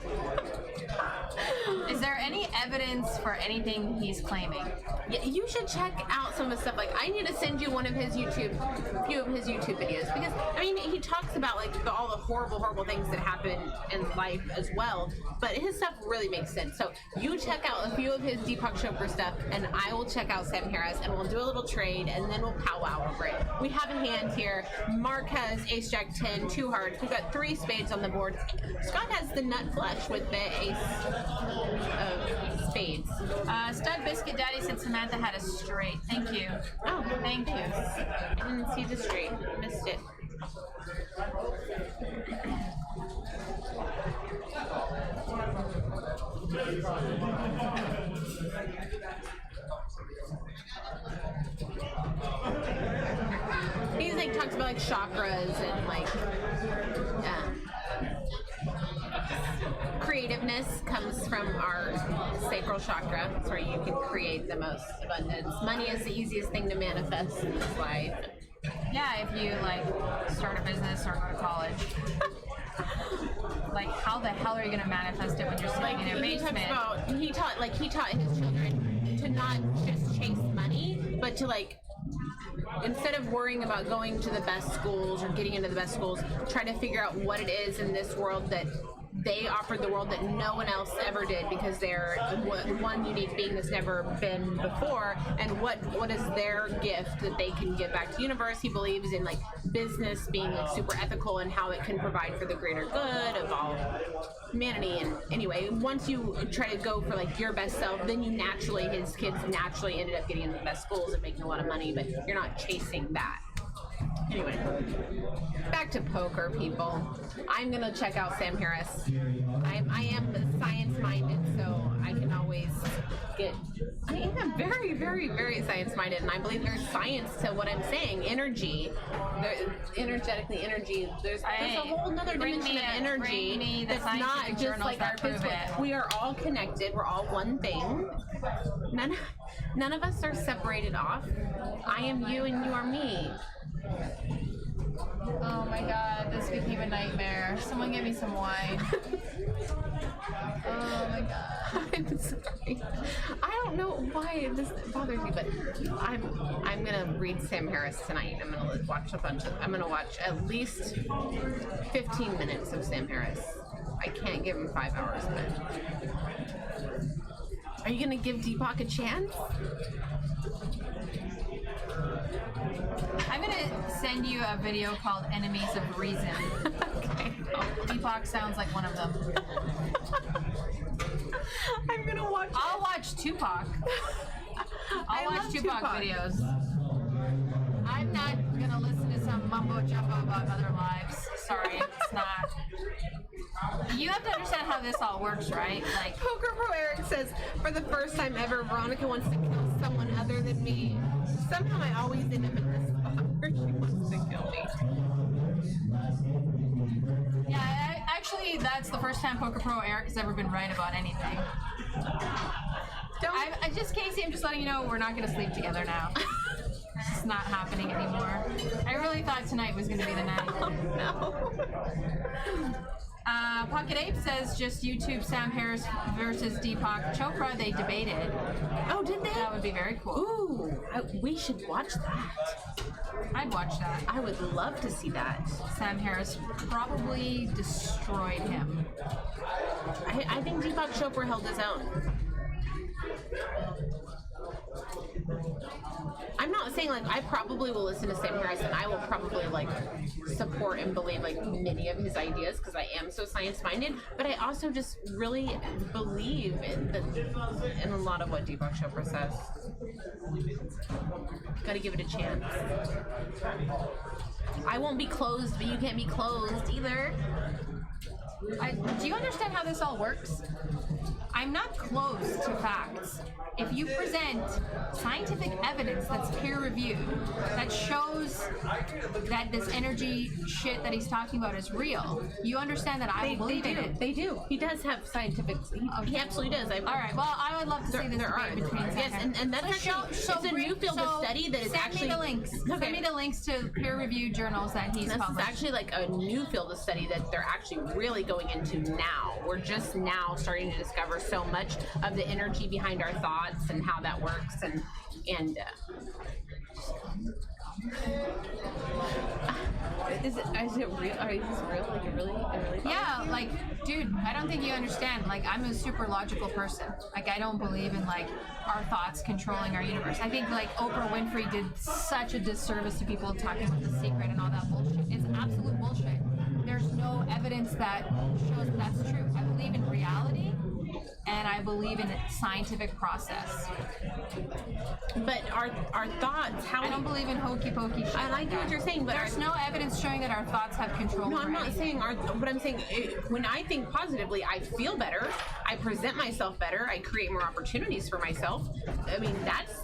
Is there any evidence for anything he's claiming? Yeah, you should check out some of the stuff. Like, I need to send you a few of his YouTube videos, because I mean, he talks about like all the horrible things that happen in life as well, but his stuff really makes sense. So you check out a few of his Deepak Chopra stuff, and I will check out Sam Harris, and we'll do a little trade, and then we'll powwow over it. We have a hand here. Mark has Ace Jack 10, 2 hearts. We've got 3 spades on the board. Scott has the nut flush with the Ace of spades. Stud Biscuit Daddy said Samantha had a straight. Thank you. Oh, Thank you. I didn't see the straight. Missed it. He's like talks about like chakras and like creativeness comes from our sacral chakra. It's where you can create the most abundance. Money is the easiest thing to manifest in this life. Yeah, if you like start a business or go to college. Like, how the hell are you gonna manifest it when you're sitting in your basement? He taught his children to not just chase money, but to like, instead of worrying about going to the best schools or getting into the best schools, try to figure out what it is in this world that they offered the world that no one else ever did, because they're one unique being that's never been before, and what is their gift that they can give back to the universe. He believes in like business being like super ethical and how it can provide for the greater good of all humanity. And anyway, once you try to go for like your best self, then his kids naturally ended up getting into the best schools and making a lot of money, but you're not chasing that. Anyway, back to poker, people. I'm gonna check out Sam Harris. I am science-minded, so I can always get... I am very, very, very science-minded, and I believe there's science to what I'm saying. Energy. Energetically, energy. There's a whole nother dimension of energy that's not just like our physical. We are all connected. We're all one thing. None of us are separated off. I am you and you are me. Oh my god, this became a nightmare. Someone give me some wine. Oh my god. I'm sorry. I don't know why this bothers me, but I'm gonna read Sam Harris tonight. I'm gonna watch at least 15 minutes of Sam Harris. I can't give him 5 hours, but... Are you gonna give Deepak a chance? I'm gonna send you a video called Enemies of Reason. Okay. Deepak sounds like one of them. I'm gonna watch I'll watch Tupac. I'll watch Tupac videos. I'm not gonna listen to some mumbo jumbo about other lives. Sorry, it's not. You have to understand how this all works, right? Like, Poker Pro Eric says, for the first time ever, Veronica wants to kill someone other than me. Somehow I always end up in this spot where she wants to kill me. yeah, actually, that's the first time Poker Pro Eric has ever been right about anything. I just, Kasey, I'm just letting you know we're not gonna sleep together now. It's not happening anymore. I really thought tonight was gonna be the night. Oh, no. Pocket Ape says just YouTube Sam Harris versus Deepak Chopra. They debated. Oh, did they? That would be very cool. Ooh, we should watch that. I'd watch that. I would love to see that. Sam Harris probably destroyed him. I think Deepak Chopra held his own. I'm not saying like I probably will listen to Sam Harris and I will probably like support and believe like many of his ideas because I am so science minded, but I also just really believe in a lot of what Deepak Chopra says. Gotta give it a chance. I won't be closed, but you can't be closed either. Do you understand how this all works? I'm not closed to facts. If you present scientific evidence that's peer-reviewed, that shows that this energy shit that he's talking about is real, you understand that I will believe in it. They do. He does have scientific. He absolutely does. All right. Well, I would love to see this debate between. Yes, and that's actually it's a new field of study that is actually. Send me the links. Okay. Send me the links to peer-reviewed journals that he's published. This is actually like a new field of study that they're actually really going into now. We're just now starting to discover so much of the energy behind our thoughts and how that works and is it real? Are you real? Like it really yeah, like, dude, I don't think you understand. Like, I'm a super logical person. Like, I don't believe in like our thoughts controlling our universe. I think like Oprah Winfrey did such a disservice to people talking about The Secret and all that bullshit. It's absolute bullshit. There's no evidence that shows that that's true. I believe in reality. And I believe in a scientific process. But our thoughts, how I don't believe in hokey pokey shit. I like what you're saying, but there's no evidence showing that our thoughts have control. No, over I'm not anything. saying but I'm saying when I think positively, I feel better. I present myself better. I create more opportunities for myself. I mean, that's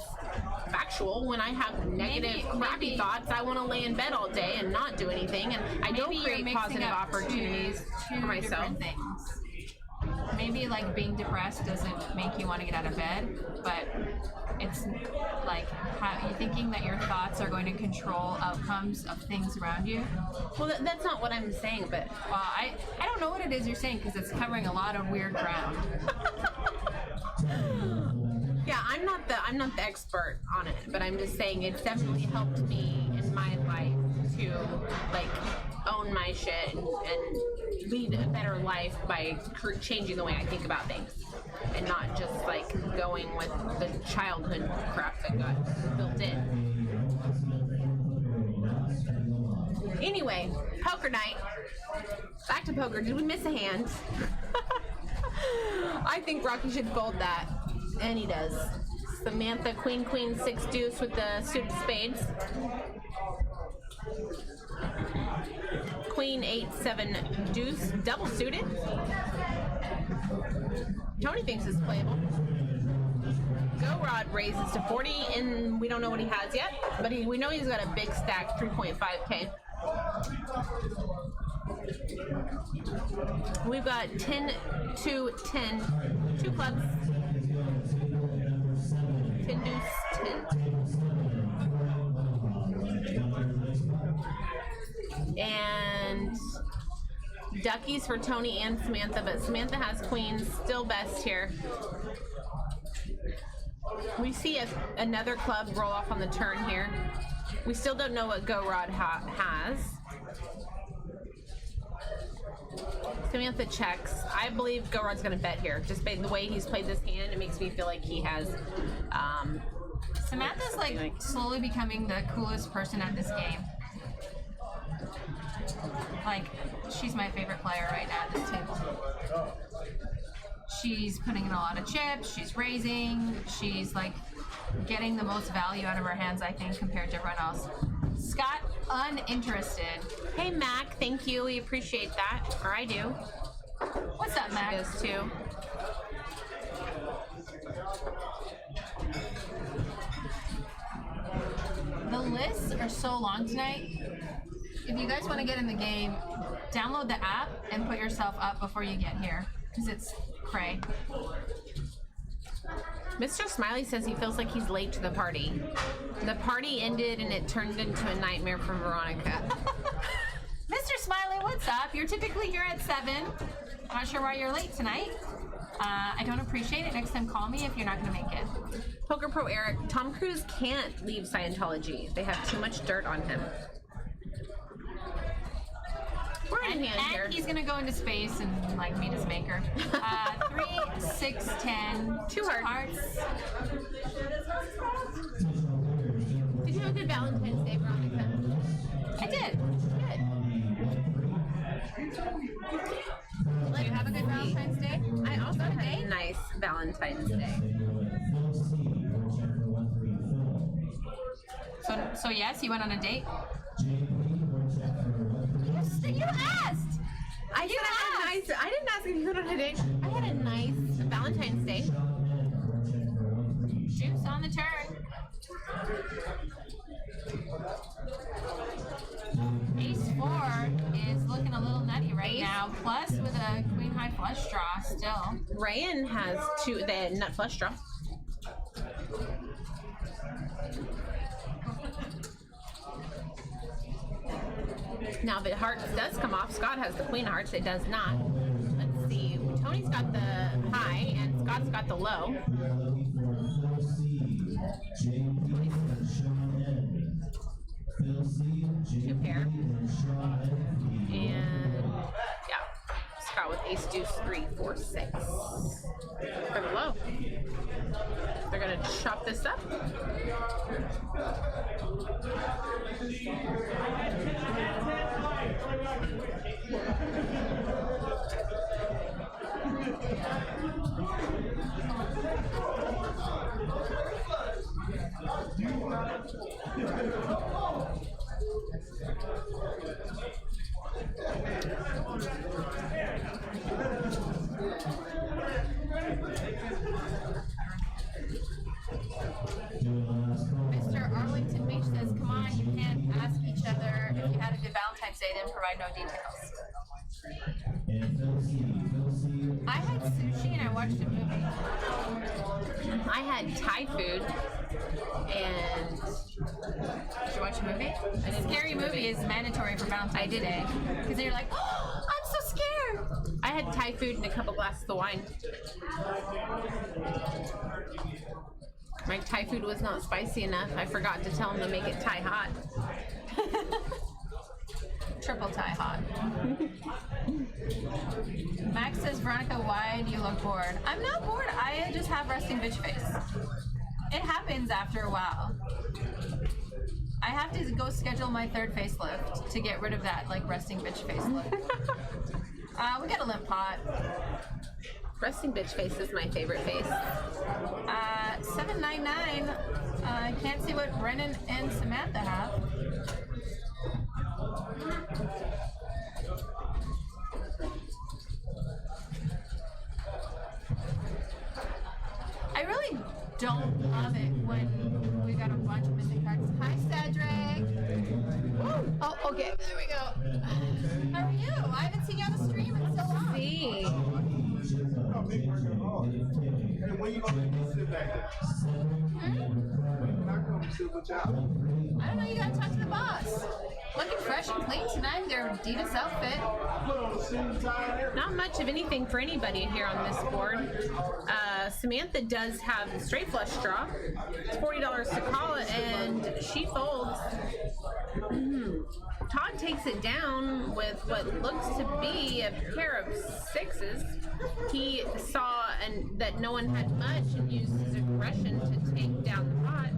factual. When I have negative, crappy thoughts, I want to lay in bed all day and not do anything, and I don't create positive opportunities for myself. Things. Maybe like being depressed doesn't make you want to get out of bed, but it's like you're thinking that your thoughts are going to control outcomes of things around you. Well, that's not what I'm saying, but I don't know what it is you're saying because it's covering a lot of weird ground. Yeah, I'm not the expert on it, but I'm just saying it's definitely helped me in my life to like own my shit and lead a better life by changing the way I think about things and not just like going with the childhood crap that got built in. Anyway, poker night. Back to poker. Did we miss a hand? I think Rocky should fold that. And he does. Samantha, queen, 6 deuce with the suited spades. Queen, 8, 7 deuce, double suited. Tony thinks it's playable. Go Rod raises to 40, and we don't know what he has yet, but we know he's got a big stack, 3.5K. We've got 10, 2, 10, 2 clubs. 10 deuce, 10. And duckies for Tony and Samantha, but Samantha has queens, still best here. We see another club roll off on the turn here. We still don't know what Go Rod has. Samantha checks. I believe Go-Rod's going to bet here. Just by the way he's played this hand, it makes me feel like he has. Samantha's like slowly becoming the coolest person at this game. Like, she's my favorite player right now at this table. She's putting in a lot of chips, she's raising, she's like getting the most value out of her hands, I think, compared to everyone else. Scott, uninterested. Hey, Mac, thank you. We appreciate that. Or I do. What's up, Mac? She does too. The lists are so long tonight. If you guys want to get in the game, download the app and put yourself up before you get here, because it's cray. Mr. Smiley says he feels like he's late to the party. The party ended and it turned into a nightmare for Veronica. Mr. Smiley, what's up? You're typically here at 7. I'm not sure why you're late tonight. I don't appreciate it. Next time, call me if you're not going to make it. Poker Pro Eric, Tom Cruise can't leave Scientology. They have too much dirt on him. We're in hand here. And he's going to go into space and like meet his maker. 3, 6, 10. Two hearts. Did you have a good Valentine's Day, Veronica? I did. Good. Did you have a good Valentine's Day? I also had a nice Valentine's Day. So yes, you went on a date? You asked! I didn't ask if you went on a date. I had a nice Valentine's Day. Juice on the turn. Ace 4 is looking a little nutty right now. Plus with a queen high flush draw still. Ryan has the nut flush draw. Now, if it hearts does come off, Scott has the queen of hearts. It does not. Let's see. Tony's got the high, and Scott's got the low. Two pair. And yeah, Scott with ace, deuce, 3, 4, 6. For the low. They're gonna chop this up. Mr. Arlington Beach says, come on, you can't ask each other if you had a good Valentine's Day, then provide no details. I had sushi and I watched a movie. I had Thai food and Did you watch a movie? A scary movie is mandatory for Valentine's Day. Because then you're like, oh, I'm so scared. I had Thai food and a couple glasses of wine. My Thai food was not spicy enough. I forgot to tell him to make it Thai hot. Triple Thai hot. Max says, Veronica, why do you look bored? I'm not bored. I just have resting bitch face. It happens after a while. I have to go schedule my third facelift to get rid of that like resting bitch face look. We got a limp pot. Resting bitch face is my favorite face. 799. I can't see what Brennan and Samantha have. I really don't love it when we got a bunch of missing cards. Hi, Cedric. Woo. Oh, okay. There we go. How are you? I haven't seen you on the stream in so long. See? When you gonna sit back there? When you not gonna sit with y'all? I don't know, you gotta talk to the boss. Looking fresh and clean tonight in their Adidas outfit. Put on a suit and tie and everything. Not much of anything for anybody here on this board. Samantha does have the straight flush draw. It's $40 to call it, and she folds. Todd takes it down with what looks to be a pair of sixes. He saw that no one had much and used his aggression to take down the pot.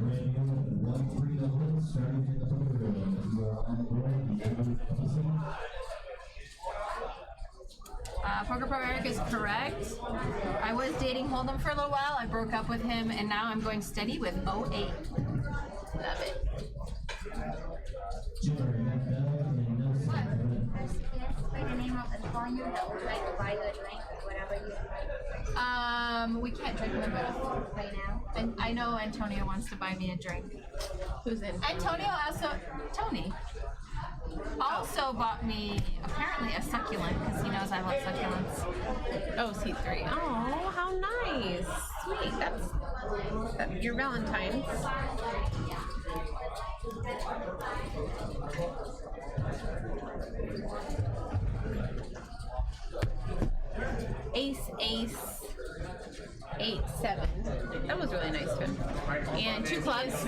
Poker Pro Eric is correct. I was dating Hold'em for a little while. I broke up with him, and now I'm going steady with 08. Love it. What? By the name of Antonio that would like to buy you a drink or whatever you like. We can't drink in the booth Right now. and I know Antonio wants to buy me a drink. Who's in? Antonio Tony also bought me apparently a succulent because he knows I love succulents. Oh, C3. Oh, how nice. Sweet. That's your Valentine's. Ace, 8, 7. That was really nice to him. And 2 clubs.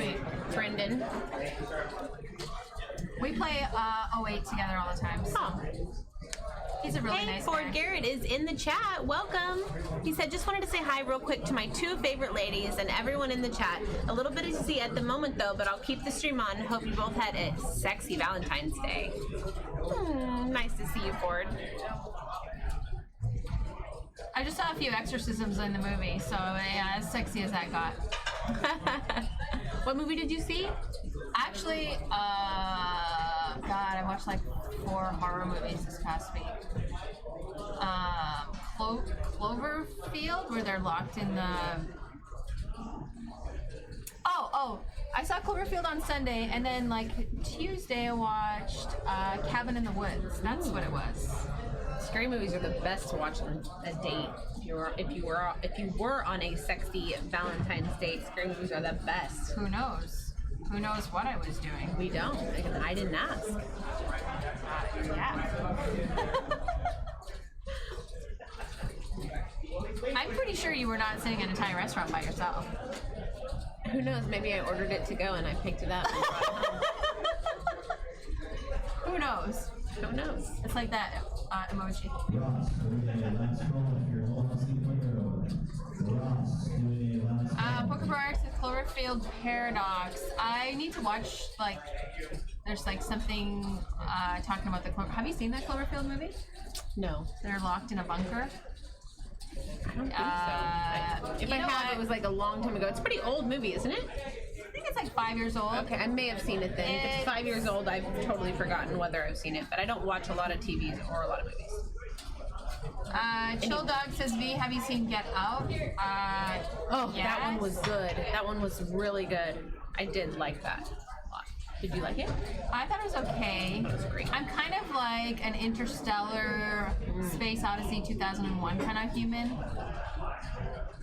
Brendan. We play 08 together all the time. So. Oh. He's a really Hey, nice Ford guy. Garrett is in the chat. Welcome. He said, just wanted to say hi real quick to my 2 favorite ladies and everyone in the chat. A little bit to see at the moment though, but I'll keep the stream on. Hope you both had a sexy Valentine's Day. Nice to see you, Ford. I just saw a few exorcisms in the movie, so yeah, as sexy as that got. What movie did you see? Actually, God, I watched like 4 horror movies this past week. Cloverfield, where they're locked in the... Oh, I saw Cloverfield on Sunday, and then like Tuesday I watched Cabin in the Woods. That's what it was. Scary movies are the best to watch on a date. If you were on a sexy Valentine's Day, scary movies are the best. Who knows? Who knows what I was doing? We don't, because I didn't ask. Yeah. I'm pretty sure you were not sitting in a Thai restaurant by yourself. Who knows? Maybe I ordered it to go and I picked it up and brought it home. Who knows? Who knows? It's like that emoji. Poker Bar says Cloverfield Paradox. I need to watch, like, there's like something talking about the Have you seen that Cloverfield movie? No. They're locked in a bunker. I don't think so. If you I know have, what? it was like a long time ago. It's a pretty old movie, isn't it? I think it's like 5 years old. Okay, I may have seen it then. If it's 5 years old, I've totally forgotten whether I've seen it, but I don't watch a lot of TVs or a lot of movies. Chill Dog says, V, have you seen Get Out? Oh, yes. that one was good. That one was really good. I did like that a lot. Did you like it? I thought it was okay. It was great. I'm kind of like an Interstellar, Space Odyssey 2001 kind of human.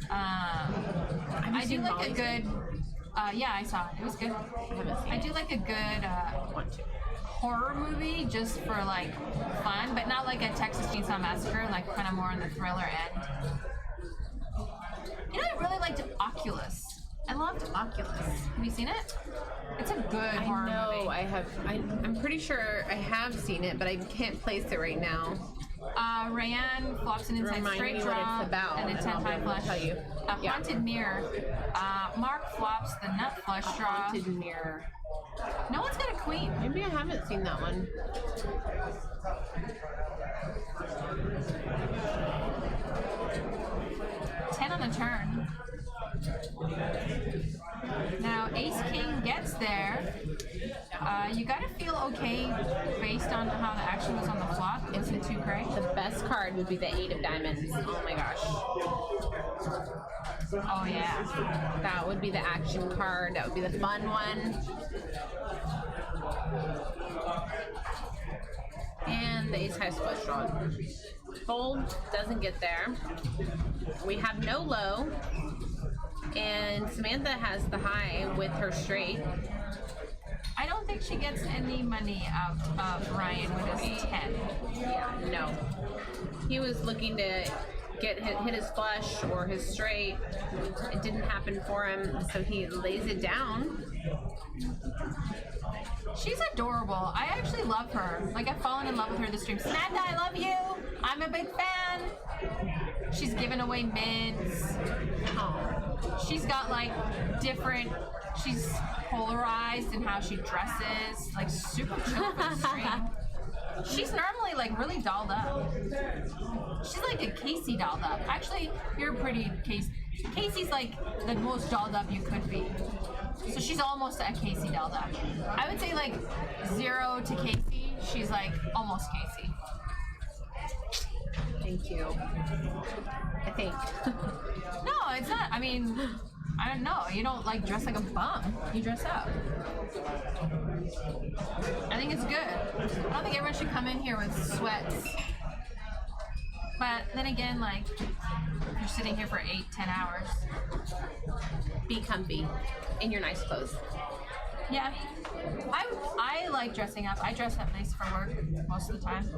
I do like a good. Yeah, I saw it. It was good. I haven't seen I it. do like a good Want to. horror movie just for like fun, but not like a Texas Chainsaw Massacre, like kind of more on the thriller end. You know, I really liked Oculus. I loved Oculus. Have you seen it? It's a good horror I know. movie. I have. I'm pretty sure I have seen it, but I can't place it right now. Rayanne flops an inside Remind straight me what draw it's about, and a and 10 I'll be high able to flush. tell you. A Yeah. haunted mirror. Mark flops the nut flush draw. Haunted Mirror. No one's got a queen. Maybe I haven't seen that one. Ten on the turn. Now Ace King gets there. You gotta feel okay based on how the action was on the flop. It's the 2 gray. The best card would be the 8 of diamonds. Oh my gosh. Oh yeah. That would be the action card. That would be the fun one. And the ace high flush draw. Fold doesn't get there. We have no low. And Samantha has the high with her straight. I don't think she gets any money out of Ryan with his 10. Yeah, no. He was looking to hit his flush or his straight. It didn't happen for him, so he lays it down. She's adorable. I actually love her. Like, I've fallen in love with her this stream. Samantha, I love you. I'm a big fan. She's giving away mids. She's got like different. She's polarized in how she dresses. Like super chill for the stream. She's normally like really dolled up. She's like a Kasey dolled up. Actually, you're pretty Kasey. Kasey's like the most dolled up you could be. So she's almost a Kasey dolled up. I would say like 0 to Kasey. She's like almost Kasey. Thank you. I think. No, it's not. I mean, I don't know. You don't like dress like a bum. You dress up. I think it's good. I don't think everyone should come in here with sweats. But then again, like, you're sitting here for 8-10 hours. Be comfy in your nice clothes. Yeah. I like dressing up. I dress up nice for work most of the time.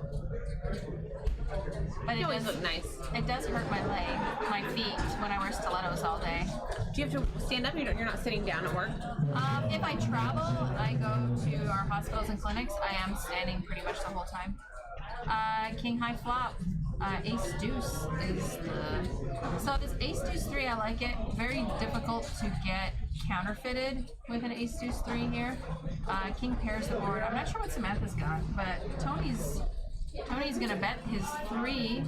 But You always look nice. It does hurt my leg, my feet when I wear stilettos all day. Do you have to stand up? You're not sitting down at work? If I travel, I go to our hospitals and clinics. I am standing pretty much the whole time. King high flop. Ace deuce is the... So this ace deuce 3, I like it. Very difficult to get counterfeited with an ace deuce 3 here. King pairs the board. I'm not sure what Samantha's got, but Tony's gonna bet his 3.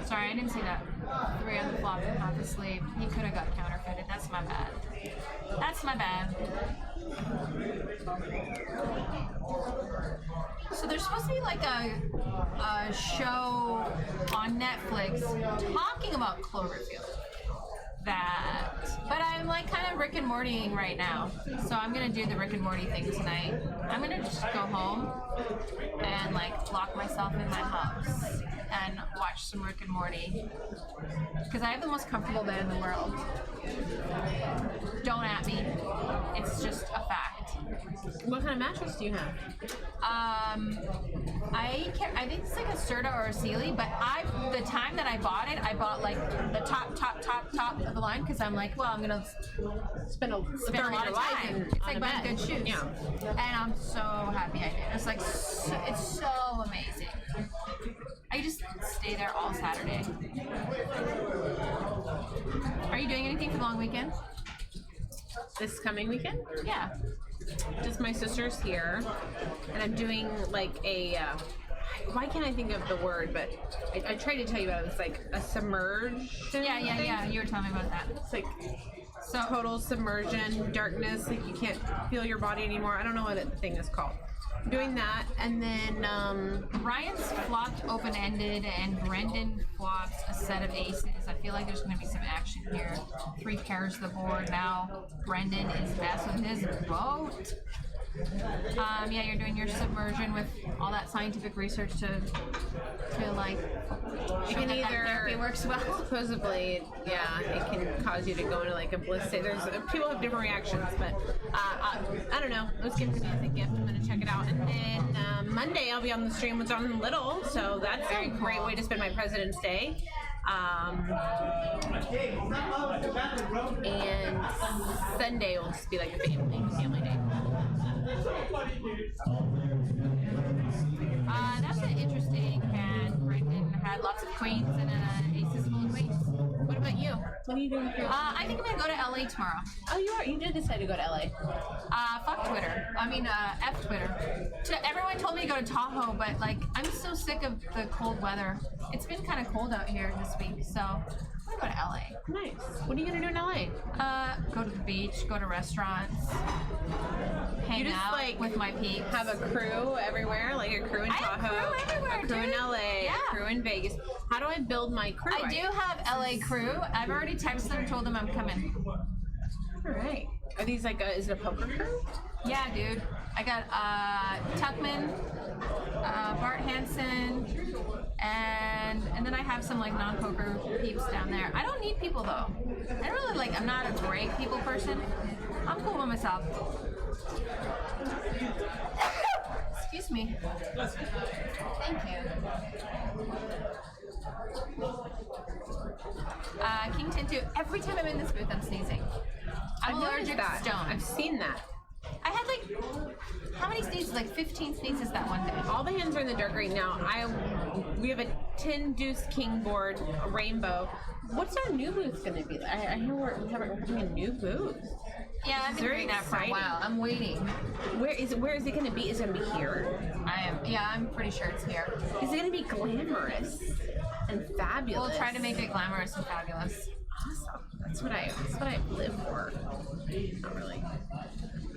Sorry, I didn't see that 3 on the flop and half asleep. He could have got counterfeited. That's my bad. That's my bad. So there's supposed to be like a show on Netflix talking about Cloverfield. But I'm like kind of Rick and Mortying right now. So I'm gonna do the Rick and Morty thing tonight. I'm gonna just go home and like lock myself in my house and watch some Rick and Morty. Because I have the most comfortable bed in the world. Don't at me. It's just a fact. What kind of mattress do you have? I think it's like a Serta or a Sealy, but the time that I bought it, I bought like the top of the line because I'm like, well, I'm gonna Spend a lot of time. It's like buying good shoes. Yeah. And I'm so happy I did. It's like it's so amazing. I just stay there all Saturday. Are you doing anything for the long weekend? This coming weekend? Yeah. Just my sister's here, and I'm doing like a. Why can't I think of the word? But I tried to tell you about it. It's like a submersion. Yeah. You were telling me about that. It's like total submersion, darkness. Like you can't feel your body anymore. I don't know what that thing is called. I'm doing that, and then Ryan's flopped open-ended, and Brendan flops a set of aces. I feel like there's going to be some action here. 3 pairs the board now. Brendan is best with his boat. Yeah, you're doing your submersion with all that scientific research to like you show can that either therapy works well. Supposedly, yeah, it can cause you to go into like a bliss state. There's people have different reactions, but I don't know. It was given to me as a gift. I'm gonna check it out, and then Monday I'll be on the stream with Jonathan Little, so that's a great way to spend my President's Day. And Sunday will just be like a family day. That's an interesting hand. Brendan had lots of queens and aces full of queens. What about you? What are you doing here? I think I'm gonna go to LA tomorrow. Oh, you are. You did decide to go to LA. Fuck Twitter. I mean, F Twitter. Everyone told me to go to Tahoe, but like, I'm so sick of the cold weather. It's been kind of cold out here this week, so I'm gonna go to LA. Nice. What are you gonna do in LA? Go to the beach, go to restaurants, hang out like with my peeps. Have a crew everywhere, like a crew in I have Tahoe, crew everywhere, a crew in dude. LA, Yeah. a crew in Vegas. How do I build my crew? I do have LA crew. I've already texted them and told them I'm coming. All right. Are these like is it a poker crew? Yeah, dude. I got Tuckman, Bart Hansen, and then I have some like non-poker peeps down there. I don't need people though. I don't really like. I'm not a great people person. I'm cool by myself. Excuse me. Thank you. King 10-2. Every time I'm in this booth, I'm sneezing. I'm allergic to stone. I've seen that. I had like, how many sneezes? Like 15 sneezes that one day. All the hands are in the dark right now. We have a 10 deuce king board, a rainbow. What's our new booth going to be? I hear we're having a new booth. Yeah, I've been very doing that for a exciting. while. I'm waiting. Where is it going to be? Is it going to be here? I'm pretty sure it's here. Is it going to be glamorous and fabulous? We'll try to make it glamorous and fabulous. Awesome. That's what I live for. Not really.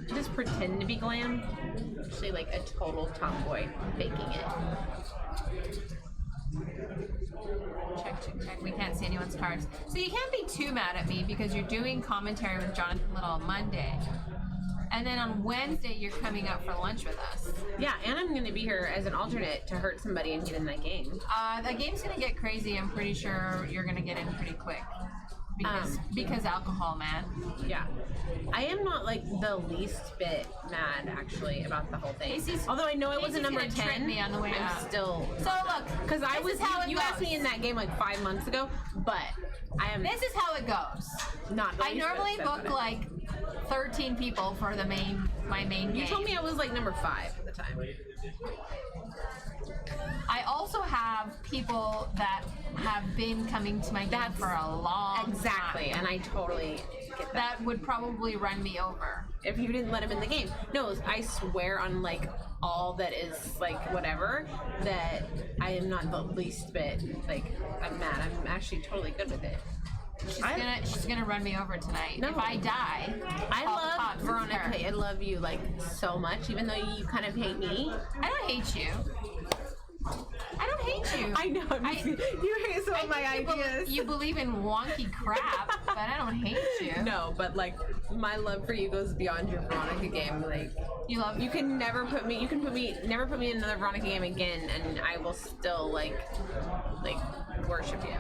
Just pretend to be glam. Actually, like a total tomboy faking it. Check. We can't see anyone's cards. So you can't be too mad at me because you're doing commentary with Jonathan Little on Monday. And then on Wednesday, you're coming out for lunch with us. Yeah, and I'm going to be here as an alternate to hurt somebody and get in that game. That game's going to get crazy. I'm pretty sure you're going to get in pretty quick. Because alcohol, man. Yeah. I am not like the least bit mad actually about the whole thing. Although I know I wasn't number 10. Trick me on the way I'm out. still. So look, because I was how it you asked goes. me in that game like 5 months ago, but I am. This is how it goes. Not. I normally book like 13 people for my main game. You told me I was like number 5 at the time. I also have people that have been coming to my game for a long Exactly, time. and I totally get that. That would probably run me over. If you didn't let him in the game. No, I swear on like all that is like whatever that I am not the least bit like I'm mad. I'm actually totally good with it. She's gonna run me over tonight. No. If I die, I call the love cops. It's Veronica. her. I love you like so much, even though you kind of hate me. I don't hate you. I don't hate you. I know. You hate some of my think ideas. You believe in wonky crap, but I don't hate you. No, but like my love for you goes beyond your Veronica game. Like you can never put me. You can never put me in another Veronica game again, and I will still like worship you.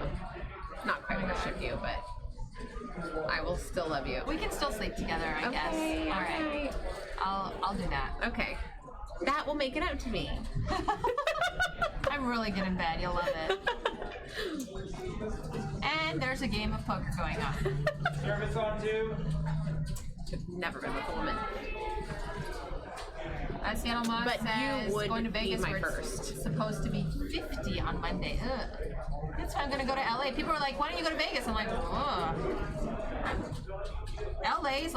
Not quite worship you, but I will still love you. We can still sleep together, I guess. Okay, All right. I'll do that. Okay. That will make it up to me. I'm really good in bed. You'll love it. And there's a game of poker going on. Service on two. I've never been with a woman. Seattle Mock But says you would going to be Vegas my where first. it's supposed to be 50 on Monday. Ugh. That's why I'm going to go to LA. People are like, why don't you go to Vegas? I'm like, ugh. LA's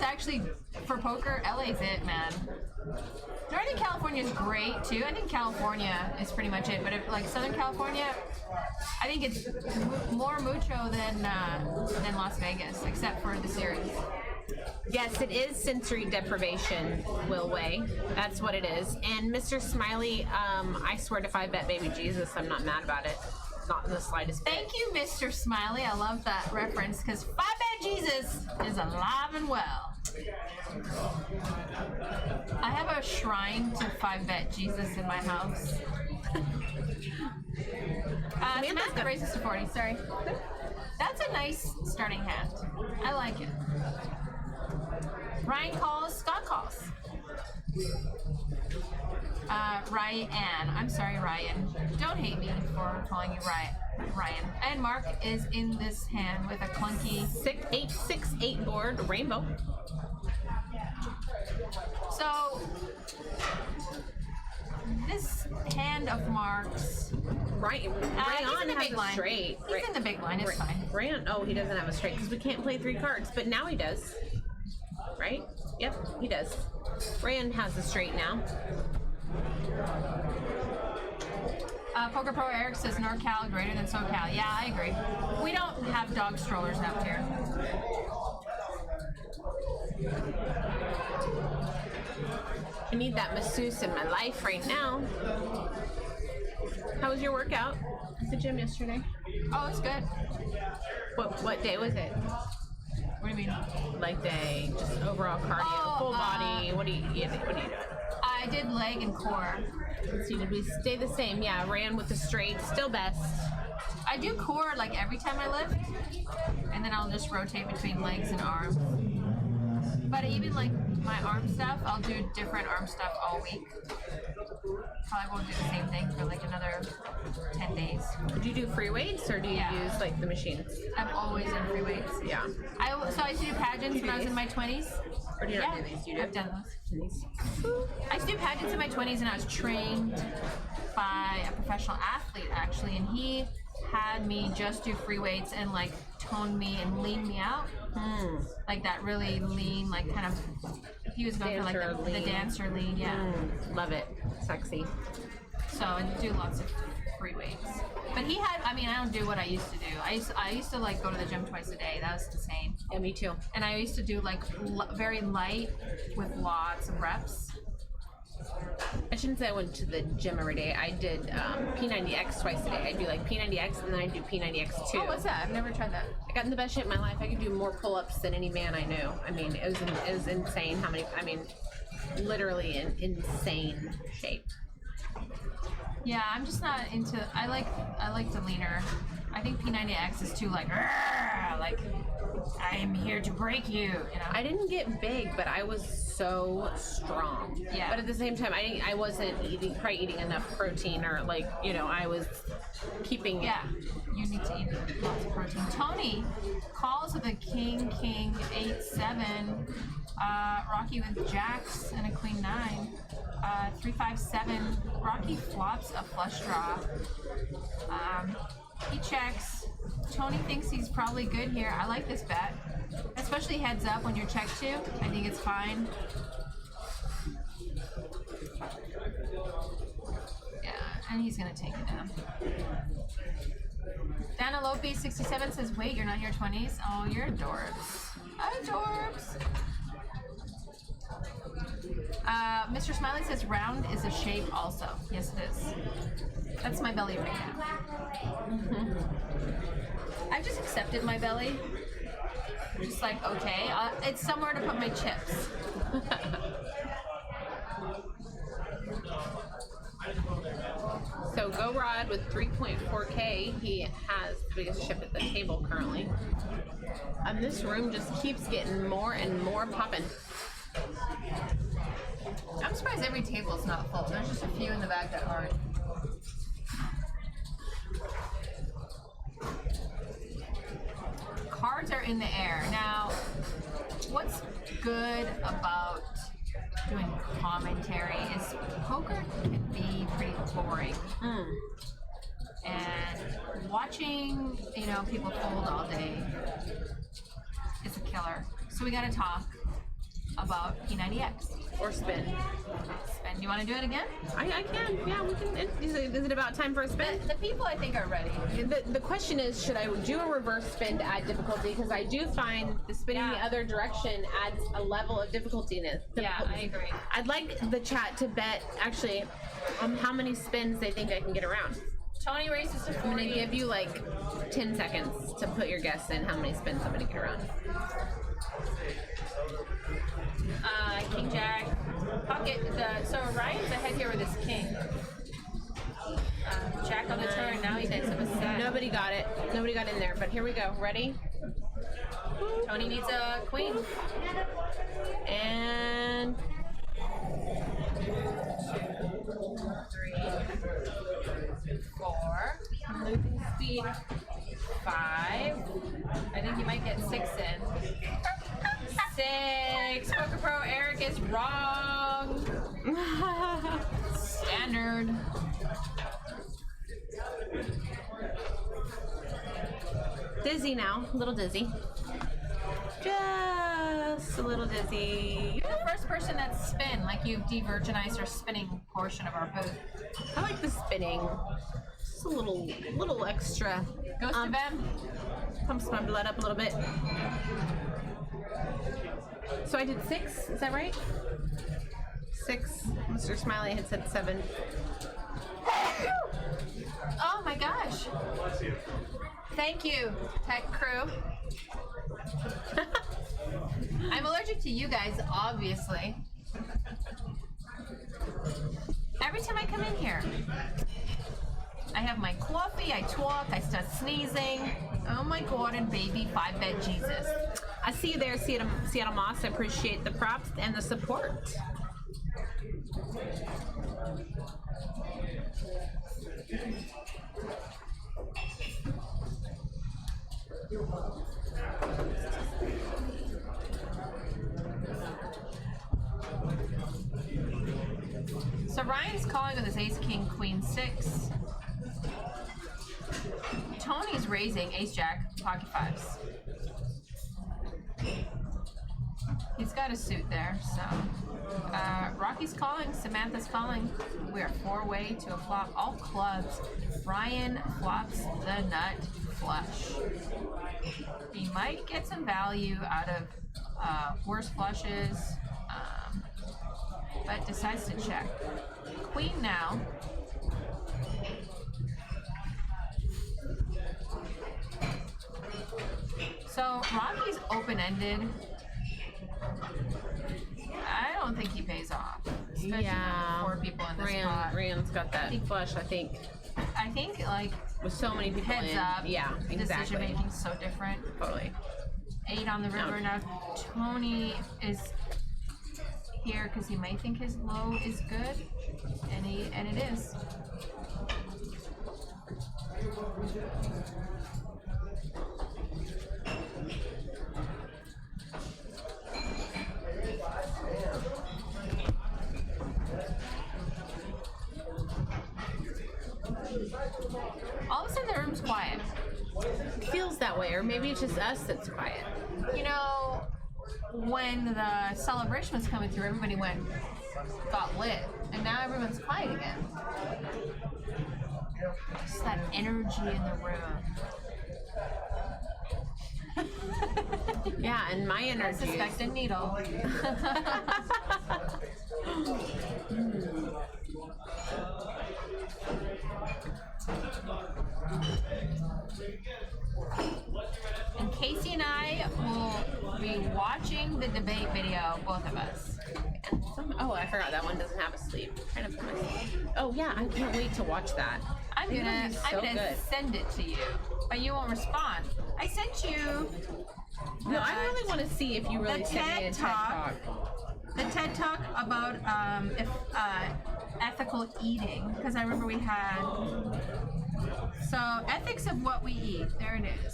actually, for poker, LA's it, man. Northern California is great too. I think California is pretty much it. But if like Southern California, I think it's more mucho than Las Vegas, except for the series. Yes, it is sensory deprivation, Will Way. That's what it is. And Mr. Smiley, I swear to 5-bet baby Jesus, I'm not mad about it. Not in the slightest bit. Thank you, Mr. Smiley. I love that reference because 5-bet Jesus is alive and well. I have a shrine to 5-bet Jesus in my house. Samantha raises to 40. Sorry. That's a nice starting hand. I like it. Ryan calls, Scott calls. Ryan. I'm sorry, Ryan. Don't hate me for calling you Ryan. And Mark is in this hand with a clunky 8-6-8 board, rainbow. So this hand of Mark's. Rayan He's in the has big a line. straight. He's in the big line. It's fine. Rayan, oh, he doesn't have a straight because we can't play 3 cards, but now he does. Right? Yep, he does. Rayan has a straight now. Poker Pro Eric says NorCal greater than SoCal. Yeah, I agree. We don't have dog strollers out here. I need that masseuse in my life right now. How was your workout at the gym yesterday? Oh, it's good. What day was it? What do you mean? Leg day, just overall cardio, full body. What do you doing? I did leg and core. Let's see, did we stay the same? Yeah, ran with the straight, still best. I do core like every time I lift, and then I'll just rotate between legs and arms. But even like my arm stuff, I'll do different arm stuff all week. Probably won't do the same thing for like another 10 days. Do you do free weights or do you use like the machines? I'm always in free weights. Yeah. So I used to do pageants when I was in my 20s. Or do you not do these? Do you do? I've done those. I used to do pageants in my 20s, and I was trained by a professional athlete actually, and he had me just do free weights and like tone me and lean me out. Like that really lean, like kind of. He was going Dancer for like the dancer lean, yeah. Love it. Sexy. So I do lots of free weights. But he had, I mean, I don't do what I used to do. I used to like go to the gym twice a day. That was insane. Yeah, me too. And I used to do like very light with lots of reps. I shouldn't say I went to the gym every day. I did P90X twice a day. I do like P90X and then I do P90X too. Oh, what's that? I've never tried that. I got in the best shape of my life. I could do more pull-ups than any man I knew. I mean, it was insane how many. I mean, literally in insane shape. Yeah, I'm just not into. I like the leaner. I think P90X is too like I'm here to break you. You know. I didn't get big, but I was so strong. Yeah. But at the same time, I wasn't probably eating enough protein or like I was keeping. Yeah. You need to eat lots of protein. Tony calls with a king 8-7. Rocky with jacks and a queen 9. 3-5-7. Rocky flops a flush draw. He checks. Tony thinks he's probably good here. I like this bet, especially heads up when you're checked to. I think it's fine. Yeah, and he's gonna take it down. Dana Lopi 67 says, "Wait, you're not in your 20s? Oh, you're adorbs. Adorbs." Mr. Smiley says round is a shape also. Yes, it is. That's my belly right now. I've just accepted my belly. Just like, okay, it's somewhere to put my chips. So Go Rod with 3.4K, he has the biggest chip at the table currently. And this room just keeps getting more and more popping. I'm surprised every table is not full. There's just a few in the back that aren't. Cards are in the air. Now, what's good about doing commentary is poker can be pretty boring. And watching, people fold all day is a killer. So we gotta talk about P90X. Or spin. Spin. Do you want to do it again? I can. Yeah, we can. Is it about time for a spin? The people I think are ready. The question is, should I do a reverse spin to add difficulty? Because I do find the spinning the other direction adds a level of difficultiness. Yeah, I agree. I'd like the chat to bet, actually, how many spins they think I can get around. Tony races to 40. I'm going to give you like 10 seconds to put your guess in how many spins I'm going to get around. King Jack. Pocket. So Ryan's ahead here with his king. Jack on the turn. Now he takes up a set. Nobody got it. Nobody got in there. But here we go. Ready? Tony needs a queen. And 3, 4. I'm losing speed. 5. I think you might get 6 in. 6. Poker Pro Eric is wrong. Standard. dizzy now. A little dizzy. Just a little dizzy. You're the first person that's spin, like you've de-virginized our spinning portion of our booth. I like the spinning. Just a little extra. Goes to Ben. Pumps my blood up a little bit. So I did 6, is that right? 6. Mr. Smiley had said 7. Oh my gosh. Thank you, tech crew. I'm allergic to you guys, obviously. Every time I come in here, I have my coffee, I talk, I start sneezing. Oh my God, and baby 5-bet Jesus. I see you there, Seattle Moss. I appreciate the props and the support. So Ryan's calling with his ace, king, queen, 6. Tony's raising ace, jack, pocket 5s. He's got a suit there, so. Rocky's calling, Samantha's calling. We are 4-way to a flop. All clubs. Ryan flops the nut flush. He might get some value out of worse flushes, but decides to check. Queen now. So Rocky's open-ended. I don't think he pays off. Especially Yeah. with 4 people in this spot. Rand's got that flush, I think. I think like With so many people heads in. up. Yeah, Decision exactly. making is so different. Totally. 8 on the river now. Tony is here because he might think his low is good, and it is. All of a sudden the room's quiet. Feels that way, or maybe it's just us that's quiet. You know, when the celebration was coming through, everybody got lit, and now everyone's quiet again. Just that energy in the room. Yeah, and my I energy suspect a needle. And Kasey and I will be watching the debate video, both of us. Oh, I forgot that one doesn't have a sleep. Oh yeah, I can't wait to watch that. I'm It's gonna be so good. send it to you, but you won't respond. I sent you No, I really want to see if you really the sent me a TED TED Talk. the TED Talk about ethical eating, because I remember we had ethics of what we eat. There it is.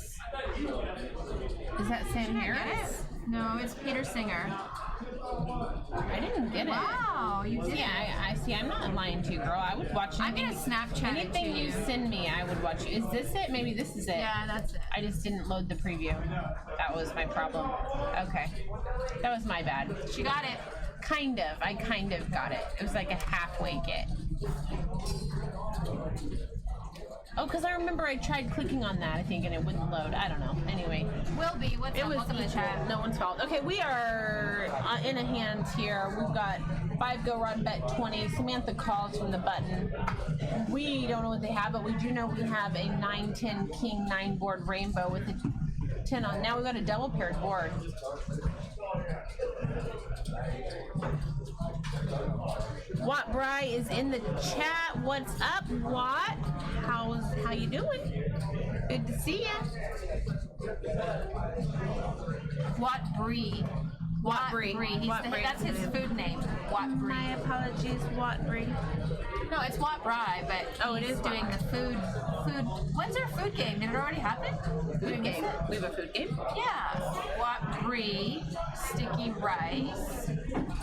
Is that Sam Did I get Harris? it? No, it's Peter Singer. I didn't get it. Wow, you did. Yeah, I see. I'm not lying to you, girl. I would watch I'm anything. gonna Snapchat it Anything to you you. send me, I would watch. Is this it? Maybe this is it. Yeah, that's it. I just didn't load the preview. That was my problem. Okay. That was my bad. She got it. Kind of. I kind of got it. It was like a halfway get. Oh, because I remember I tried clicking on that, I think, and it wouldn't load. I don't know. Anyway. Will be. What's It up? was Welcome to the equal. chat. No one's fault. Okay, we are in a hand here. We've got 5 go run bet 20. Samantha calls from the button. We don't know what they have, but we do know we have a 9-10 king 9 board rainbow with a 10 on. Now we've got a double paired board. Watt Bry is in the chat. What's up, Watt? How you doing? Good to see you. Watt Bree. Watt Bree. That's his food name. Watt Bree. My apologies, Watt Bree. No, it's Watt Bry, but it he's is doing Watt the food. When's our food game? Did it already happen? Food game. We have a food game. Yeah. Watt Brie, sticky rice,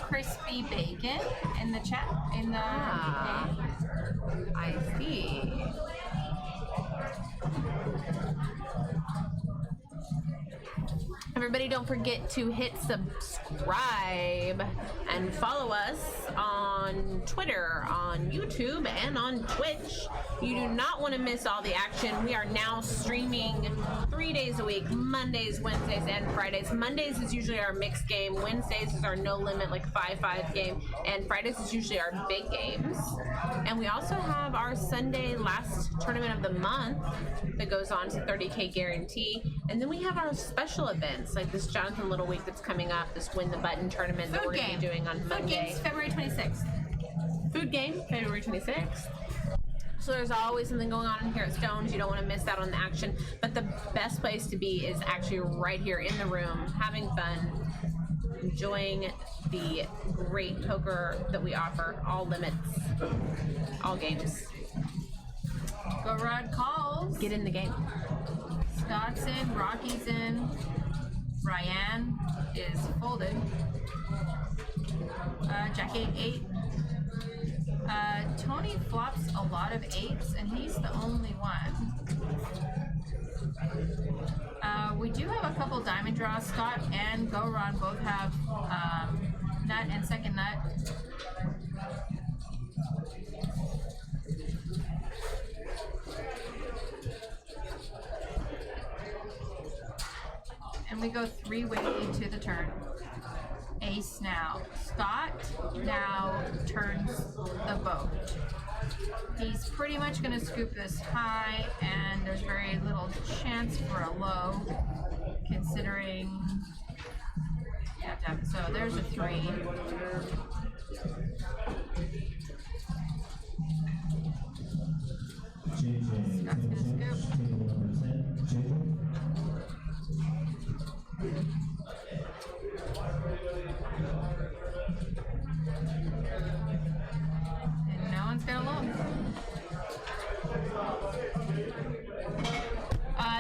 crispy bacon in the chat in the game. I see. Everybody, don't forget to hit subscribe and follow us on Twitter, on YouTube, and on Twitch. You do not want to miss all the action. We are now streaming 3 days a week, Mondays, Wednesdays, and Fridays. Mondays is usually our mixed game. Wednesdays is our no limit, like 5-5 game. And Fridays is usually our big games. And we also have our Sunday last tournament of the month that goes on to 30K guarantee. And then we have our special events, like this Jonathan Little Week that's coming up, this Win the Button tournament that Food we're going to be game. doing on Food Monday. game's February 26th. Food game, February 26th. So there's always something going on in here at Stones. You don't want to miss out on the action. But the best place to be is actually right here in the room, having fun, enjoying the great poker that we offer, all limits, all games. Go Rod calls. Get in the game. Scott's in, Rocky's in, Ryan is folded. Jack 8-8. Tony flops a lot of 8s, and he's the only one. We do have a couple diamond draws. Scott and Goron both have nut and second nut. And we go 3-way to the turn. Ace now. Scott now turns the boat. He's pretty much going to scoop this high, and there's very little chance for a low, considering. Yeah, so there's a 3. Scott's going to scoop. And no one's got a loan.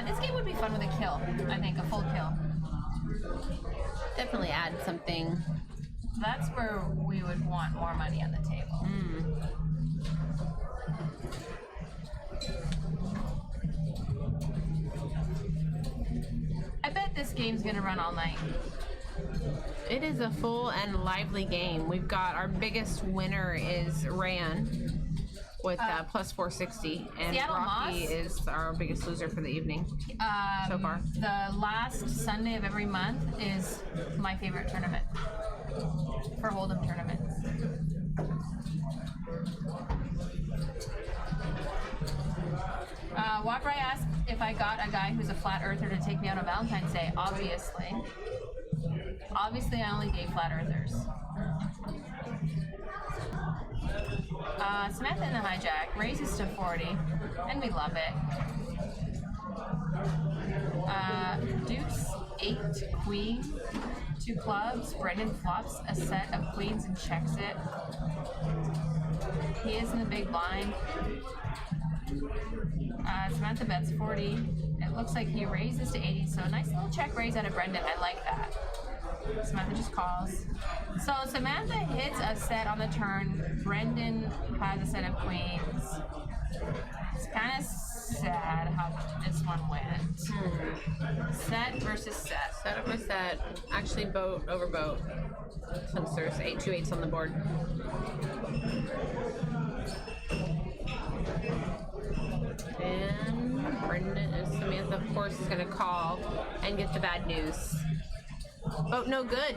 This game would be fun with a kill. I think a full kill. Definitely add something. That's where we would want more money on the table. I bet this game's gonna run all night. It is a full and lively game. We've got our biggest winner is Rayan with plus 460, and Seattle Rocky Moss? is our biggest loser for the evening so far. The last Sunday of every month is my favorite tournament for Hold'em tournaments. Walkray asked if I got a guy who's a flat earther to take me out on Valentine's Day. Obviously. Obviously, I only date flat earthers. Samantha in the hijack raises to 40, and we love it. Deuce, 8, queen, 2 clubs. Brendan flops a set of queens and checks it. He is in the big blind. Samantha bets 40. It looks like he raises to 80, so a nice little check raise out of Brendan. I like that. Samantha just calls. So Samantha hits a set on the turn. Brendan has a set of queens. It's kind of sad how this one went. Set versus set. Set over set. Actually, boat over boat. Since there's 2 8s on the board. And Samantha, of course, is going to call and get the bad news. Boat no good.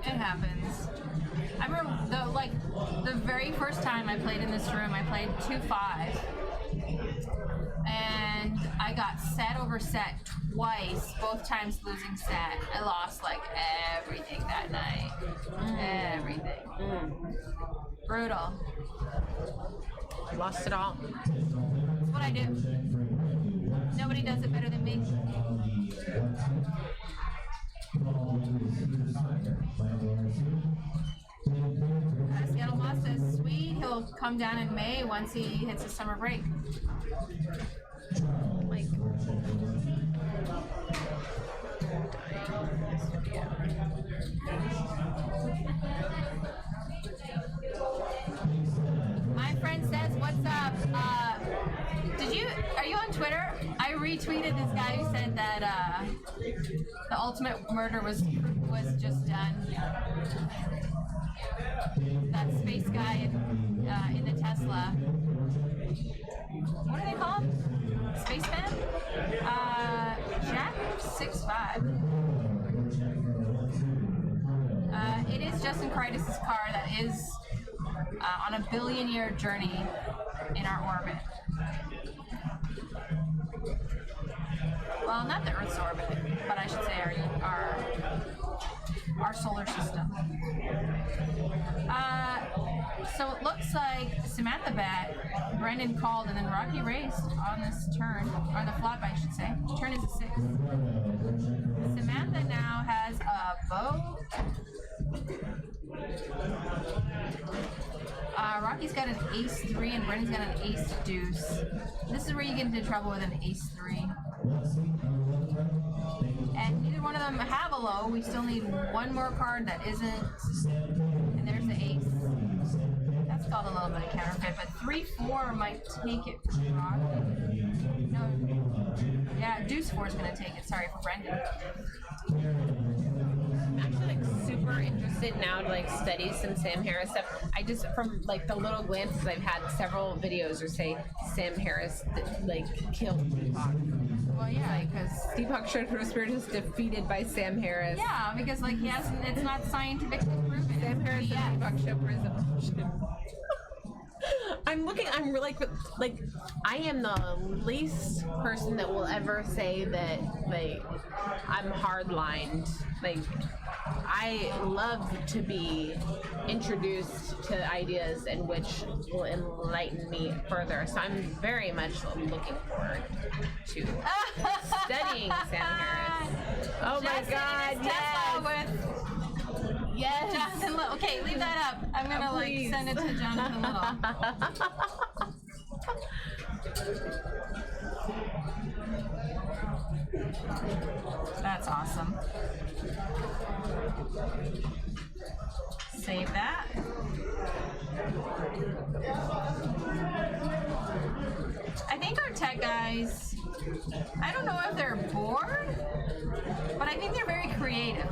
It happens. I remember the very first time I played in this room, I played 2-5. And I got set over set twice, both times losing set. I lost like everything that night. Everything. Brutal. Lost it all. That's what I do. Nobody does it better than me. Seattle Moss says, sweet, he'll come down in May once he hits his summer break. Like, my friend says, what's up? Are you on Twitter? I retweeted this guy who said that the ultimate murder was just done. That space guy in the Tesla. What do they call him? Spaceman? Jack 6'5". It is Justin Kreitis' car that is on a billion-year journey in our orbit. Well, not the Earth's orbit, but I should say our our solar system. So it looks like Samantha bat, Brendan called, and then Rocky raced on this turn, or the flop, I should say. Turn is a 6. Samantha now has a bow. Rocky's got an ace-3 and Brendan's got an ace-deuce. This is where you get into trouble with an ace-3. And neither one of them have a low. We still need one more card that isn't. And there's the ace. That's called a little bit of counterfeit, but 3-4 might take it for Rocky. No. Yeah, deuce-4 is going to take it. Sorry, for Brendan. I'm actually like super interested now to like study some Sam Harris stuff. I just, from like the little glances I've had, several videos or say Sam Harris like killed Deepak. Well, yeah, because Deepak Chopra Spirit is defeated by Sam Harris. yeah, because like he hasn't. It's not scientifically proven. Sam Harris Yeah. and Deepak Chopra is a bullshit. I'm really like I am the least person that will ever say that like I'm hardlined. Like I love to be introduced to ideas in which will enlighten me further. So I'm very much looking forward to studying Sam Harris. Oh my Justin God! is Tesla Yes. with Jonathan Little. Okay, leave that up. I'm gonna Please. send it to Jonathan Little. That's awesome. Save that. I think our tech guys, I don't know if they're bored, but I think they're very creative.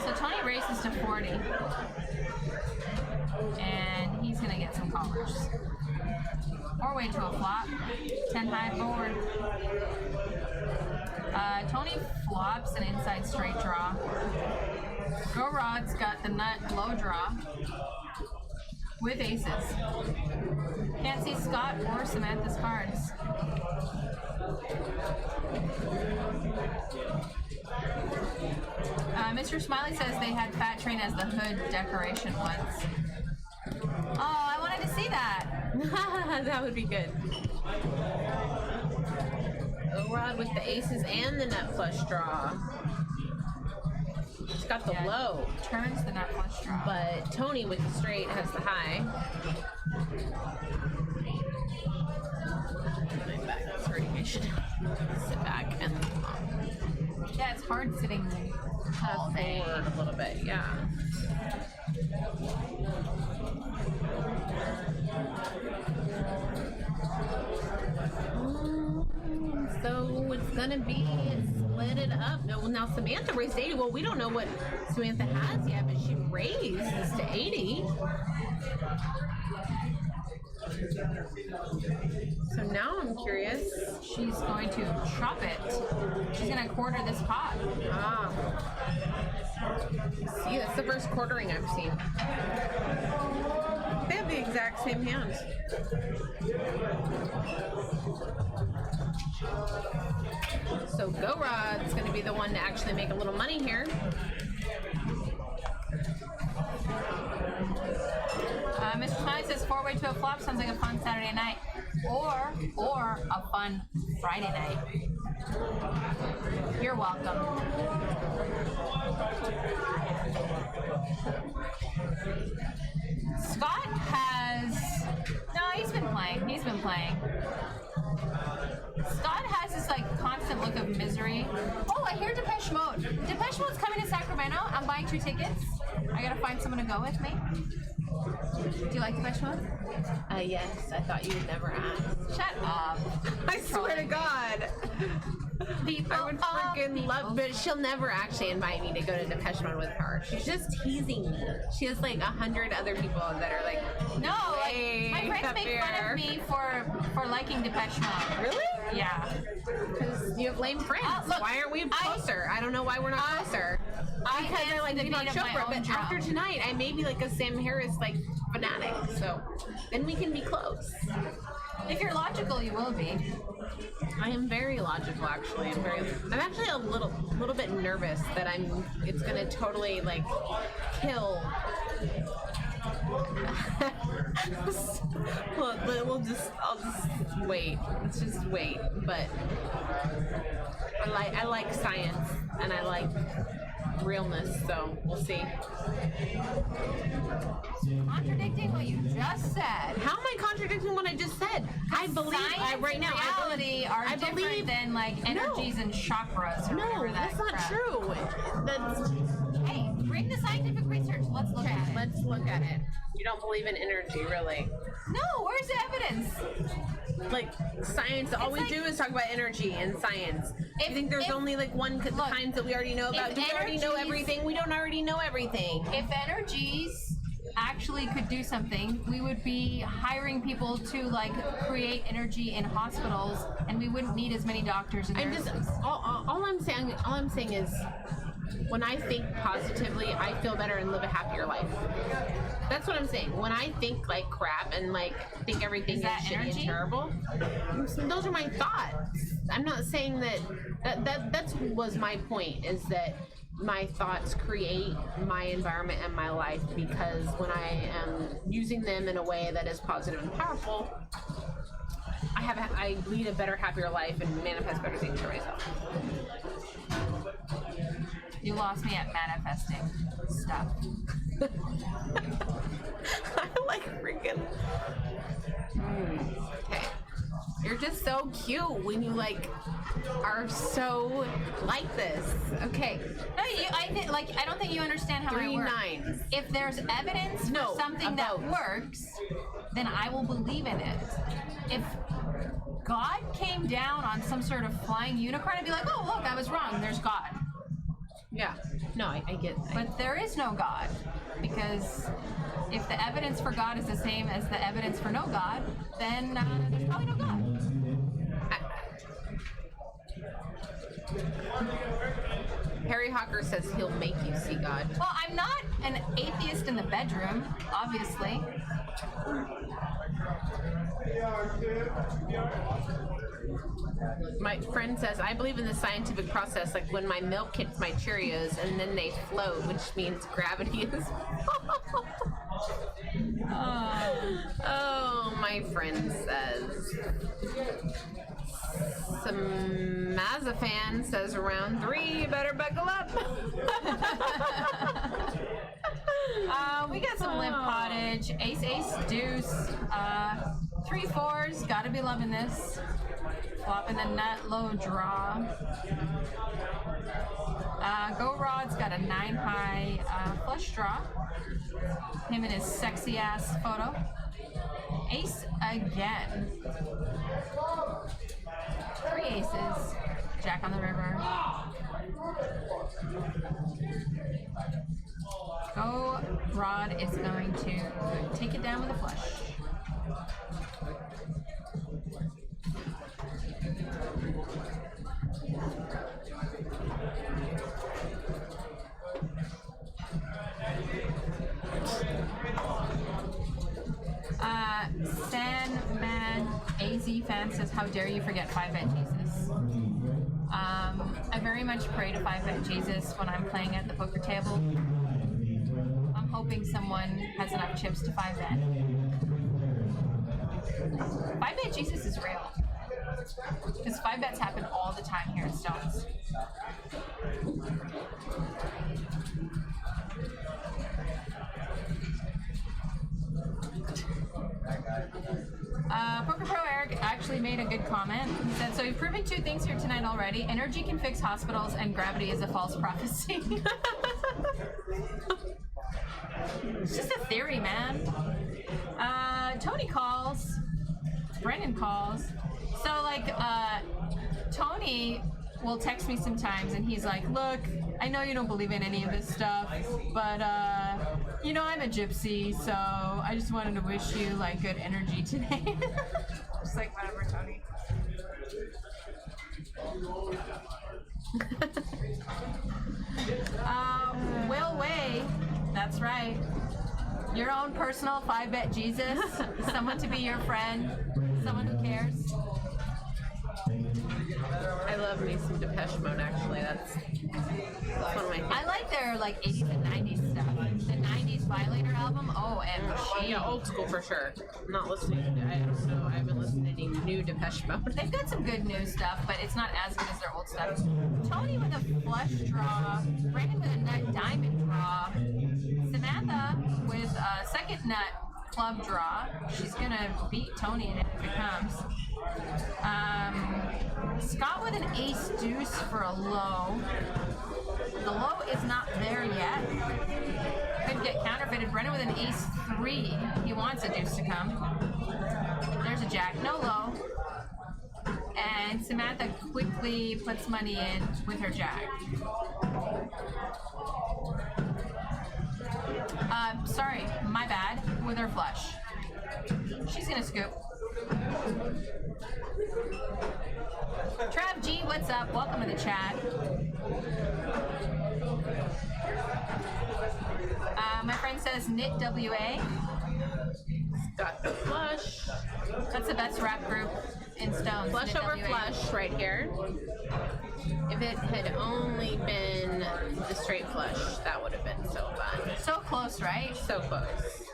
So Tony races to 40, and he's gonna get some callers. 4-way to a flop, 10 high forward. Tony flops an inside straight draw. Go Rod's got the nut low draw with aces. Can't see Scott or Samantha's cards. Mr. Smiley says they had Fat Train as the hood decoration once. Oh, I wanted to see that. That would be good. Rod with the aces and the nut flush draw. It's got the Yeah, low, turns the nut flush draw. but Tony with the straight has the high. My back is hurting. I should sit back and Yeah, it's hard sitting all day. forward a little bit. Yeah. So it's gonna be split it up. Now Samantha raised 80. Well, we don't know what Samantha has yet, but she raised to 80. So now I'm curious. She's going to chop it. She's going to quarter this pot. Ah. See, that's the first quartering I've seen. They have the exact same hand. So Go Rod's going to be the one to actually make a little money here. Mr. Smiley says 4-way to a flop sounds like a fun Saturday night, or a fun Friday night. You're welcome. Scott has he's been playing. Scott has this like constant look of misery. Oh, I hear Depeche Mode. Depeche Mode's coming to Sacramento. I'm buying 2 tickets. I gotta find someone to go with me. Do you like Depeche Mode? Yes, I thought you would never ask. Shut up. I swear to God. People, I would freaking love, but she'll never actually invite me to go to Depeche Mode with her. She's just teasing me. She has like 100 other people that are like, No, like, way my friends make fun happier. of me for liking Depeche Mode. Really? Yeah. Because you have lame friends. Look, Why aren't we closer? I don't know why we're not closer. Because I like the Deepak beat of my Chopra, own but drum. after tonight, I may be like a Sam Harris like fanatic. So then we can be close. If you're logical, you will be. I am very logical, actually. I'm actually a little bit nervous that it's gonna totally like kill. I'll just wait. Let's just wait. But I like science and I like realness, so we'll see. Contradicting what you just said. How am I contradicting what I just said? I believe Science right and now. reality are I different believe than like energies and chakras or No, whatever that that's not crap. true. That's Hey, bring the scientific research. Let's look at it. let's look at it. You don't believe in energy, really? No, where's the evidence? Like science, all we like- do is talk about energy and science. I think there's if- only like one kind that we already know about. if Do we already know energies- everything? We don't already know everything. If energies actually could do something, we would be hiring people to like create energy in hospitals, and we wouldn't need as many doctors and I'm nurses. just all I'm saying is when I think positively, I feel better and live a happier life. That's what I'm saying. When I think like crap and like think everything is that shitty energy? and terrible, those are my thoughts. I'm not saying that was my point, is that my thoughts create my environment and my life, because when I am using them in a way that is positive and powerful, I lead a better, happier life and manifest better things for myself. You lost me at manifesting stuff. I like freaking. Okay. You're just so cute when you like are so like this. Okay. No, I don't think you understand how I 3 work. 9s. If there's evidence No, for something that about. works, then I will believe in it. If God came down on some sort of flying unicorn, I'd be like, oh, look, I was wrong. There's God. Yeah. No, I get. But there is no God, because if the evidence for God is the same as the evidence for no God, then there's probably no God. Harry Hawker says he'll make you see God. Well, I'm not an atheist in the bedroom, obviously. My friend says, I believe in the scientific process, like when my milk hits my Cheerios and then they float, which means gravity is. Oh, my friend says. Some Mazafan says around 3, you better buckle up. We got some limp pottage, ace, deuce, 3 4s, gotta be loving this. Flopping the nut, low draw. Go Rod's got a 9 high flush draw. Him and his sexy ass photo. Ace again. 3 aces. Jack on the river. Go Rod is going to take it down with a flush. Sandman AZ fan says, how dare you forget 5-bet Jesus. I very much pray to 5-bet Jesus when I'm playing at the poker table. I'm hoping someone has enough chips to 5-bet. 5-bet Jesus is real. Because 5-bets happen all the time here in Stones. Poker Pro Eric actually made a good comment. He said, so you've proven 2 things here tonight already. Energy can fix hospitals and gravity is a false prophecy. It's just a theory, man. Tony calls. Brennan calls. So, like, Tony will text me sometimes, and he's like, look, I know you don't believe in any of this stuff, but, you know, I'm a gypsy, so I just wanted to wish you, like, good energy today. Just like, whatever, Tony. Will Way, that's right. Your own personal 5-bet Jesus, someone to be your friend, someone who cares. I love me some Depeche Mode, actually. That's one of my favorites. I like their like 80s and 90s stuff. The 90s Violator album, OMG. Yeah, old school for sure. Not listening. I don't know. I haven't listened to any new Depeche Mode. They've got some good new stuff, but it's not as good as their old stuff. Tony with a flush draw, Brandon with a nut diamond draw, Samantha with a second nut club draw. She's gonna beat Tony in it if it comes. Scott with an ace deuce for a low. The low is not there yet. Could get counterfeited. Brennan with an ace 3. He wants a deuce to come. There's a jack, no low. And Samantha quickly puts money in with her jack. Sorry, my bad, with her flush. She's gonna scoop. Trav G, what's up? Welcome to the chat. My friend says Knit WA. Got the flush. That's the best rap group in Stones. Flush Knit over WA. flush right here. If it had only been the straight flush, that would have been so fun. So close, right? So close.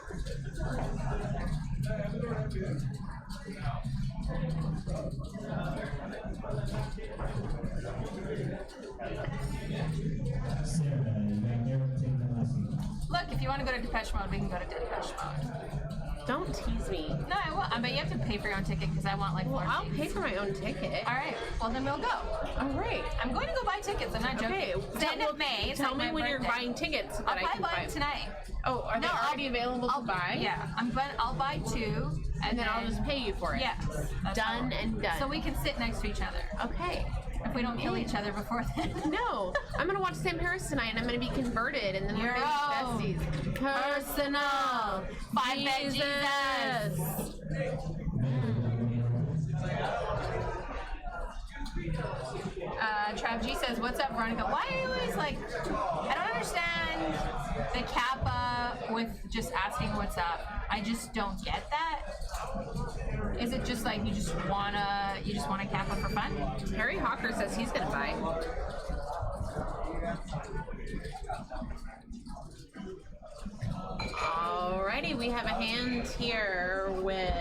Look, if you want to go to Depeche Mode, we can go to Depeche Mode. Don't tease me. No, I won't. But you have to pay for your own ticket because I want like 4 Well, I'll seats. pay for my own ticket. All right. Well, then we'll go. All right. I'm going to go buy tickets. I'm not joking. Okay. It's the end of May. It's Tell like me my when you're birthday. buying tickets so I'll that I probably can buy buy them tonight. Oh, are they No, already available to buy? Yeah, I'll buy 2, And then I'll just pay you for it. Yes. that's how Done it works. and done. So we can sit next to each other Okay. if we don't kill each other before then. No, I'm gonna watch Sam Harris tonight, and I'm gonna be converted, and then we're gonna be besties. Personal 5-bet Jesus. Trav G says, "What's up, Veronica? Why are you always like? I don't understand the Kappa with just asking what's up. I just don't get that. Is it just like you just wanna Kappa for fun? Harry Hawker says he's gonna buy. Alrighty, we have a hand here with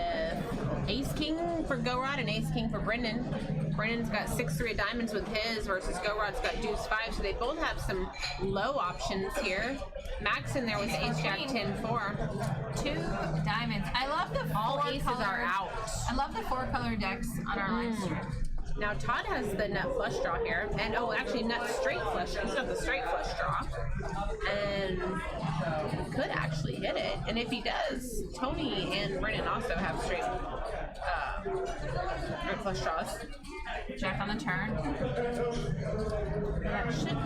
Ace King for Go Rod and Ace King for Brendan. Brendan's got 6-3 of diamonds with his versus Go Rod's got deuce 5, so they both have some low options here. Max in there with Ace Jack 10-4. 2 diamonds. I love the All 4 aces color, are out. I love the 4 color decks on our live stream. Now Todd has the nut flush draw here, and oh, actually nut straight flush. He's got the straight flush draw, and he could actually hit it. And if he does, Tony and Brennan also have straight flush draws. Jack on the turn. That should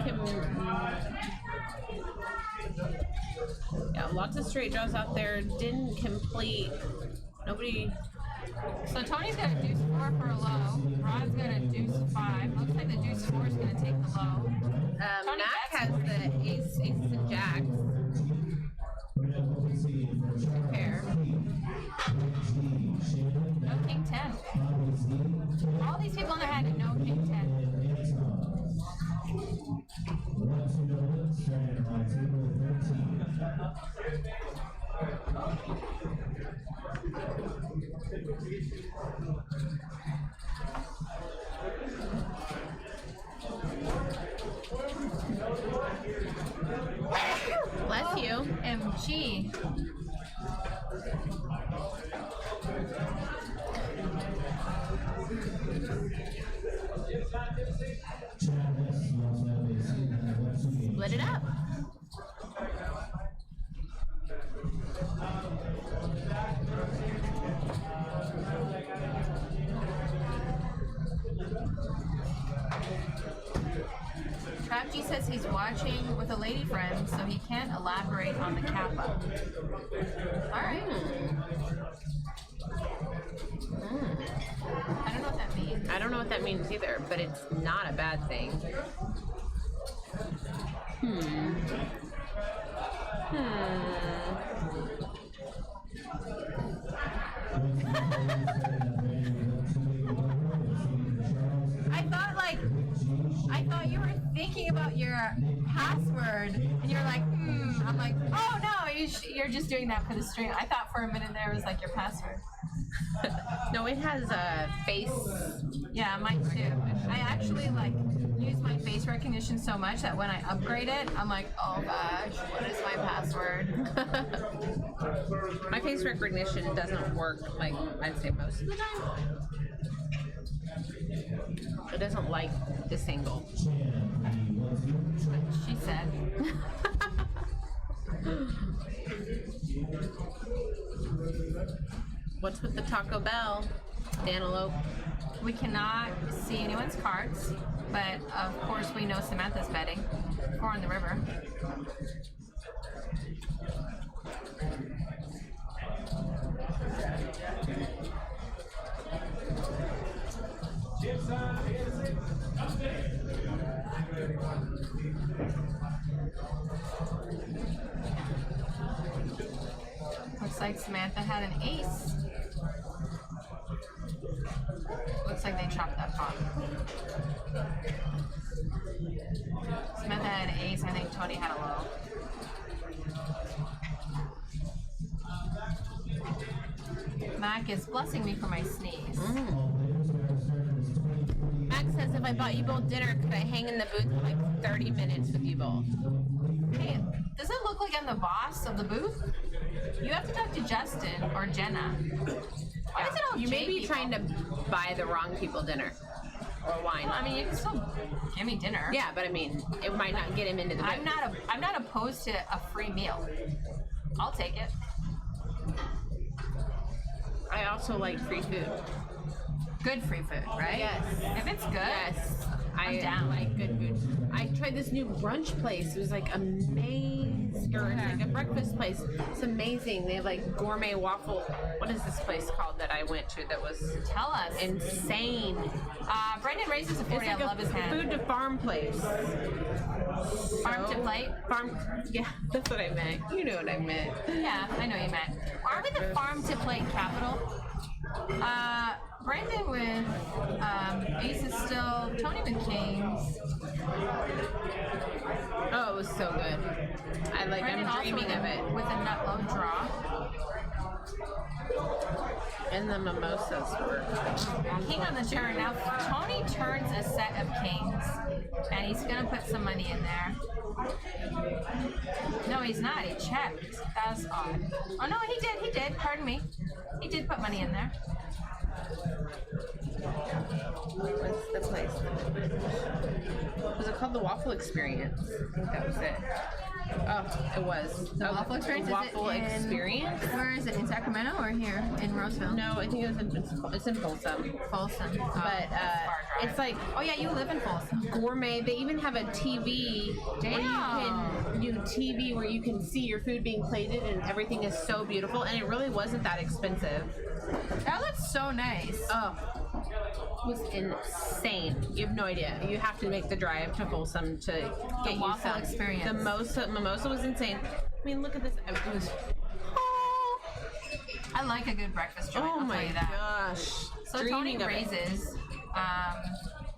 yeah, lots of straight draws out there. Didn't complete. Nobody. So Tony's got a deuce 4 for a low. Rod's got a deuce 5. Looks like the deuce 4 is going to take the low. Tony Mac bets. has the aces and jacks. Pair. No king 10. All these people in their head had no king 10. Bless you. MG. Split it up. says he's watching with a lady friend, so he can't elaborate on the kappa. All right. I don't know what that means. I don't know what that means either, but it's not a bad thing. I thought you were thinking about your password, and you're like, I'm like, oh no, you're just doing that for the stream. I thought for a minute there was like your password. No, it has a face. Yeah, mine too. I actually like use my face recognition so much that when I upgrade it, I'm like, oh gosh, what is my password? My face recognition doesn't work like I'd say most of the time. It doesn't like this angle. She said. What's with the Taco Bell? Antelope. We cannot see anyone's cards, but of course we know Samantha's betting. 4 on the river. Looks like Samantha had an ace. Looks like they chopped that pot. Samantha had an ace. I think Tony had a low. Mac is blessing me for my sneeze. Max says if I bought you both dinner, could I hang in the booth for like 30 minutes with you both? Hey, does it look like I'm the boss of the booth? You have to talk to Justin or Jenna. Why is it all You may J be people? trying to buy the wrong people dinner. Or wine. I mean, you can still give me dinner. Yeah, but I mean, it might not get him into the booth. I'm not opposed to a free meal. I'll take it. I also like free food. Good free food, right? Yes. If it's good, Yes. I'm down. like good food. I tried this new brunch place. It was like amazing. Or it's like a breakfast place. It's amazing. They have like gourmet waffle. What is this place called that I went to that was Tell us. insane? Brendan raises a 40. It's like I love his hand. food to farm place. Farm to plate? Farm. Yeah, that's what I meant. You know what I meant. Yeah, I know you meant. Are we the farm to plate capital? Brendan with aces still, Tony with kings. Oh, it was so good. Brendan I'm also dreaming of it. with a nut low draw. And the mimosas were. King on the turn. Now Tony turns a set of kings, and he's gonna put some money in there. No, he's not. He checked. That's odd. Oh no, he did. He did. Pardon me. He did put money in there. What's the place? Was it called the Waffle Experience? I think that was it. Oh, it was. The Waffle Experience? Is it Waffle in- Experience? Where is it? In Sacramento or here in Roseville? No, I think it's in Folsom. Folsom. But That's far drive. it's like Oh yeah, you live in Folsom. gourmet. They even have a TV where you can do TV where you can see your food being plated, and everything is so beautiful. And it really wasn't that expensive. That looks so nice. Oh, it was insane. You have no idea. You have to make the drive to Folsom to get you waffle some. experience. The mimosa was insane. I mean, look at this. It was. I like a good breakfast joint. Oh I'll my tell you that. gosh. So Tony Dreaming of it. raises.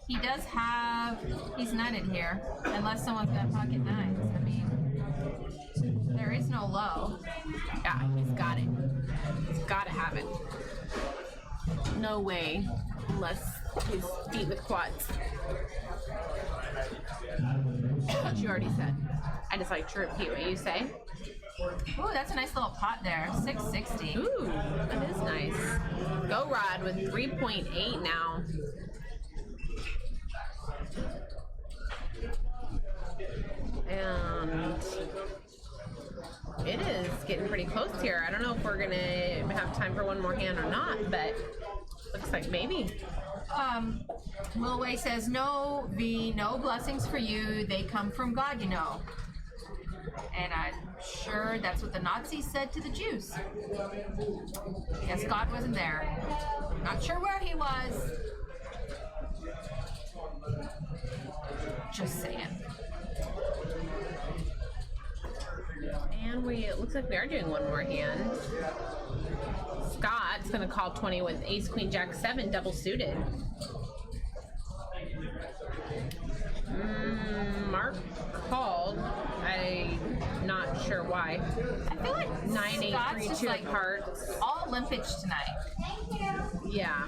He does have. He's nutted here, unless someone's got pocket nines. I mean, there is no low. Yeah, he's got it. He's got to have it. No way, unless he's deep with quads. What you already said. I just like to repeat what you say. Ooh, that's a nice little pot there. 660. Ooh, that is nice. Go Rod with 3.8 now. And it is getting pretty close here. I don't know if we're gonna have time for one more hand or not, but Looks like maybe. Lil Way says, no, V, no blessings for you. They come from God, you know. And I'm sure that's what the Nazis said to the Jews. Guess God wasn't there. Not sure where he was. Just saying. And it looks like we are doing one more hand. Scott's gonna call 20 with ace, queen, jack, 7, double suited. Mark called. I'm not sure why. I feel like 9, 8, Scott's 3, just 2 like of hearts. all limpage tonight. Yeah.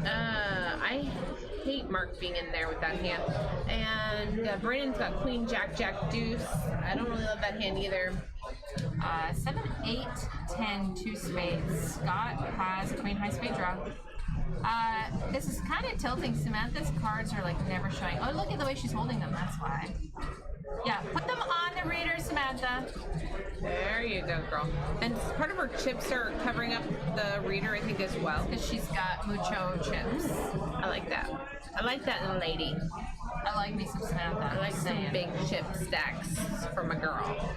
I hate Mark being in there with that hand. And Brandon's got queen, jack, jack, deuce. I don't really love that hand either. 7, 8, 10, 2 spades. Scott has a queen high spade draw. This is kind of tilting. Samantha's cards are like never showing. Oh, look at the way she's holding them. That's why. Yeah, put them on the reader, Samantha. There you go, girl. And part of her chips are covering up the reader, I think, as well. Because she's got mucho chips. I like that. I like that in a lady. I like me some Samantha. I like some big chip stacks from a girl.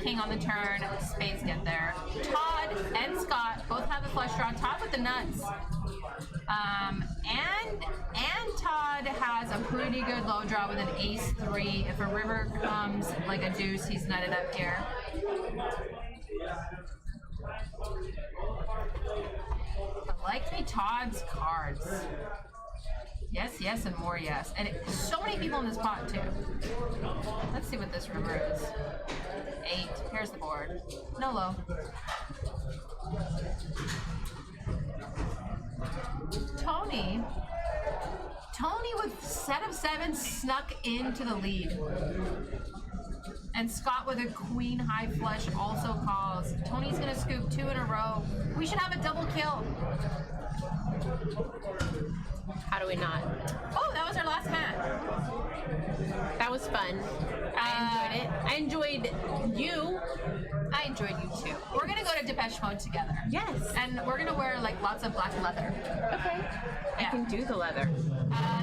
King on the turn, spades get there. Todd and Scott both have a flush draw. Todd with the nuts. And Todd has a pretty good low draw with an ace 3. If a river comes like a deuce, he's nutted up here. I like me Todd's cards. Yes, yes, and more yes. And so many people in this pot, too. Let's see what this river is. 8. Here's the board. No low. Tony with set of 7 snuck into the lead. And Scott with a queen high flush also calls. Tony's gonna scoop 2 in a row. We should have a double kill. How do we not? Oh, that was our last hand. That was fun. I enjoyed it. I enjoyed you. I enjoyed you too. We're gonna go to Depeche Mode together. Yes. And we're gonna wear like lots of black leather. Okay. I Yeah. can do the leather.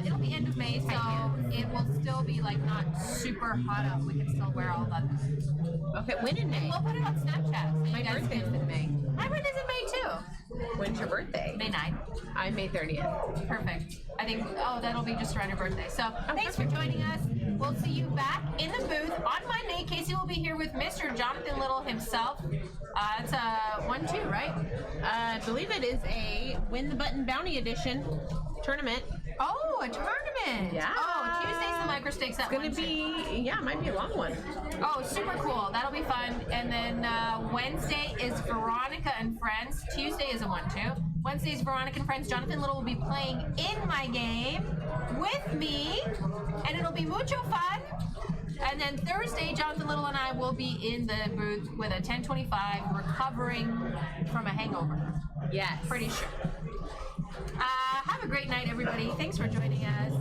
It'll be end of May, so it will still be like not super hot out. We can still wear all leather. Okay, when in May? We'll put it on Snapchat. So My you guys birthday's can- in May. My birthday's in May too. When's your birthday? May 9th. I'm May 30th. Perfect. I think, that'll be just around your birthday. So thanks for joining us. We'll see you back in the booth on Monday. Kasey will be here with Mr. Jonathan Little himself. It's a 1-2, right? I believe it is a Win the Button Bounty Edition tournament. Oh, a tournament. Yeah. Oh, Tuesday's the micro stakes at It's gonna 1-2. be, yeah, it might be a long one. Oh, super cool. That'll be fun. And then Wednesday is Veronica and Friends. Tuesday is a 1-2. Wednesday is Veronica and Friends. Jonathan Little will be playing in my game with me, and it'll be mucho fun. And then Thursday, Jonathan Little and I will be in the booth with a 1025 recovering from a hangover. Yes. Pretty sure. Have a great night, everybody. Thanks for joining us.